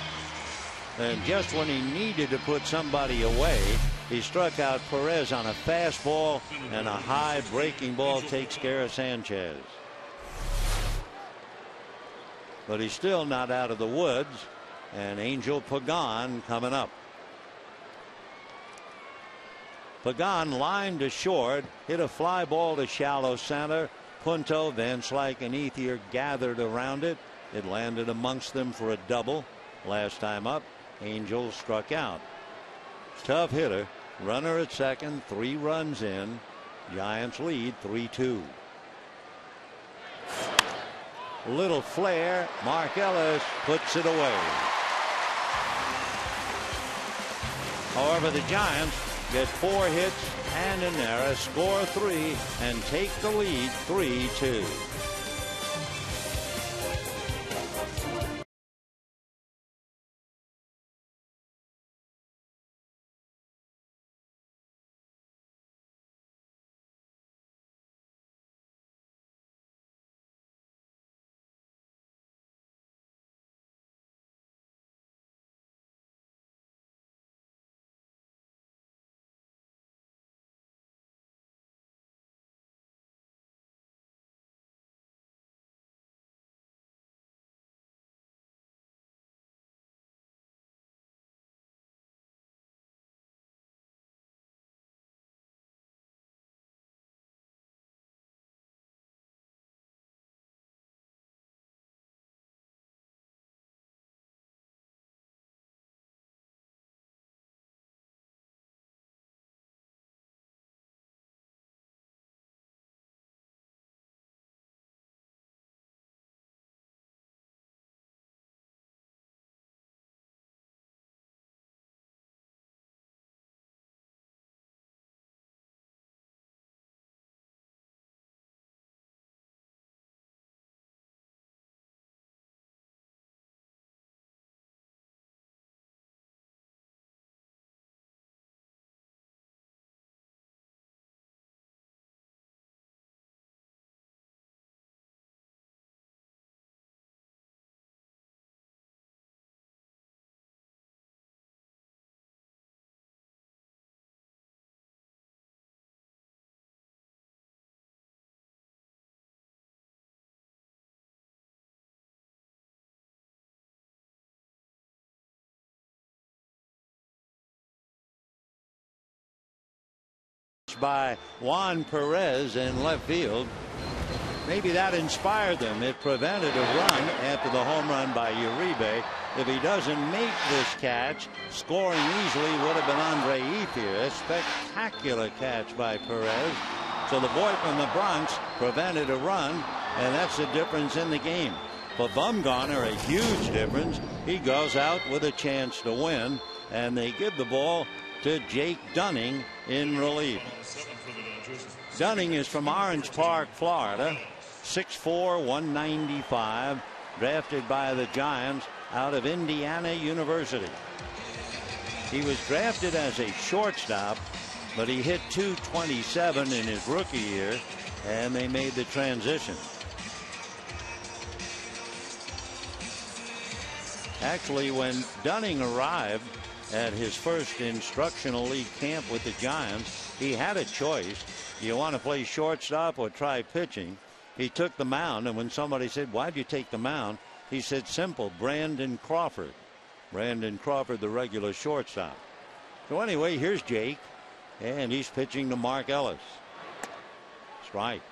And just when he needed to put somebody away, he struck out Perez on a fastball, and a high breaking ball takes care of Sanchez. But he's still not out of the woods, and Angel Pagan coming up. Pagan lined to short, hit a fly ball to shallow center. Punto, Van Slyke, and Ethier gathered around it. It landed amongst them for a double. Last time up, Angel struck out. Tough hitter. Runner at second, 3 runs in. Giants lead 3-2. Little flare. Mark Ellis puts it away. However, the Giants get 4 hits and an error, score 3, and take the lead 3-2. by Juan Perez in left field. Maybe that inspired them. It prevented a run after the home run by Uribe. If he doesn't make this catch, scoring easily would have been Andre Ethier. A spectacular catch by Perez. So the boy from the Bronx prevented a run, and that's the difference in the game. For Bumgarner, a huge difference. He goes out with a chance to win, and they give the ball to Jake Dunning in relief. Dunning is from Orange Park, Florida. 6'4", 195, drafted by the Giants out of Indiana University. He was drafted as a shortstop, but he hit .227 in his rookie year, and they made the transition. Actually, when Dunning arrived at his first instructional league camp with the Giants, he had a choice. You want to play shortstop or try pitching? He took the mound, and when somebody said, "Why'd you take the mound?" he said, "Simple, Brandon Crawford." Brandon Crawford, the regular shortstop. So anyway, here's Jake, and he's pitching to Mark Ellis. Strike.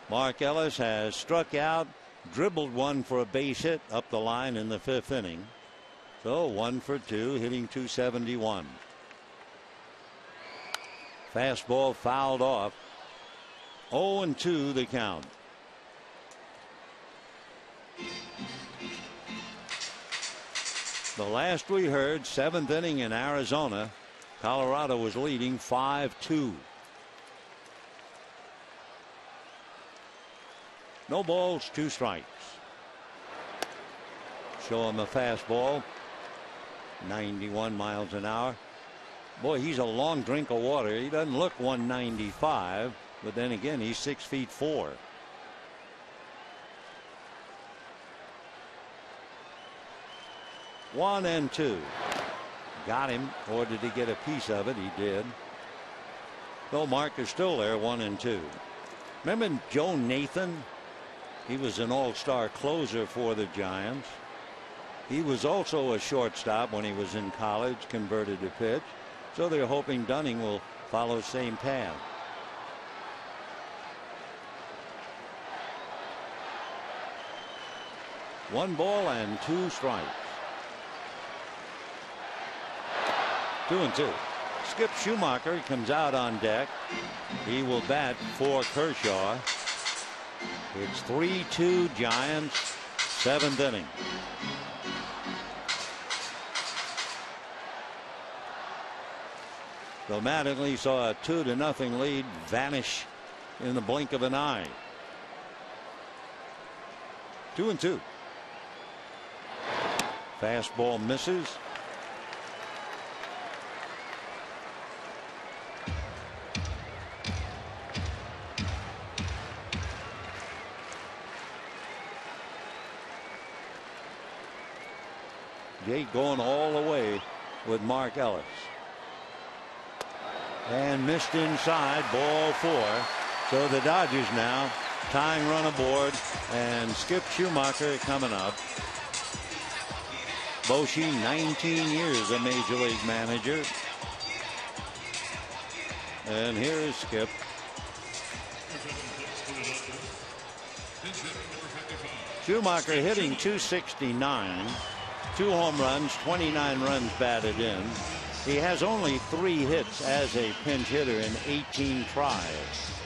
Mark Ellis has struck out, dribbled one for a base hit up the line in the 5th inning. So 1 for 2, hitting .271. Fastball fouled off. 0-2 the count. The last we heard, 7th inning in Arizona, Colorado was leading 5-2. No balls, 2 strikes. Show him a fastball. 91 miles an hour. Boy, he's a long drink of water. He doesn't look 195, but then again, he's 6'4". One and 2. Got him, or did he get a piece of it? He did. No marker's still there, 1-2. Remember Joe Nathan? He was an all-star closer for the Giants. He was also a shortstop when he was in college, converted to pitch. So they're hoping Dunning will follow the same path. One ball and 2 strikes. 2-2. Skip Schumacher comes out on deck. He will bat for Kershaw. It's 3-2 Giants, 7th inning. So Mattingly saw a 2-0 lead vanish in the blink of an eye. 2-2. Fastball misses. Jake going all the way with Mark Ellis. And missed inside, ball 4. So the Dodgers now tying run aboard, and Skip Schumacher coming up. Bochy, 19 years a major league manager. And here is Skip. Schumacher hitting .269. 2 home runs, 29 runs batted in. He has only 3 hits as a pinch hitter in 18 tries.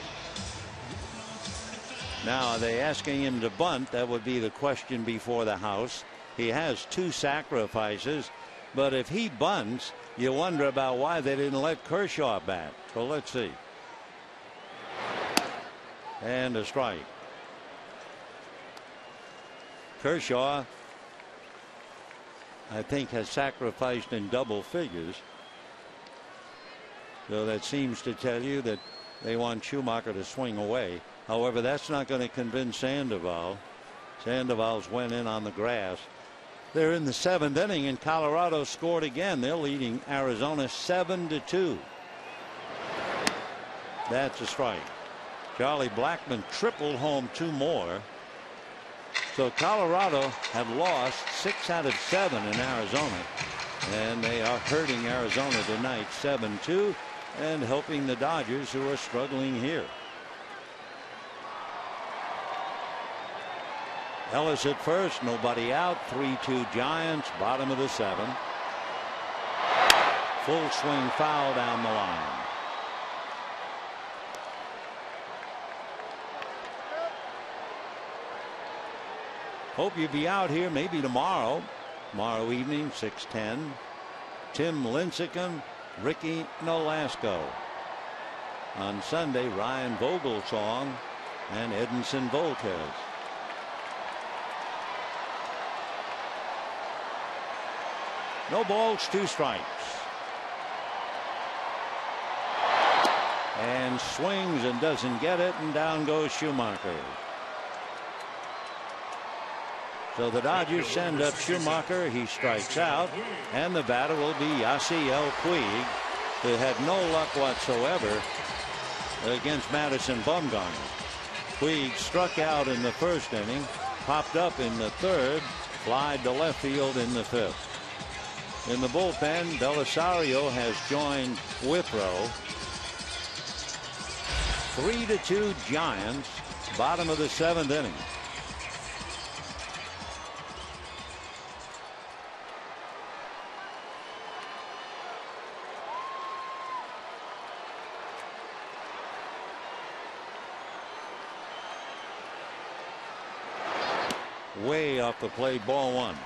Now, are they asking him to bunt? That would be the question before the House. He has 2 sacrifices, but if he bunts, you wonder about why they didn't let Kershaw bat. So let's see. And a strike. Kershaw, I think, has sacrificed in double figures. So that seems to tell you that they want Schumacher to swing away. However, that's not going to convince Sandoval. Sandoval's went in on the grass. They're in the 7th inning, and Colorado scored again. They're leading Arizona 7-2. That's a strike. Charlie Blackmon tripled home 2 more. So Colorado have lost 6 out of 7 in Arizona. And they are hurting Arizona tonight 7-2 and helping the Dodgers, who are struggling here. Ellis at first, nobody out. 3-2 Giants, bottom of the 7th. Full swing foul down the line. Hope you'll be out here maybe tomorrow evening, 6:10. Tim Lincecum, Ricky Nolasco. On Sunday, Ryan Vogelsong and Edinson Volquez. No balls, 2 strikes. And swings and doesn't get it, and down goes Schumacher. So the Dodgers send up Schumacher. He strikes out, and the batter will be Yasiel Puig, who had no luck whatsoever against Madison Bumgarner. Puig struck out in the 1st inning, popped up in the 3rd, flied to left field in the 5th. In the bullpen, Belisario has joined Withrow. 3-2 Giants, bottom of the 7th inning. Way off the plate, ball 1.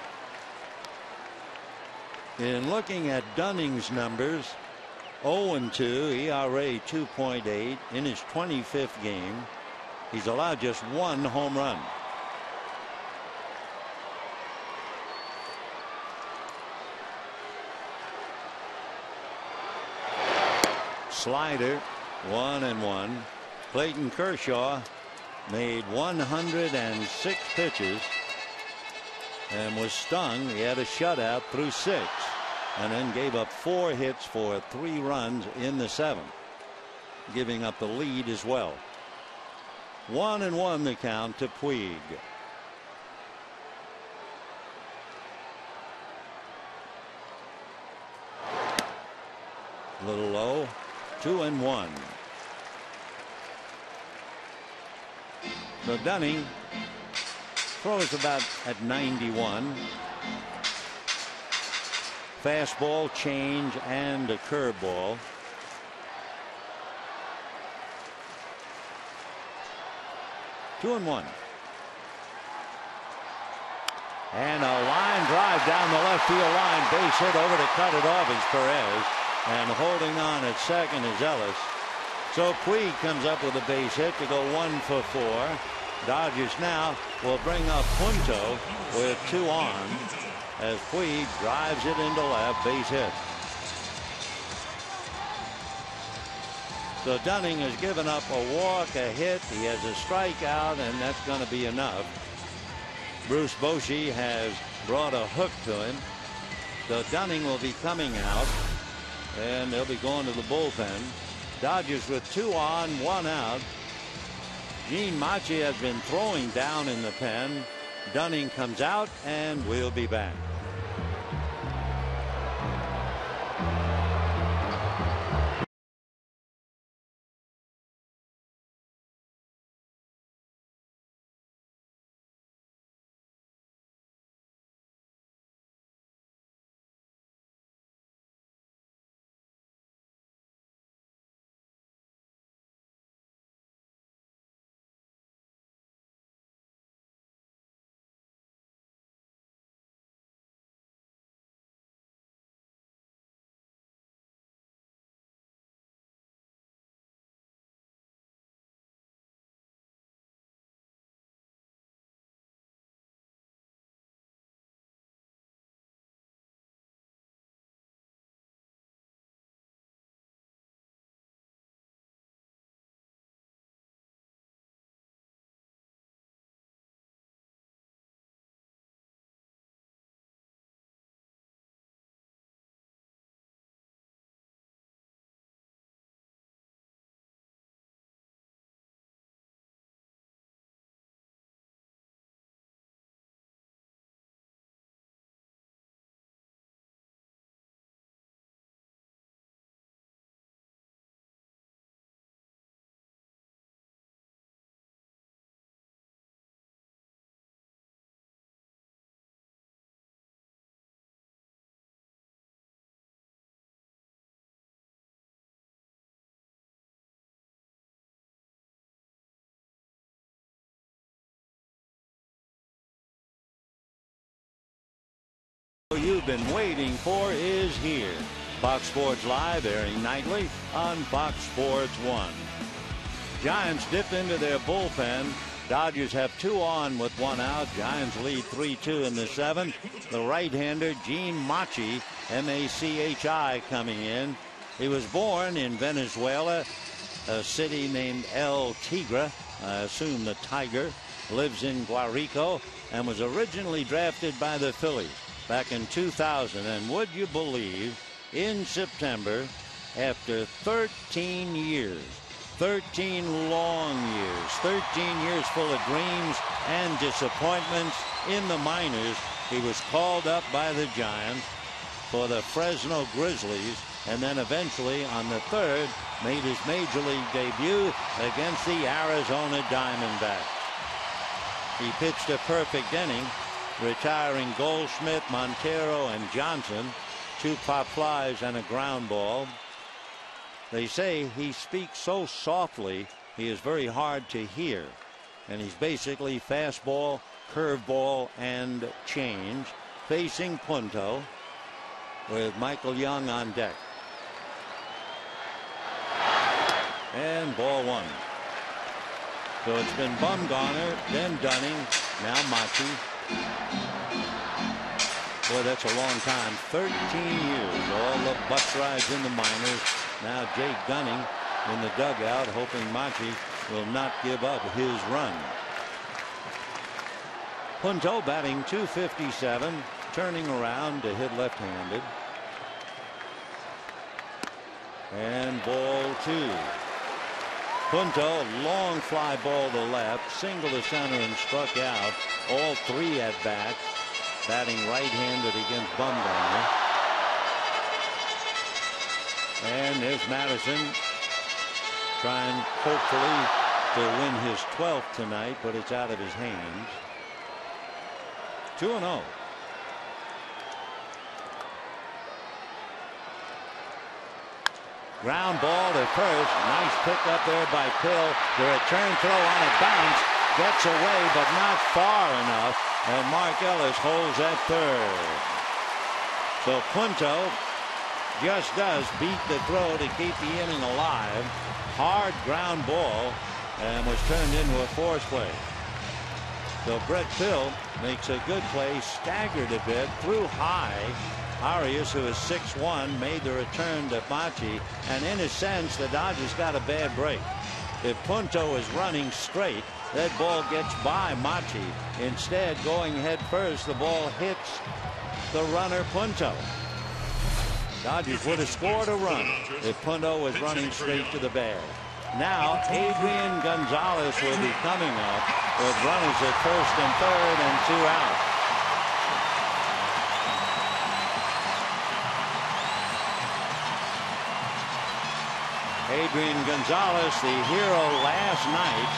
In looking at Dunning's numbers, 0-2, ERA 2.8 in his 25th game. He's allowed just 1 home run. Slider, 1-1. Clayton Kershaw made 106 pitches and was stung. He had a shutout through 6 and then gave up 4 hits for 3 runs in the 7th, giving up the lead as well. 1-1 the count to Puig. A little low. 2-1. So Dunning throws about at 91. Fastball, change, and a curveball. Two and one. And a line drive down the left field line. Base hit over to cut it off is Perez. And holding on at second is Ellis. So Puig comes up with a base hit to go 1 for 4. Dodgers now will bring up Punto with 2 on as Puig drives it into left, base hit. So Dunning has given up a walk, a hit. He has a strikeout, and that's going to be enough. Bruce Bochy has brought a hook to him. So Dunning will be coming out, and they'll be going to the bullpen. Dodgers with 2 on, 1 out. Gene Machi has been throwing down in the pen. Dunning comes out, and we'll be back. you've been waiting for is here. Fox Sports Live, airing nightly on Fox Sports 1. Giants dip into their bullpen. Dodgers have 2 on with 1 out. Giants lead 3-2 in the 7th. The right-hander Gene Machi, M-A-C-H-I, coming in. He was born in Venezuela, a city named El Tigre, I assume the Tiger. Lives in Guarico and was originally drafted by the Phillies back in 2000. And would you believe, in September, after 13 years, 13 long years, 13 years full of dreams and disappointments in the minors, he was called up by the Giants for the Fresno Grizzlies, and then eventually on the 3rd made his major league debut against the Arizona Diamondbacks. He pitched a perfect inning, retiring Goldschmidt, Montero, and Johnson, 2 pop flies and a ground ball. They say he speaks so softly he is very hard to hear, and he's basically fastball, curveball, and change, facing Punto with Michael Young on deck. And ball 1. So it's been Bumgarner, then Dunning, now Machi. Boy, that's a long time. 13 years. All the bus rides in the minors. Now Jake Dunning in the dugout, hoping Machi will not give up his run. Punto batting .257, turning around to hit left-handed. And ball 2. Punto, long fly ball to left, single to center and struck out. All 3 at bats, batting right-handed against Bumgarner. And there's Madison trying hopefully to win his 12th tonight, but it's out of his hands. 2-0. Ground ball to first. Nice pick up there by Pill. The return throw on a bounce. Gets away, but not far enough. And Mark Ellis holds at 3rd. So Punto just does beat the throw to keep the inning alive. Hard ground ball and was turned into a force play. So Brett Pill makes a good play, staggered a bit, threw high. Arias, who is 6'1", made the return to Machi, and in a sense the Dodgers got a bad break. If Punto is running straight, that ball gets by Machi. Instead, going head first, the ball hits the runner Punto. Dodgers would have scored a run if Punto was running straight to the bag. Now Adrian Gonzalez will be coming up with runners at first and third and 2 out. Adrian Gonzalez, the hero last night.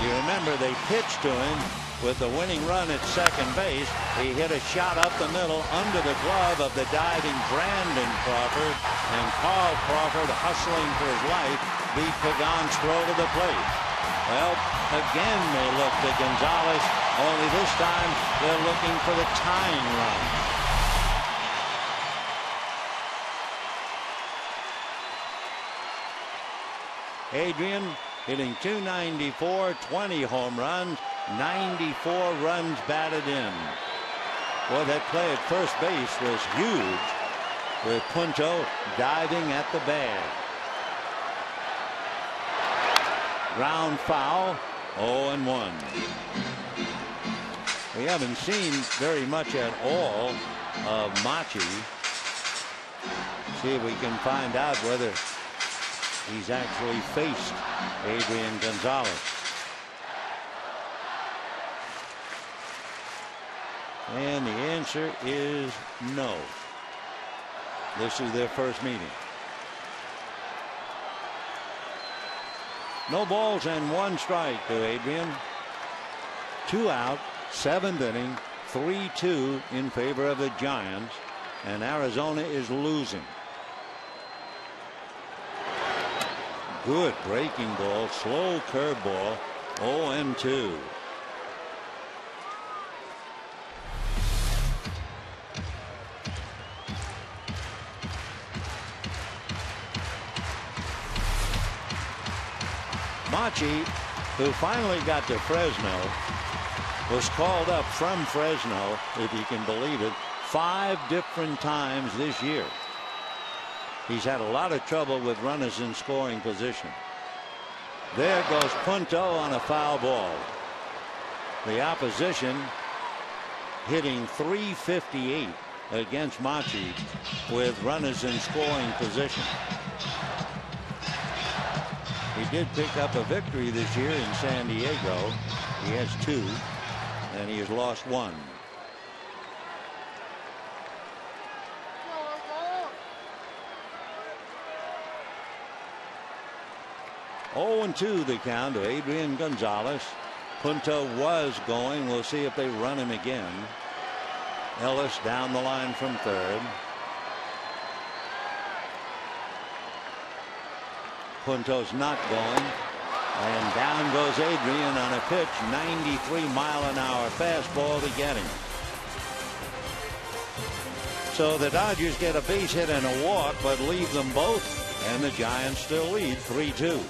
You remember they pitched to him with the winning run at second base. He hit a shot up the middle under the glove of the diving Brandon Crawford, and Carl Crawford, hustling for his life, beat Pagan's throw to the plate. Well, again they look to Gonzalez, only this time they're looking for the tying run. Adrian hitting .294, 20 home runs, 94 runs batted in. Well, that play at first base was huge, with Punto diving at the bag. Ground foul, 0-1. We haven't seen very much at all of Machi. See if we can find out whether he's actually faced Adrian Gonzalez. And the answer is no. This is their first meeting. No balls and 1 strike to Adrian. 2 out, 7th inning, 3-2 in favor of the Giants, and Arizona is losing. Good breaking ball, slow curveball, 0-2. Machi, who finally got to Fresno, was called up from Fresno, if you can believe it, 5 different times this year. He's had a lot of trouble with runners in scoring position. There goes Punto on a foul ball. The opposition hitting .358 against Machi with runners in scoring position. He did pick up a victory this year in San Diego. He has 2, and he has lost 1. Oh, 2 the count to Adrian Gonzalez. Punto was going. We'll see if they run him again. Ellis down the line from third. Punto's not going. And down goes Adrian on a pitch. 93-mile-an-hour fastball to get him. So the Dodgers get a base hit and a walk, but leave them both. And the Giants still lead 3-2.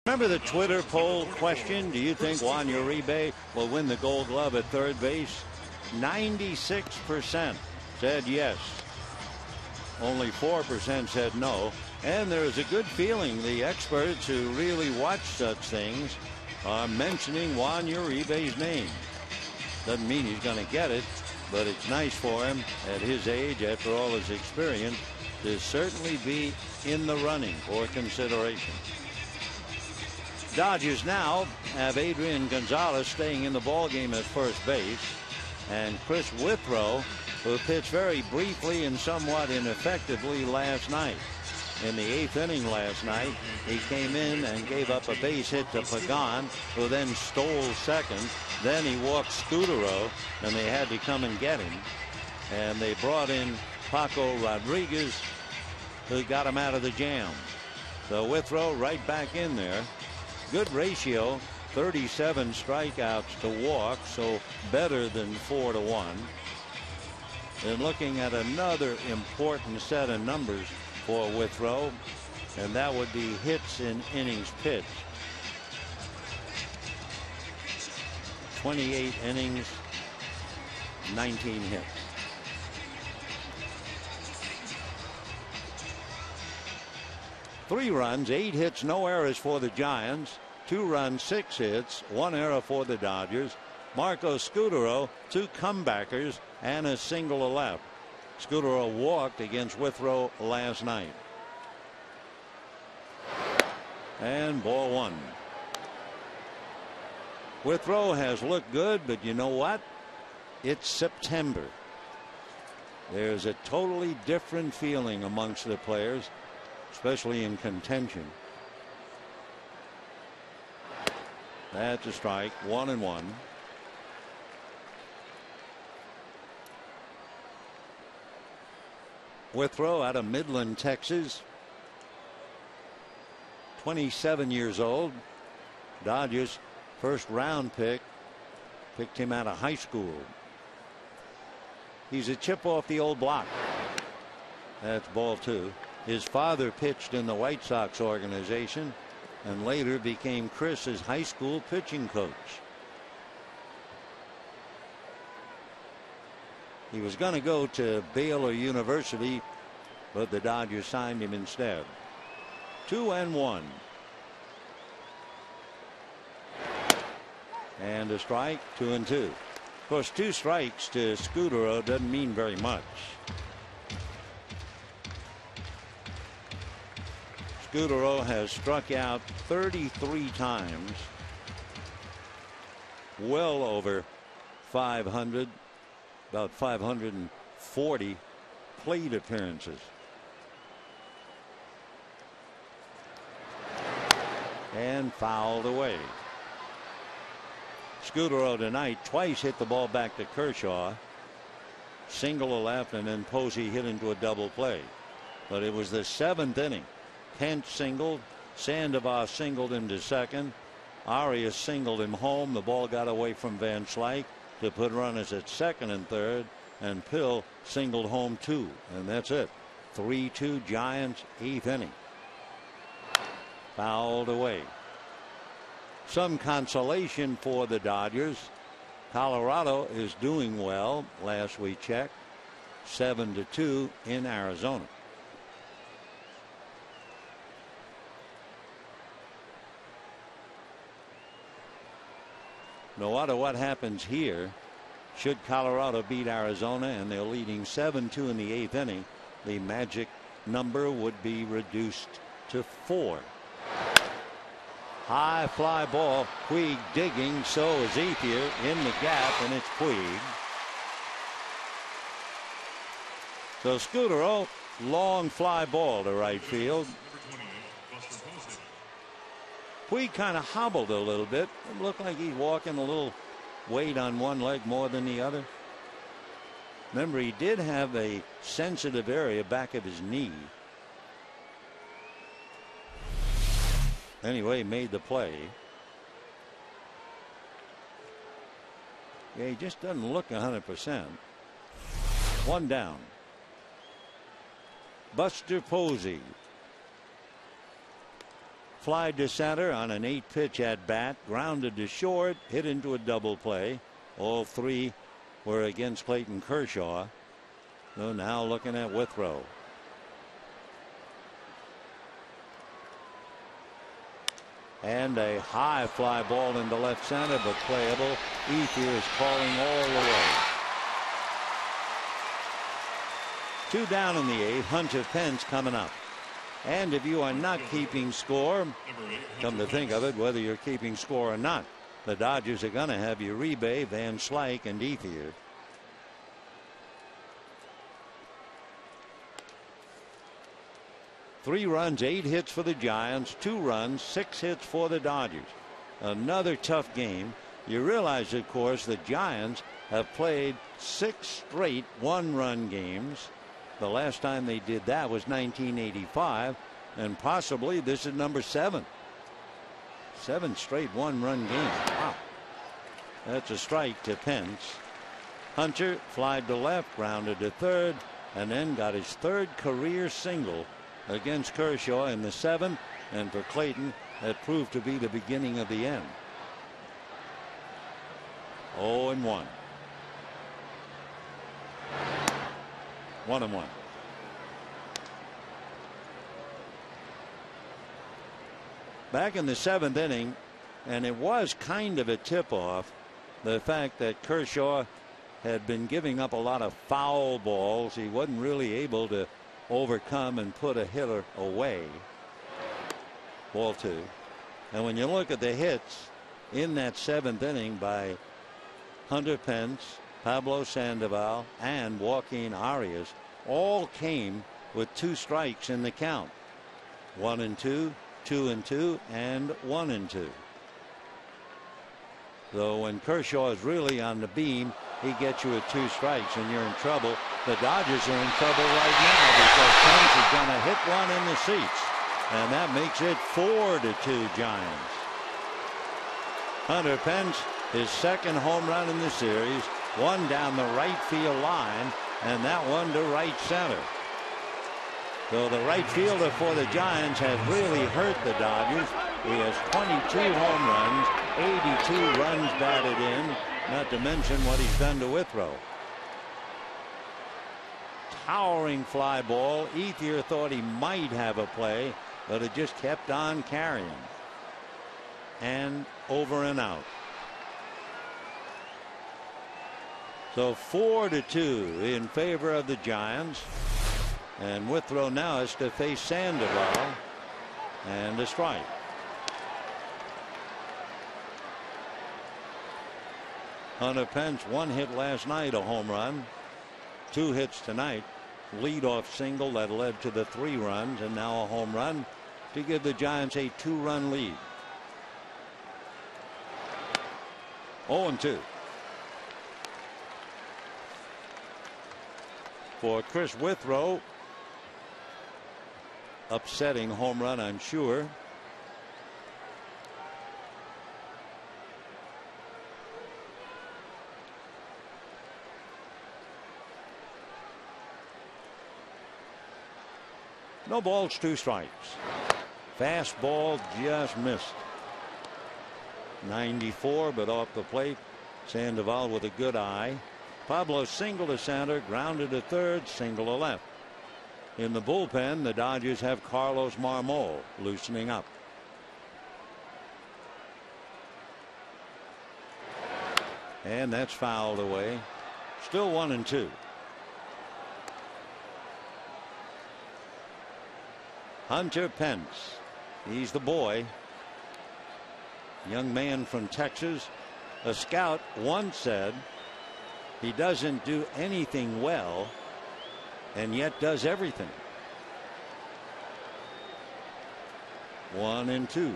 Remember the Twitter poll question? Do you think Juan Uribe will win the Gold Glove at third base? 96% said yes. Only 4% said no. And there is a good feeling the experts who really watch such things are mentioning Juan Uribe's name. Doesn't mean he's going to get it, but it's nice for him at his age, after all his experience, to certainly be in the running for consideration. Dodgers now have Adrian Gonzalez staying in the ballgame at first base, and Chris Withrow, who pitched very briefly and somewhat ineffectively last night. In the 8th inning last night, he came in and gave up a base hit to Pagan, who then stole second. Then he walked Scudero, and they had to come and get him. And they brought in Paco Rodriguez, who got him out of the jam. So Withrow right back in there. Good ratio, 37 strikeouts to walk, so better than 4-1. And looking at another important set of numbers for Withrow, and that would be hits in innings pitched. 28 innings, 19 hits. Three runs, 8 hits, no errors for the Giants. 2 runs, 6 hits, 1 error for the Dodgers. Marco Scudero, 2 comebackers, and a single left. Scudero walked against Withrow last night. And ball 1. Withrow has looked good, but you know what? It's September. There's a totally different feeling amongst the players, especially in contention. That's a strike. 1-1. Withrow out of Midland, Texas. 27 years old. Dodgers first round pick. Picked him out of high school. He's a chip off the old block. That's ball 2. His father pitched in the White Sox organization and later became Chris's high school pitching coach. He was going to go to Baylor University, but the Dodgers signed him instead. 2-1. And a strike, 2-2. Of course, 2 strikes to Scutaro doesn't mean very much. Scutaro has struck out 33 times. Well over 500, about 540 plate appearances. And fouled away. Scutaro tonight twice hit the ball back to Kershaw. Single to left, and then Posey hit into a double play. But it was the 7th inning. Kent singled. Sandoval singled him to second. Arias singled him home. The ball got away from Van Slyke to put runners at second and third. And Pill singled home 2. And that's it. 3-2 Giants, 8th inning. Fouled away. Some consolation for the Dodgers. Colorado is doing well. Last we checked, 7-2 in Arizona. No matter what happens here, should Colorado beat Arizona and they're leading 7-2 in the 8th inning, the magic number would be reduced to 4. High fly ball. Puig digging. So is Ethier in the gap, and it's Puig. So Scutaro, long fly ball to right field. Puig kind of hobbled a little bit. It looked like he's walking a little weight on one leg more than the other. Remember, he did have a sensitive area back of his knee. Anyway, made the play. Yeah, he just doesn't look 100%. 1 down. Buster Posey. Fly to center on an 8-pitch at bat. Grounded to short. Hit into a double play. All 3 were against Clayton Kershaw. So now looking at Withrow. And a high fly ball into left center, but playable. Ethier is calling all the way. 2 down in the 8th. Hunter Pence coming up. And if you are not keeping score, come to think of it, whether you're keeping score or not, the Dodgers are going to have Uribe, Van Slyke, and Ethier. Three runs, 8 hits for the Giants, 2 runs, 6 hits for the Dodgers. Another tough game. You realize, of course, the Giants have played 6 straight 1-run games. The last time they did that was 1985, and possibly this is number 7. 7 straight 1-run games. Wow. That's a strike to Pence. Hunter flied to left, grounded to third, and then got his 3rd career single against Kershaw in the 7th, and for Clayton that proved to be the beginning of the end. 0-1. 1-1. Back in the 7th inning, and it was kind of a tip-off, the fact that Kershaw had been giving up a lot of foul balls. He wasn't really able to overcome and put a hitter away. Ball 2. And when you look at the hits in that 7th inning by Hunter Pence, Pablo Sandoval, and Joaquin Arias, all came with 2 strikes in the count. 1-2, 2-2, and 1-2. So when Kershaw is really on the beam, he gets you at 2 strikes and you're in trouble. The Dodgers are in trouble right now because Pence is going to hit one in the seats, and that makes it 4-2 Giants. Hunter Pence, his second home run in the series, one down the right field line, and that one to right center. So the right fielder for the Giants has really hurt the Dodgers. He has 22 home runs, 82 runs batted in, not to mention what he's done to Withrow. Towering fly ball. Ethier thought he might have a play, but it just kept on carrying. And over and out. So 4-2 in favor of the Giants. And Withrow now has to face Sandoval, and a strike. Hunter Pence, 1 hit last night, a home run. 2 hits tonight. Leadoff single that led to the 3 runs, and now a home run to give the Giants a 2-run lead. 0-2. For Chris Withrow, upsetting home run, I'm sure. No balls, 2 strikes. Fastball just missed. 94, but off the plate. Sandoval with a good eye. Pablo single to center, grounded to third, single to left. In the bullpen, the Dodgers have Carlos Marmol loosening up. And that's fouled away. Still 1-2. Hunter Pence. He's the boy. Young man from Texas. A scout once said he doesn't do anything well and yet does everything. 1-2.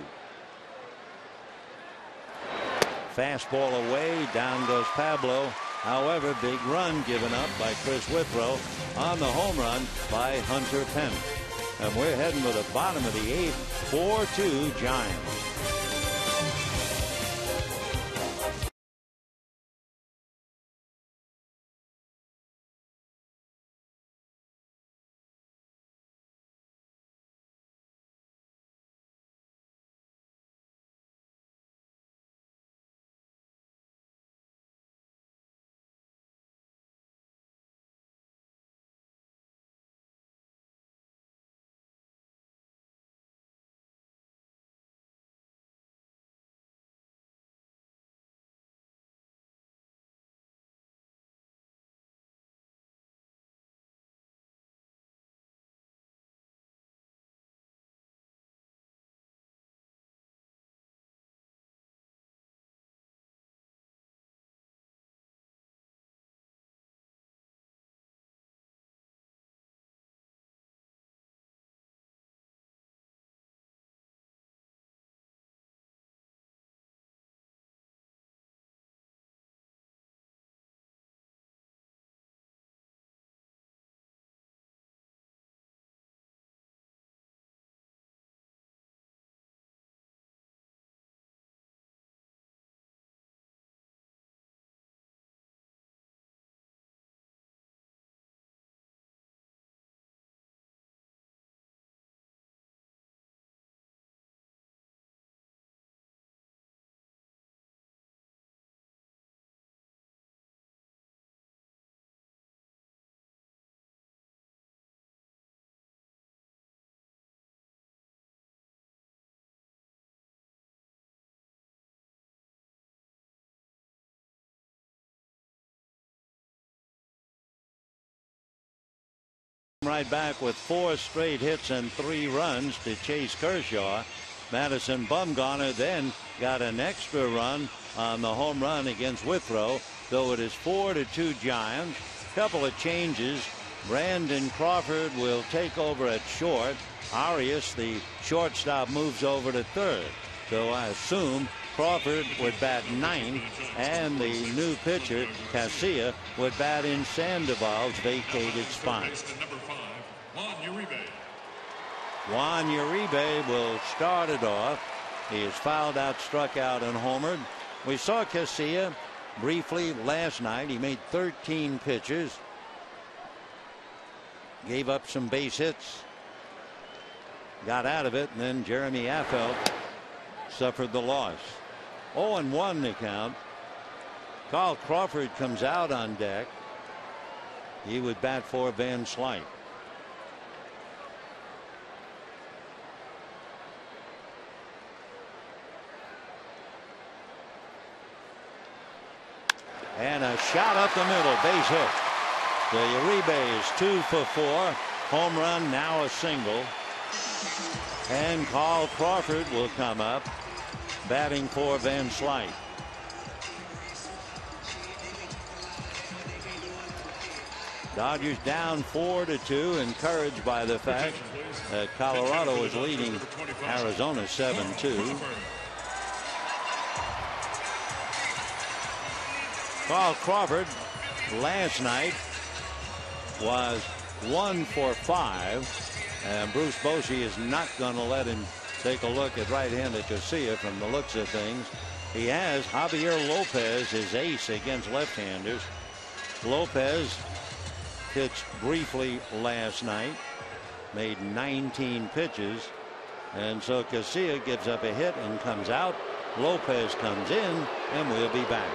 Fastball away. Down goes Pablo. However, big run given up by Chris Withrow on the home run by Hunter Pence. And we're heading to the bottom of the 8th. 4-2 Giants. Right back with 4 straight hits and 3 runs to chase Kershaw. Madison Bumgarner then got an extra run on the home run against Withrow. Though it is 4-2 Giants. Couple of changes. Brandon Crawford will take over at short. Arias, the shortstop, moves over to third. So I assume Crawford would bat ninth, and the new pitcher, Casilla, would bat in Sandoval's vacated spot. Juan Uribe will start it off. He is fouled out, struck out, and homered. We saw Casilla briefly last night. He made 13 pitches. Gave up some base hits. Got out of it, and then Jeremy Affeldt suffered the loss. 0-1 the count. Carl Crawford comes out on deck. He would bat for Van Slyke. And a shot up the middle, base hit. So Uribe is 2 for 4. Home run, now a single. And Carl Crawford will come up, batting for Van Slyke. Dodgers down 4-2, encouraged by the fact that Colorado is leading Arizona 7-2. Carl Crawford last night was 1 for 5. And Bruce Bochy is not going to let him take a look at right-handed Casilla from the looks of things. He has Javier Lopez, his ace against left-handers. Lopez pitched briefly last night, made 19 pitches. And so Casilla gives up a hit and comes out. Lopez comes in, and we'll be back.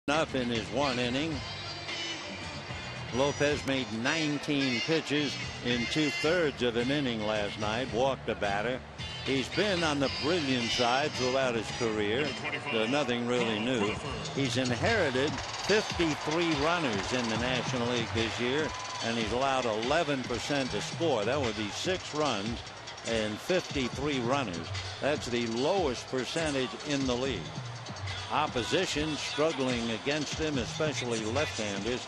Enough in his 1 inning. Lopez made 19 pitches in 2/3 of an inning last night. Walked a batter. He's been on the brilliant side throughout his career. So nothing really new. He's inherited 53 runners in the National League this year, and he's allowed 11% to score. That would be 6 runs and 53 runners. That's the lowest percentage in the league. Opposition struggling against him, especially left-handers.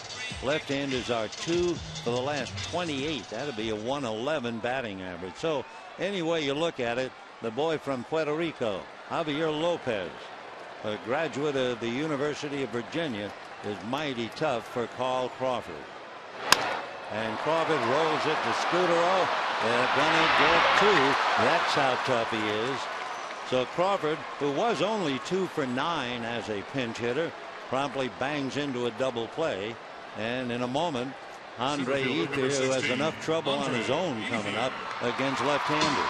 Left-handers are 2 for the last 28. That'll be a 111 batting average. So any way you look at it, the boy from Puerto Rico, Javier Lopez, a graduate of the University of Virginia, is mighty tough for Carl Crawford. And Crawford rolls it to Scudero. They're gonna get 2. That's how tough he is. So Crawford, who was only 2 for 9 as a pinch hitter, promptly bangs into a double play. And in a moment, Andre Ethier, who has enough trouble on his own coming up against left-handers.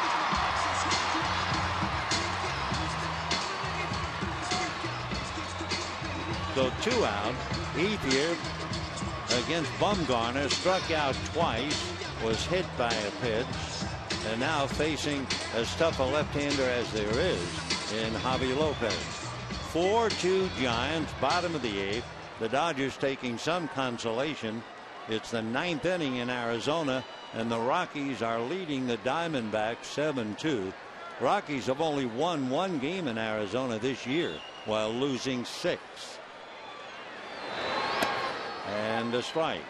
So 2 out. Ethier against Bumgarner, struck out twice, was hit by a pitch, and now facing as tough a left-hander as there is in Javi Lopez. 4-2 Giants, bottom of the 8th. The Dodgers taking some consolation. It's the 9th inning in Arizona, and the Rockies are leading the Diamondbacks 7-2. Rockies have only won 1 game in Arizona this year while losing 6. And a strike.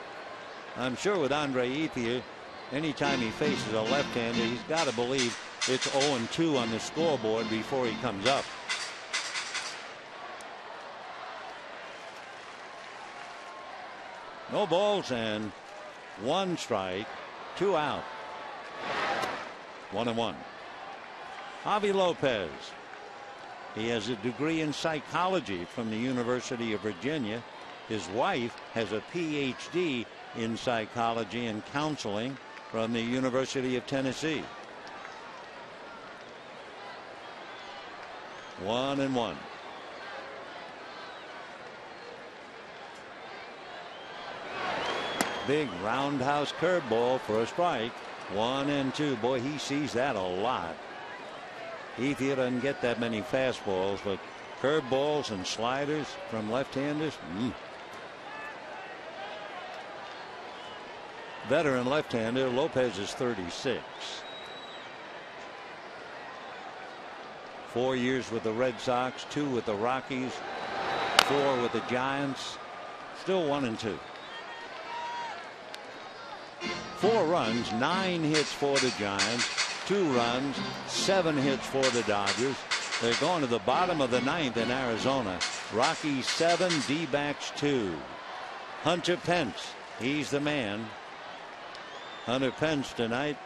I'm sure with Andre Ethier, anytime he faces a left-hander, he's got to believe it's 0-2 on the scoreboard before he comes up. No balls and 1 strike, 2 out. 1-1. Javi Lopez. He has a degree in psychology from the University of Virginia. His wife has a PhD in psychology and counseling from the University of Tennessee. 1-1. Big roundhouse curveball for a strike. 1-2. Boy, he sees that a lot. Ethier doesn't get that many fastballs, but curveballs and sliders from left-handers. Veteran left-hander Lopez is 36. 4 years with the Red Sox, 2 with the Rockies, 4 with the Giants. Still 1-2. 4 runs, 9 hits for the Giants, 2 runs, 7 hits for the Dodgers. They're going to the bottom of the 9th in Arizona. Rockies 7, D-backs 2. Hunter Pence, he's the man. Hunter Pence tonight,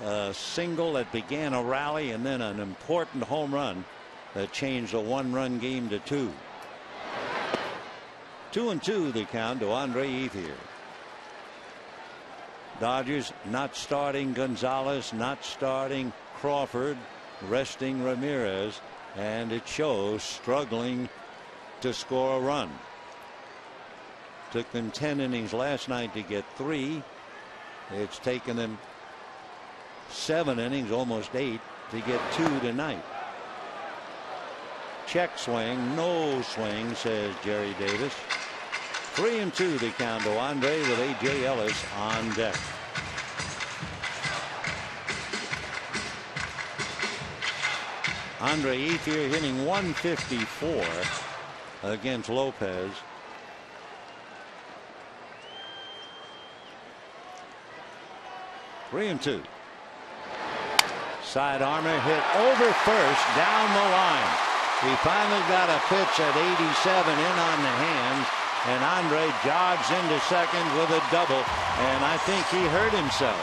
a single that began a rally and then an important home run that changed a 1-run game to 2. 2-2 the count to Andre Ethier. Dodgers not starting Gonzalez, not starting Crawford, resting Ramirez, and it shows, struggling to score a run. Took them 10 innings last night to get 3. It's taken them 7 innings, almost 8, to get 2 tonight. Check swing, no swing, says Jerry Davis. 3-2 the count to Andre with A.J. Ellis on deck. Andre Ethier hitting 154 against Lopez. Three and 2. Side armor hit over first, down the line. He finally got a pitch at 87 in on the hands. And Andre jogs into second with a double, and I think he hurt himself.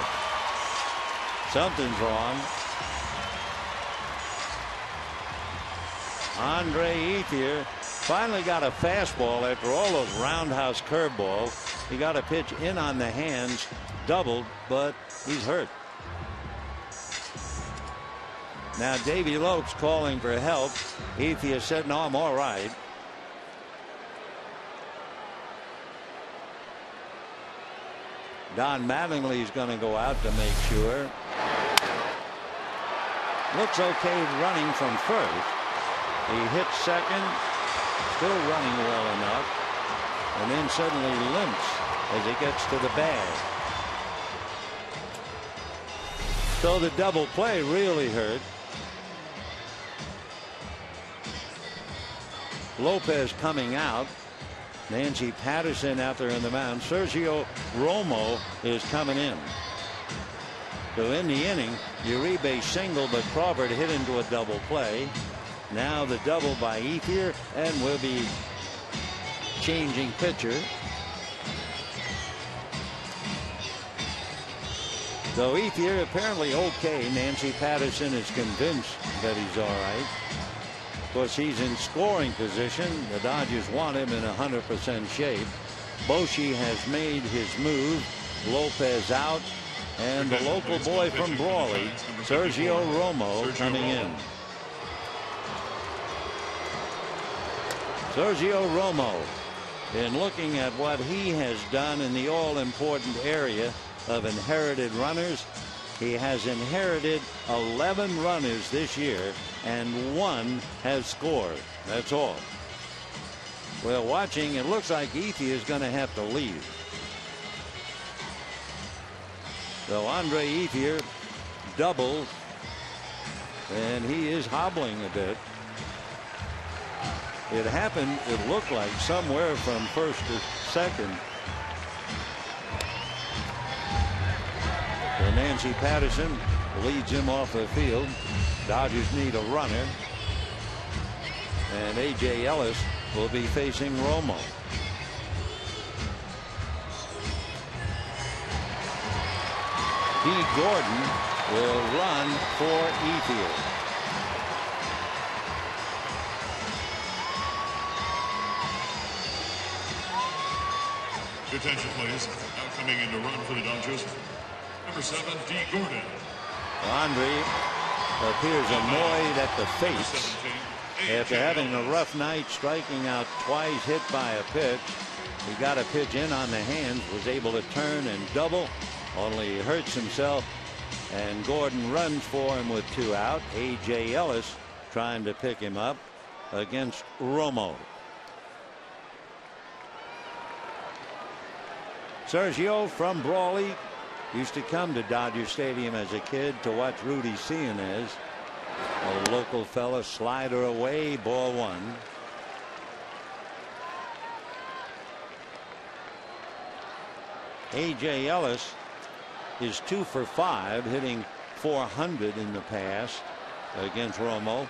Something's wrong. Andre Ethier finally got a fastball after all those roundhouse curveballs. He got a pitch in on the hands, doubled, but he's hurt. Now Davey Lopes calling for help. Ethier said, "No, I'm all right." Don Mattingly's going to go out to make sure. Looks okay running from first. He hits second, still running well enough, and then suddenly limps as he gets to the bag. So the double play really hurt. Lopez coming out. Nancy Patterson out there in the mound. Sergio Romo is coming in. So in the inning, Uribe single, but Crawford hit into a double play. Now the double by Ethier, and we'll be changing pitcher. So Ethier apparently okay. Nancy Patterson is convinced that he's all right. Of course, he's in scoring position. The Dodgers want him in 100% shape. Bochy has made his move. Lopez out, and the local boy from Brawley, Sergio Romo, coming in. Sergio Romo, in looking at what he has done in the all-important area of inherited runners, he has inherited 11 runners this year, and 1 has scored. That's all. Well, watching, it looks like Ethier is going to have to leave. So Andre Ethier doubles, and he is hobbling a bit. It happened, it looked like, somewhere from first to second. So Nancy Patterson leads him off the field. Dodgers need a runner. And A.J. Ellis will be facing Romo. D. Gordon will run for Ethier. Attention, please. Now coming in to run for the Dodgers, number 7, D. Gordon. Andre appears annoyed at the face after having a rough night, striking out twice, hit by a pitch. He got a pitch in on the hands, was able to turn and double, only hurts himself, and Gordon runs for him with 2 out. A.J. Ellis trying to pick him up against Romo. Sergio from Brawley used to come to Dodger Stadium as a kid to watch Rudy Cianez. A local fella, slider away, ball 1. A.J. Ellis is 2 for 5, hitting .400 in the past against Romo.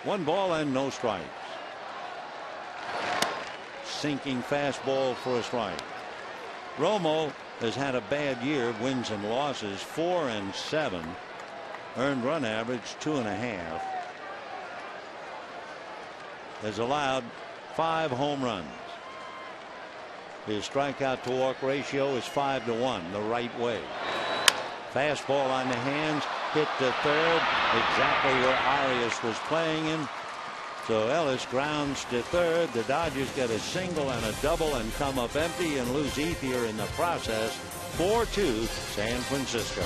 1 ball and no strikes. Sinking fastball for a strike. Romo has had a bad year, wins and losses, 4 and 7. Earned run average 2.5. Has allowed 5 home runs. His strikeout to walk ratio is 5-1, the right way. Fastball on the hands, hit to third, exactly where Arias was playing him. So Ellis grounds to third. The Dodgers get a single and a double and come up empty and lose Ethier in the process. 4-2 San Francisco.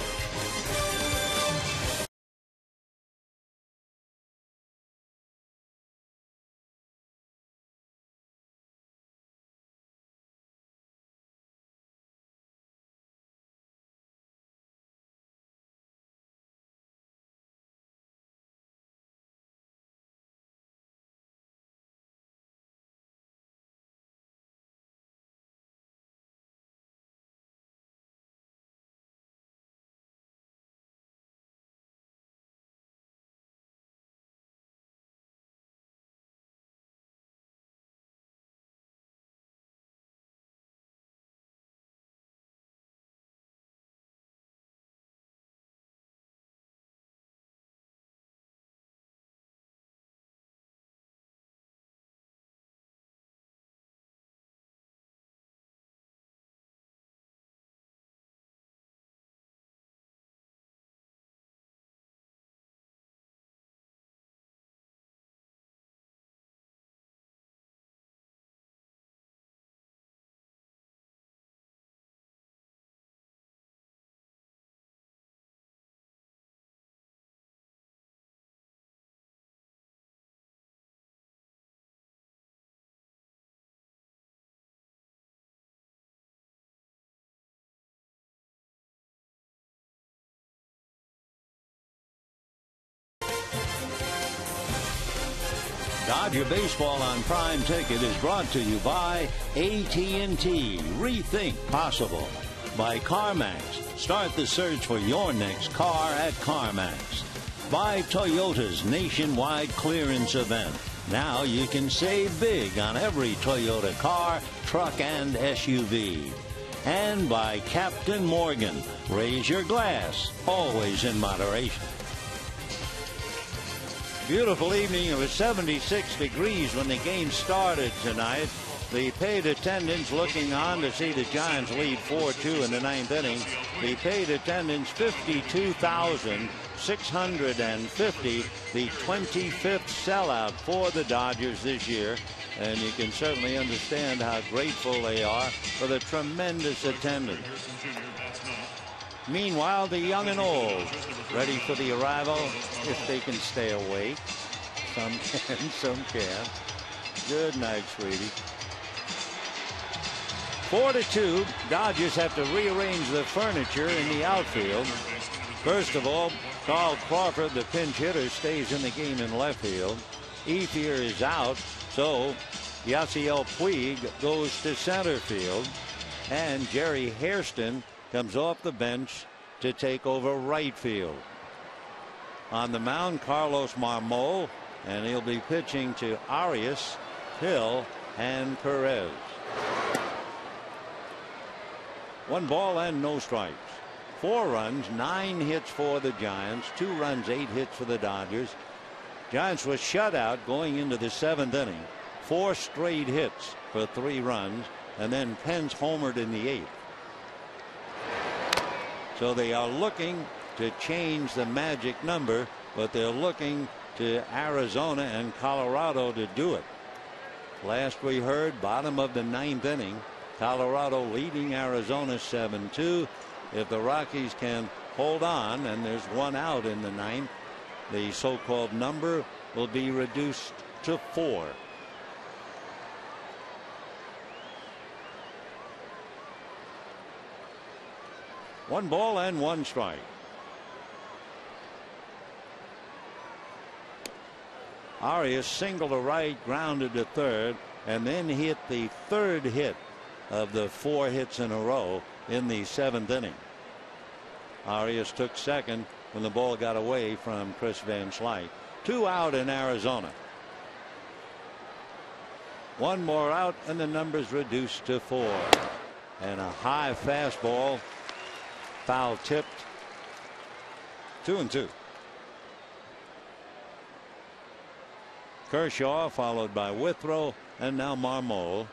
Dodger Baseball on Prime Ticket is brought to you by AT&T. Rethink possible. By CarMax. Start the search for your next car at CarMax. By Toyota's nationwide clearance event. Now you can save big on every Toyota car, truck, and SUV. And by Captain Morgan. Raise your glass, always in moderation. Beautiful evening. It was 76 degrees when the game started tonight. The paid attendance looking on to see the Giants lead 4-2 in the 9th inning. The paid attendance 52,650. The 25th sellout for the Dodgers this year. And you can certainly understand how grateful they are for the tremendous attendance. Meanwhile, the young and old ready for the arrival, if they can stay awake. Some can, some can't. Good night, sweetie. 4-2. Dodgers have to rearrange the furniture in the outfield. First of all, Carl Crawford, the pinch hitter, stays in the game in left field. Ethier is out, so Yasiel Puig goes to center field. And Jerry Hairston comes off the bench to take over right field. On the mound, Carlos Marmol, and he'll be pitching to Arias, Hill, and Perez. 1 ball and no strikes. 4 runs, 9 hits for the Giants, 2 runs, 8 hits for the Dodgers. Giants was shut out going into the 7th inning. 4 straight hits for 3 runs, and then Pence homered in the 8th. So they are looking to change the magic number, but they're looking to Arizona and Colorado to do it. Last we heard, bottom of the 9th inning, Colorado leading Arizona 7-2. If the Rockies can hold on and there's 1 out in the 9th, the so-called number will be reduced to 4. One ball and 1 strike. Arias single to right, grounded to third, and then hit the 3rd hit of the 4 hits in a row in the 7th inning. Arias took second when the ball got away from Chris Van Slyke. 2 out in Arizona. 1 more out and the number's reduced to 4. And a high fastball, foul tipped. 2-2. Kershaw followed by Withrow and now Marmol.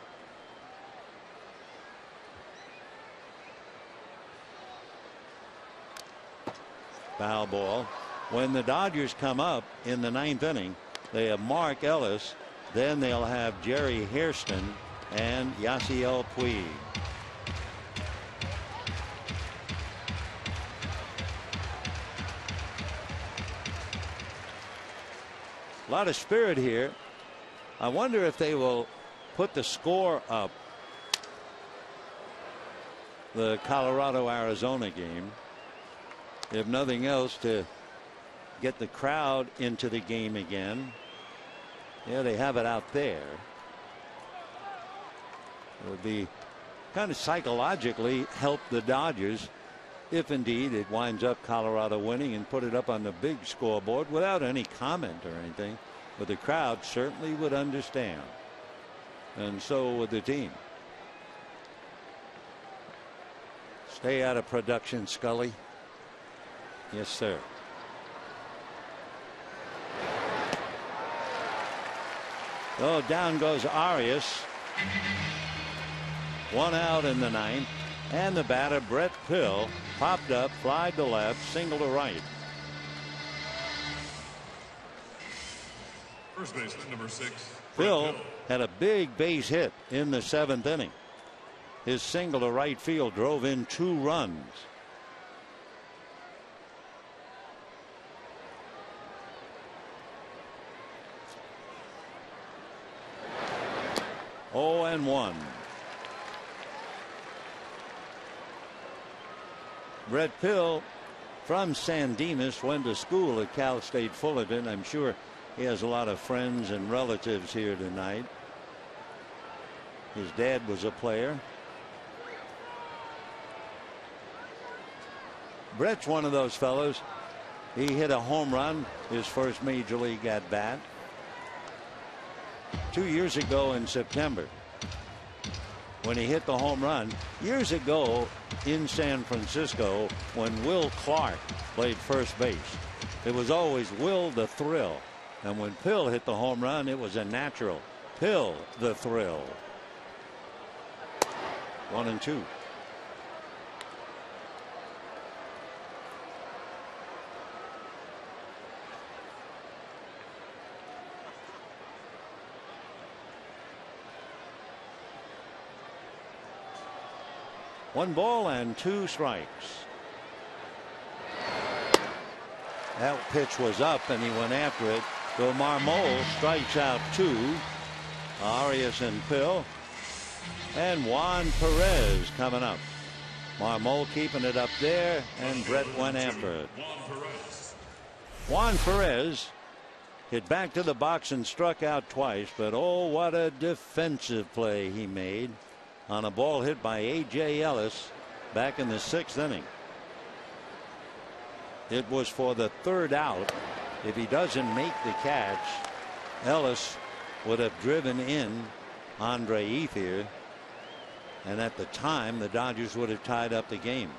Foul ball. When the Dodgers come up in the 9th inning, they have Mark Ellis, then they'll have Jerry Hairston and Yasiel Puig. A lot of spirit here. I wonder if they will put the score up, the Colorado-Arizona game, if nothing else, to get the crowd into the game again. Yeah, they have it out there. It would be kind of psychologically help the Dodgers if indeed it winds up Colorado winning, and put it up on the big scoreboard without any comment or anything. But the crowd certainly would understand, and so would the team. Stay out of production, Scully. Yes, sir. Oh, down goes Arias. 1 out in the 9th. And the batter, Brett Pill, popped up, fly to left, single to right. First baseman, number 6. Pill had a big base hit in the 7th inning. His single to right field drove in 2 runs. Oh, and 1. Brett Pill from San Dimas went to school at Cal State Fullerton. I'm sure he has a lot of friends and relatives here tonight. His dad was a player. Brett's one of those fellows. He hit a home run his first major league at bat 2 years ago in September, when he hit the home run years ago in San Francisco when Will Clark played first base. It was always Will the Thrill, and when Pill hit the home run, it was a natural Pill the Thrill. 1-2. One ball and 2 strikes. That pitch was up, and he went after it. So Marmol strikes out 2. Arias and Pill. And Juan Perez coming up. Marmol keeping it up there, and Brett went after it. Juan Perez hit back to the box and struck out twice, but oh, what a defensive play he made on a ball hit by A.J. Ellis back in the 6th inning. It was for the 3rd out. If he doesn't make the catch, Ellis would have driven in Andre Ethier, and at the time the Dodgers would have tied up the game.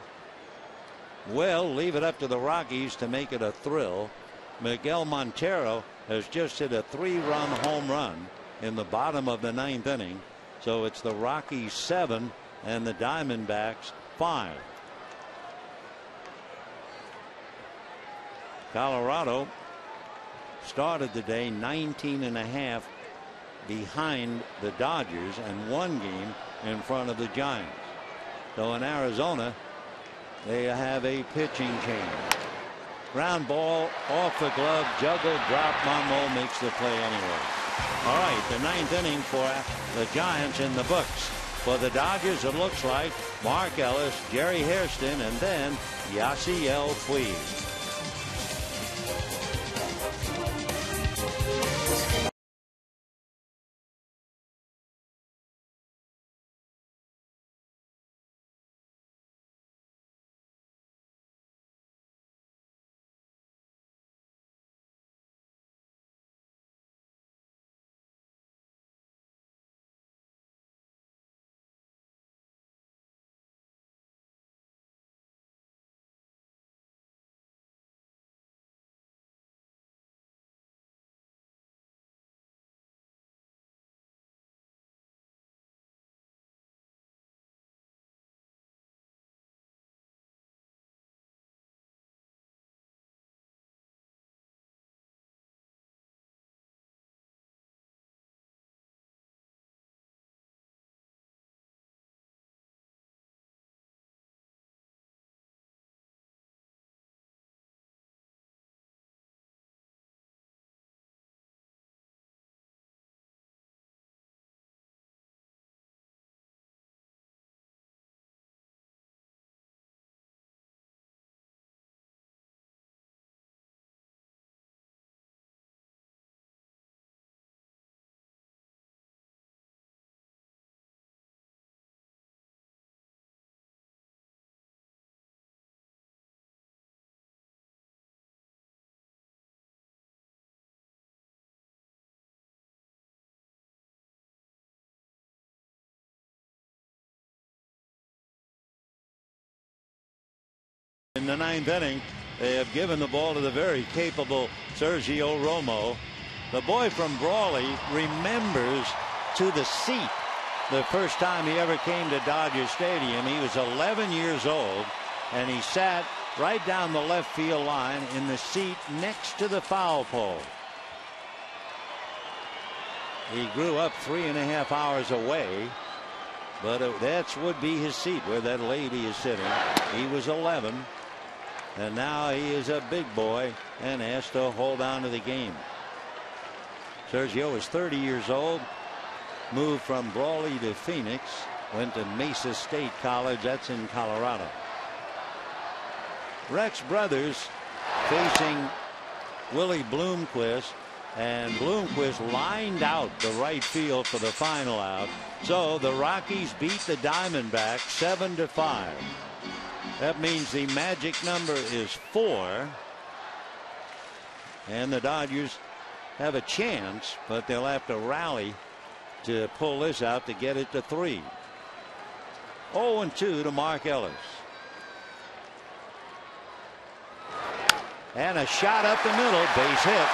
Well, leave it up to the Rockies to make it a thrill. Miguel Montero has just hit a 3-run home run in the bottom of the 9th inning. So it's the Rockies 7 and the Diamondbacks 5. Colorado started the day 19.5 behind the Dodgers and 1 game in front of the Giants. So in Arizona, they have a pitching change. Ground ball off the glove, juggle, drop. Marmol makes the play anyway. All right, the 9th inning for the Giants in the books. For the Dodgers, it looks like Mark Ellis, Jerry Hairston, and then Yasiel Puig. In the 9th inning, they have given the ball to the very capable Sergio Romo. The boy from Brawley remembers to the seat the first time he ever came to Dodger Stadium. He was 11 years old, and he sat right down the left field line in the seat next to the foul pole. He grew up 3.5 hours away, but that would be his seat where that lady is sitting. He was 11. And now he is a big boy and has to hold on to the game. Sergio is 30 years old, moved from Brawley to Phoenix, went to Mesa State College, that's in Colorado. Rex Brothers facing Willie Bloomquist, and Bloomquist lined out the right field for the final out. So the Rockies beat the Diamondbacks 7-5. That means the magic number is 4. And the Dodgers have a chance, but they'll have to rally to pull this out to get it to 3. 0-2 to Mark Ellis. And a shot up the middle, base hit.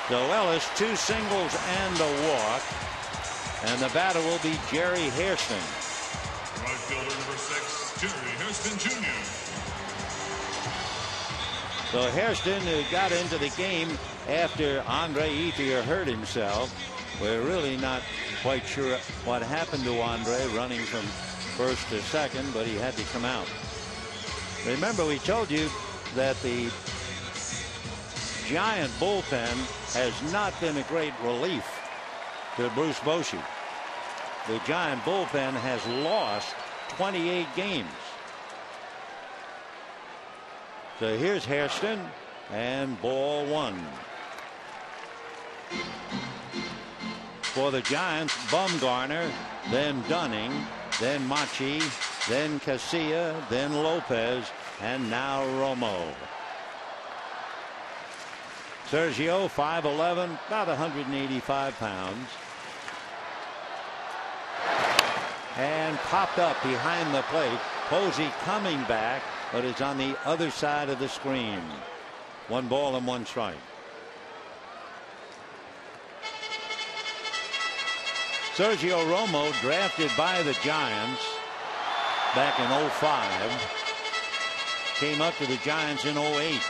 So Ellis, 2 singles and a walk. And the batter will be Jerry Hairston. Right fielder number 6, Jerry Hairston Jr. So Hairston, who got into the game after Andre Ethier hurt himself. We're really not quite sure what happened to Andre running from first to second, but he had to come out. Remember, we told you that the Giant bullpen has not been a great relief to Bruce Bochy. The Giant bullpen has lost 28 games. So here's Hairston, and ball one. For the Giants, Bumgarner, then Dunning, then Machi, then Casilla, then Lopez, and now Romo. Sergio, 5'11", about 185 pounds. And popped up behind the plate. Posey coming back, but it's on the other side of the screen. 1 ball and 1 strike. Sergio Romo, drafted by the Giants back in 05, came up to the Giants in 08.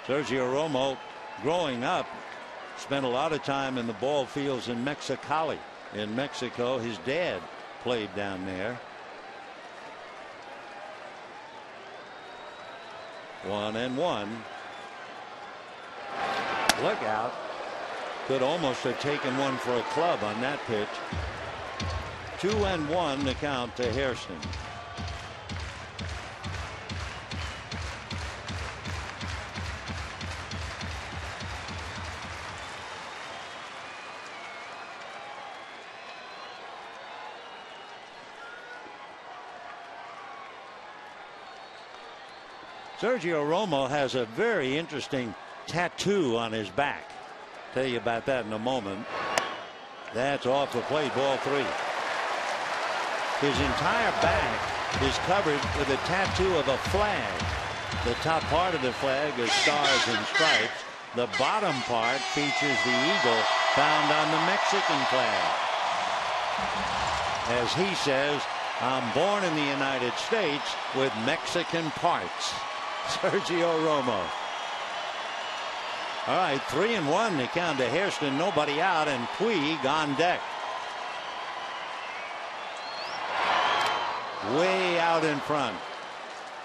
Sergio Romo, growing up, spent a lot of time in the ball fields in Mexicali in Mexico. His dad played down there. 1-1. Look out. Could almost have taken one for a club on that pitch. 2-1 the count to Hairston. Sergio Romo has a very interesting tattoo on his back. Tell you about that in a moment. That's off the plate, ball 3. His entire back is covered with a tattoo of a flag. The top part of the flag is stars and stripes. The bottom part features the eagle found on the Mexican flag. As he says, I'm born in the United States with Mexican parts. Sergio Romo. All right, 3-1 the count to Hairston. Nobody out, and Puig on deck. Way out in front.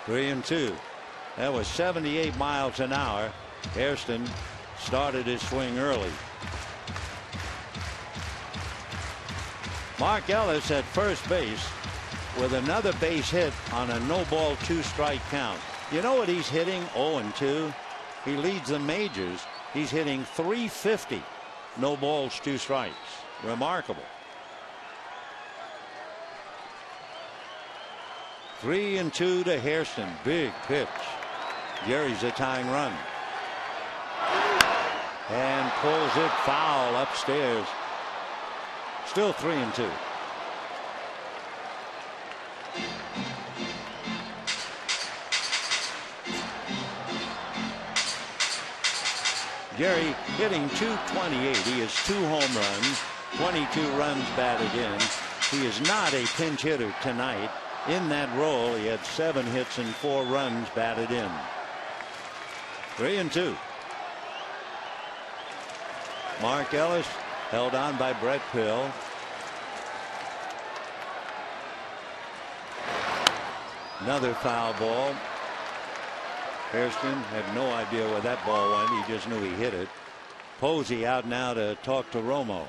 3-2. That was 78 miles an hour. Hairston started his swing early. Mark Ellis at first base with another base hit on a no-ball 2-strike count. You know what he's hitting? 0-2. He leads the majors. He's hitting .350. No balls, 2 strikes. Remarkable. 3-2 to Hairston. Big pitch. Jerry's a tying run. And pulls it foul upstairs. Still 3-2. Jerry hitting .228. He has 2 home runs, 22 runs batted in. He is not a pinch hitter tonight. In that role, he had 7 hits and 4 runs batted in. 3-2. Mark Ellis held on by Brett Pill. Another foul ball. Hairston had no idea where that ball went. He just knew he hit it. Posey out now to talk to Romo.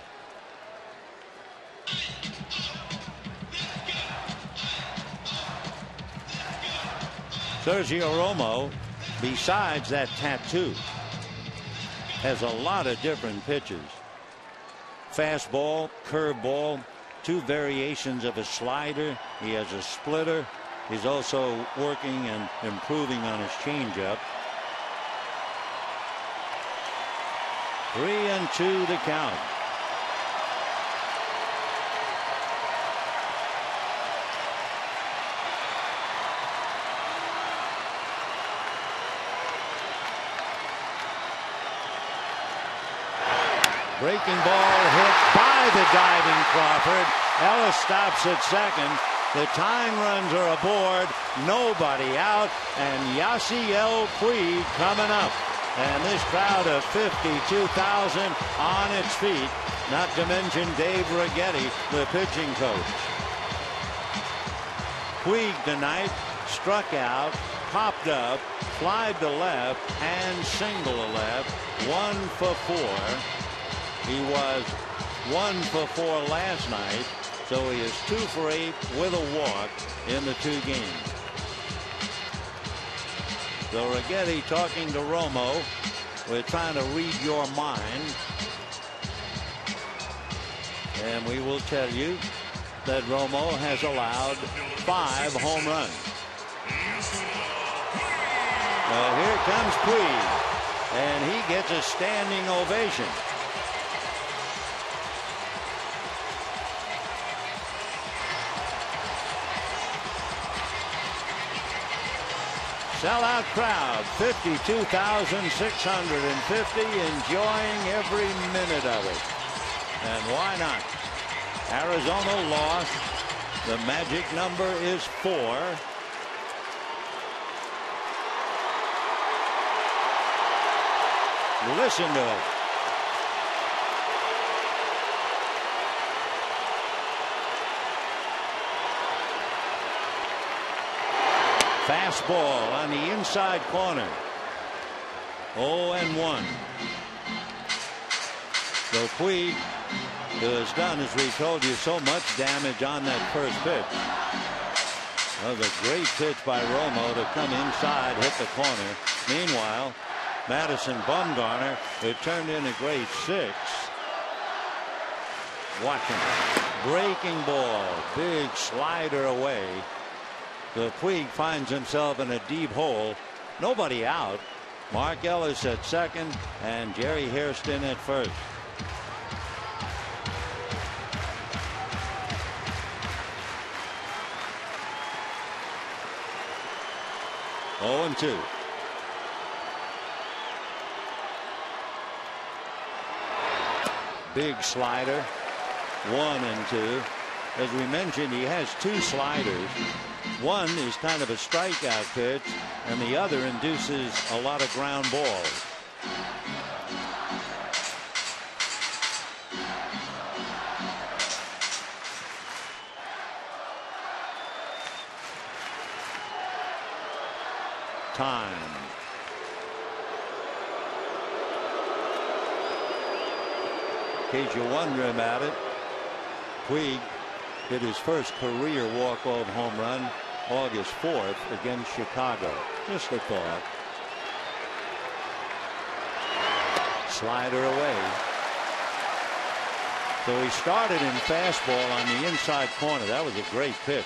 Sergio Romo, besides that tattoo, has a lot of different pitches. Fastball, curveball, 2 variations of a slider. He has a splitter. He's also working and improving on his changeup. 3-2 to count. Breaking ball hit by the diving Crawford. Ellis stops at second. The tying runs are aboard. Nobody out. And Yasiel Puig coming up. And this crowd of 52,000 on its feet, not to mention Dave Righetti, the pitching coach. Puig tonight struck out, popped up, flied to left, and single to left. 1 for 4. He was 1 for 4 last night, so he is 2 for 8 with a walk in the 2 games. So Righetti talking to Romo. We're trying to read your mind. And we will tell you that Romo has allowed 5 home runs. Well, here comes Puig, and he gets a standing ovation. Sellout crowd, 52,650, enjoying every minute of it. And why not? Arizona lost. The magic number is 4. Listen to it. Fastball on the inside corner. 0-1. So Puig, who has done, as we told you, so much damage on that first pitch. That was a great pitch by Romo to come inside, hit the corner. Meanwhile, Madison Bumgarner, it turned in a great 6. Watch him. Breaking ball. Big slider away. The Puig finds himself in a deep hole. Nobody out. Mark Ellis at second and Jerry Hairston at first. Oh, and 2. Big slider. 1 and 2. As we mentioned, he has 2 sliders. One is kind of a strikeout pitch, and the other induces a lot of ground balls. Time. In case you're wondering about it, Puig hit his first career walk-off home run August 4th against Chicago. Just a thought. Slider away. So he started in fastball on the inside corner. That was a great pitch.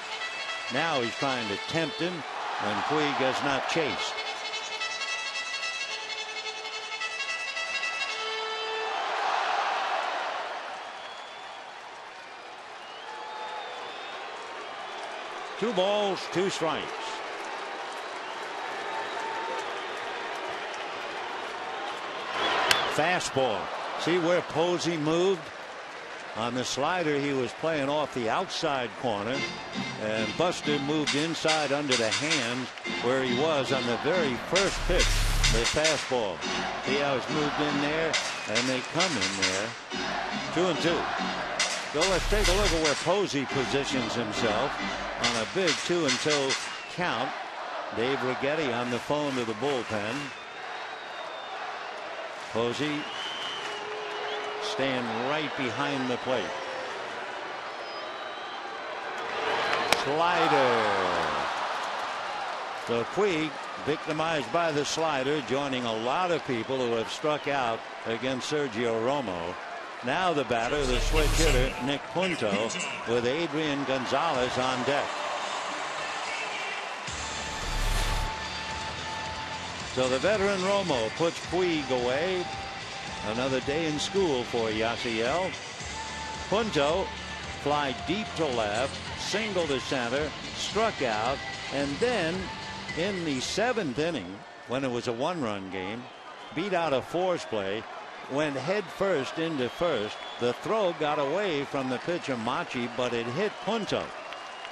Now he's trying to tempt him, and Puig has not chased. Two balls, 2 strikes. Fastball. See where Posey moved? On the slider, he was playing off the outside corner, and Buster moved inside under the hand where he was on the very first pitch, the fastball. See how it's moved in there, and they come in there. 2-2. So let's take a look at where Posey positions himself on a big 2-2 count. Dave Righetti on the phone to the bullpen. Posey staying right behind the plate. Slider. So Puig, victimized by the slider, joining a lot of people who have struck out against Sergio Romo. Now the batter, the switch hitter, Nick Punto, with Adrian Gonzalez on deck. So the veteran Romo puts Puig away. Another day in school for Yasiel. Punto fly deep to left, single to center, struck out, and then in the 7th inning, when it was a 1-run game, beat out a force play, went head first into first. The throw got away from the pitcher Machi, but it hit Punto.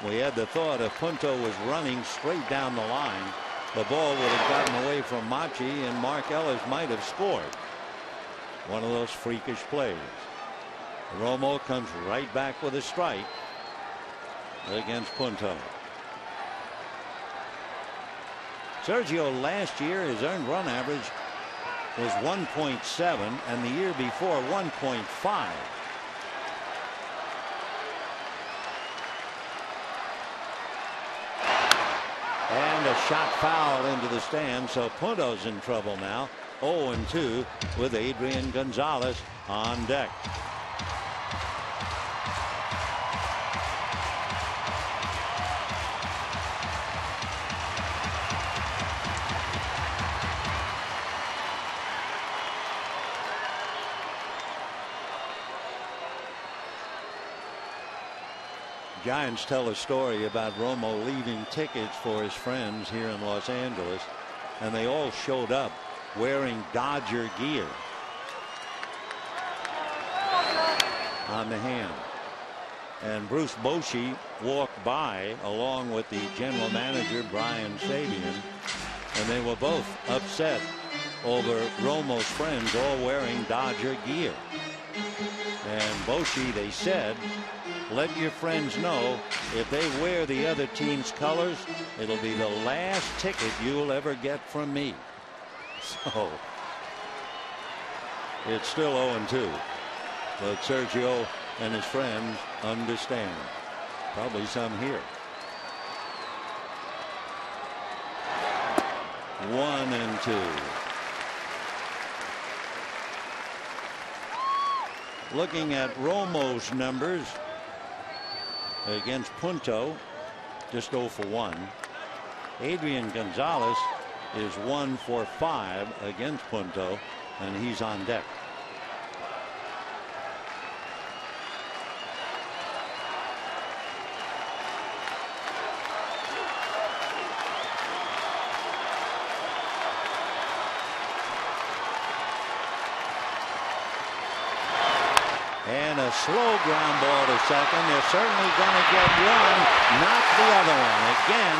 We had the thought if Punto was running straight down the line, the ball would have gotten away from Machi and Mark Ellis might have scored. One of those freakish plays. Romo comes right back with a strike against Punto. Sergio last year, his earned run average was 1.7 and the year before 1.5. And a shot foul into the stand, so Punto's in trouble now. 0-2 with Adrian Gonzalez on deck. Giants tell a story about Romo leaving tickets for his friends here in Los Angeles, and they all showed up wearing Dodger gear on the hand. And Bruce Bochy walked by along with the general manager Brian Sabian, and they were both upset over Romo's friends all wearing Dodger gear. And Bochy, they said, let your friends know if they wear the other team's colors, it'll be the last ticket you'll ever get from me. So it's still 0-2, but Sergio and his friends understand. Probably some here. 1-2. Looking at Romo's numbers against Punto, just 0 for 1. Adrian Gonzalez is 1 for 5 against Punto, and he's on deck. And a slow ground ball to second. They're certainly going to get one, not the other one. Again,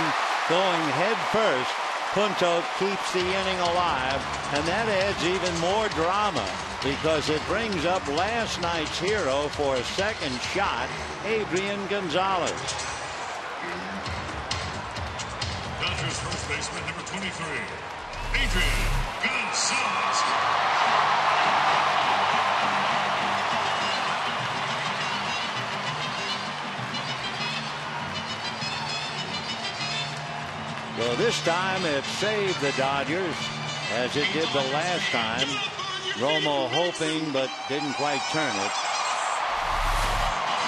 going head first. Punto keeps the inning alive, and that adds even more drama because it brings up last night's hero for a second shot, Adrian Gonzalez. Dodgers first baseman number 23, Adrian Gonzalez. Well, this time it saved the Dodgers as it did the last time. Romo hoping but didn't quite turn it.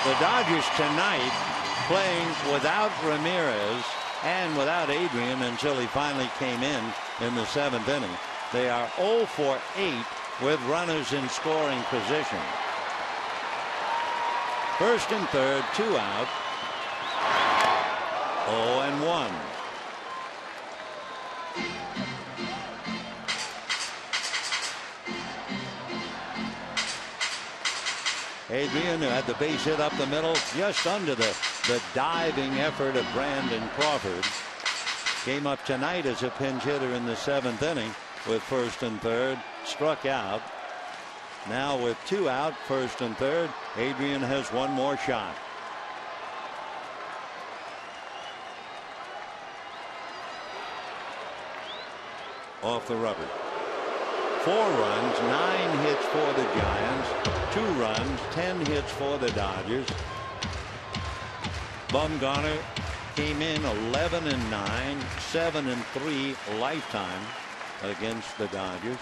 The Dodgers tonight playing without Ramirez and without Adrian until he finally came in the 7th inning. They are 0 for 8 with runners in scoring position. First and third, 2 out. 0-1. Adrian, who had the base hit up the middle, just under the diving effort of Brandon Crawford, came up tonight as a pinch hitter in the 7th inning with first and third, struck out. Now with 2 out, first and third, Adrian has one more shot. Off the rubber. 4 runs, 9 hits for the Giants, 2 runs, 10 hits for the Dodgers. Bumgarner came in 11-9, 7-3 lifetime against the Dodgers.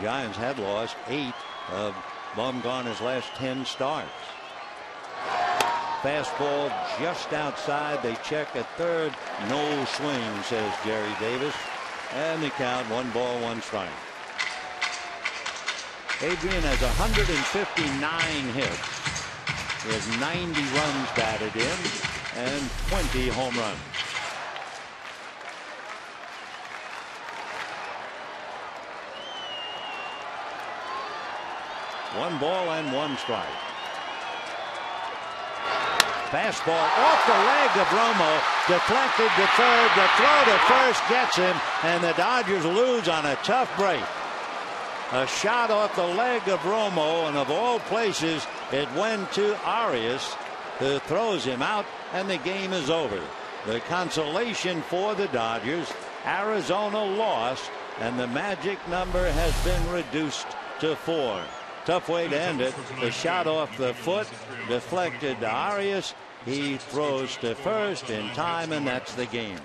Giants had lost 8 of Bumgarner's last 10 starts. Fastball just outside. They check at third. No swing, says Jerry Davis. And the count 1 ball, 1 strike. Adrian has 159 hits. He has 90 runs batted in and 20 home runs. One ball and 1 strike. Fastball off the leg of Romo, deflected to third. The throw to first gets him, and the Dodgers lose on a tough break. A shot off the leg of Romo, and of all places, it went to Arias, who throws him out, and the game is over. The consolation for the Dodgers, Arizona lost, and the magic number has been reduced to 4. Tough way to end it. The shot off the foot, deflected to Arias. He throws to first in time, and that's the game.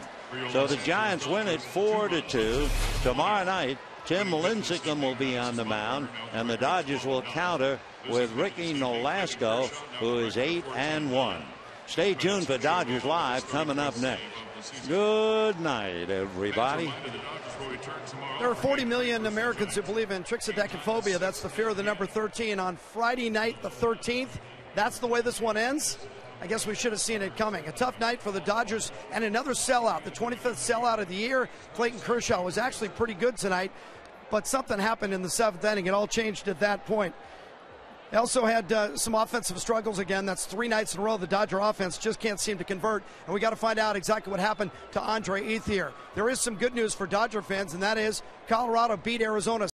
So the Giants win it 4-2. Tomorrow night, Tim Lincecum will be on the mound, and the Dodgers will counter with Ricky Nolasco, who is 8-1. Stay tuned for Dodgers Live coming up next. Good night, everybody. There are 40 million Americans who believe in trichodecaphobia. That's the fear of the number 13. On Friday night, the 13th, that's the way this one ends. I guess we should have seen it coming. A tough night for the Dodgers and another sellout, the 25th sellout of the year. Clayton Kershaw was actually pretty good tonight, but something happened in the 7th inning. It all changed at that point. They also had some offensive struggles again. That's 3 nights in a row the Dodger offense just can't seem to convert, and we got to find out exactly what happened to Andre Ethier. There is some good news for Dodger fans, and that is Colorado beat Arizona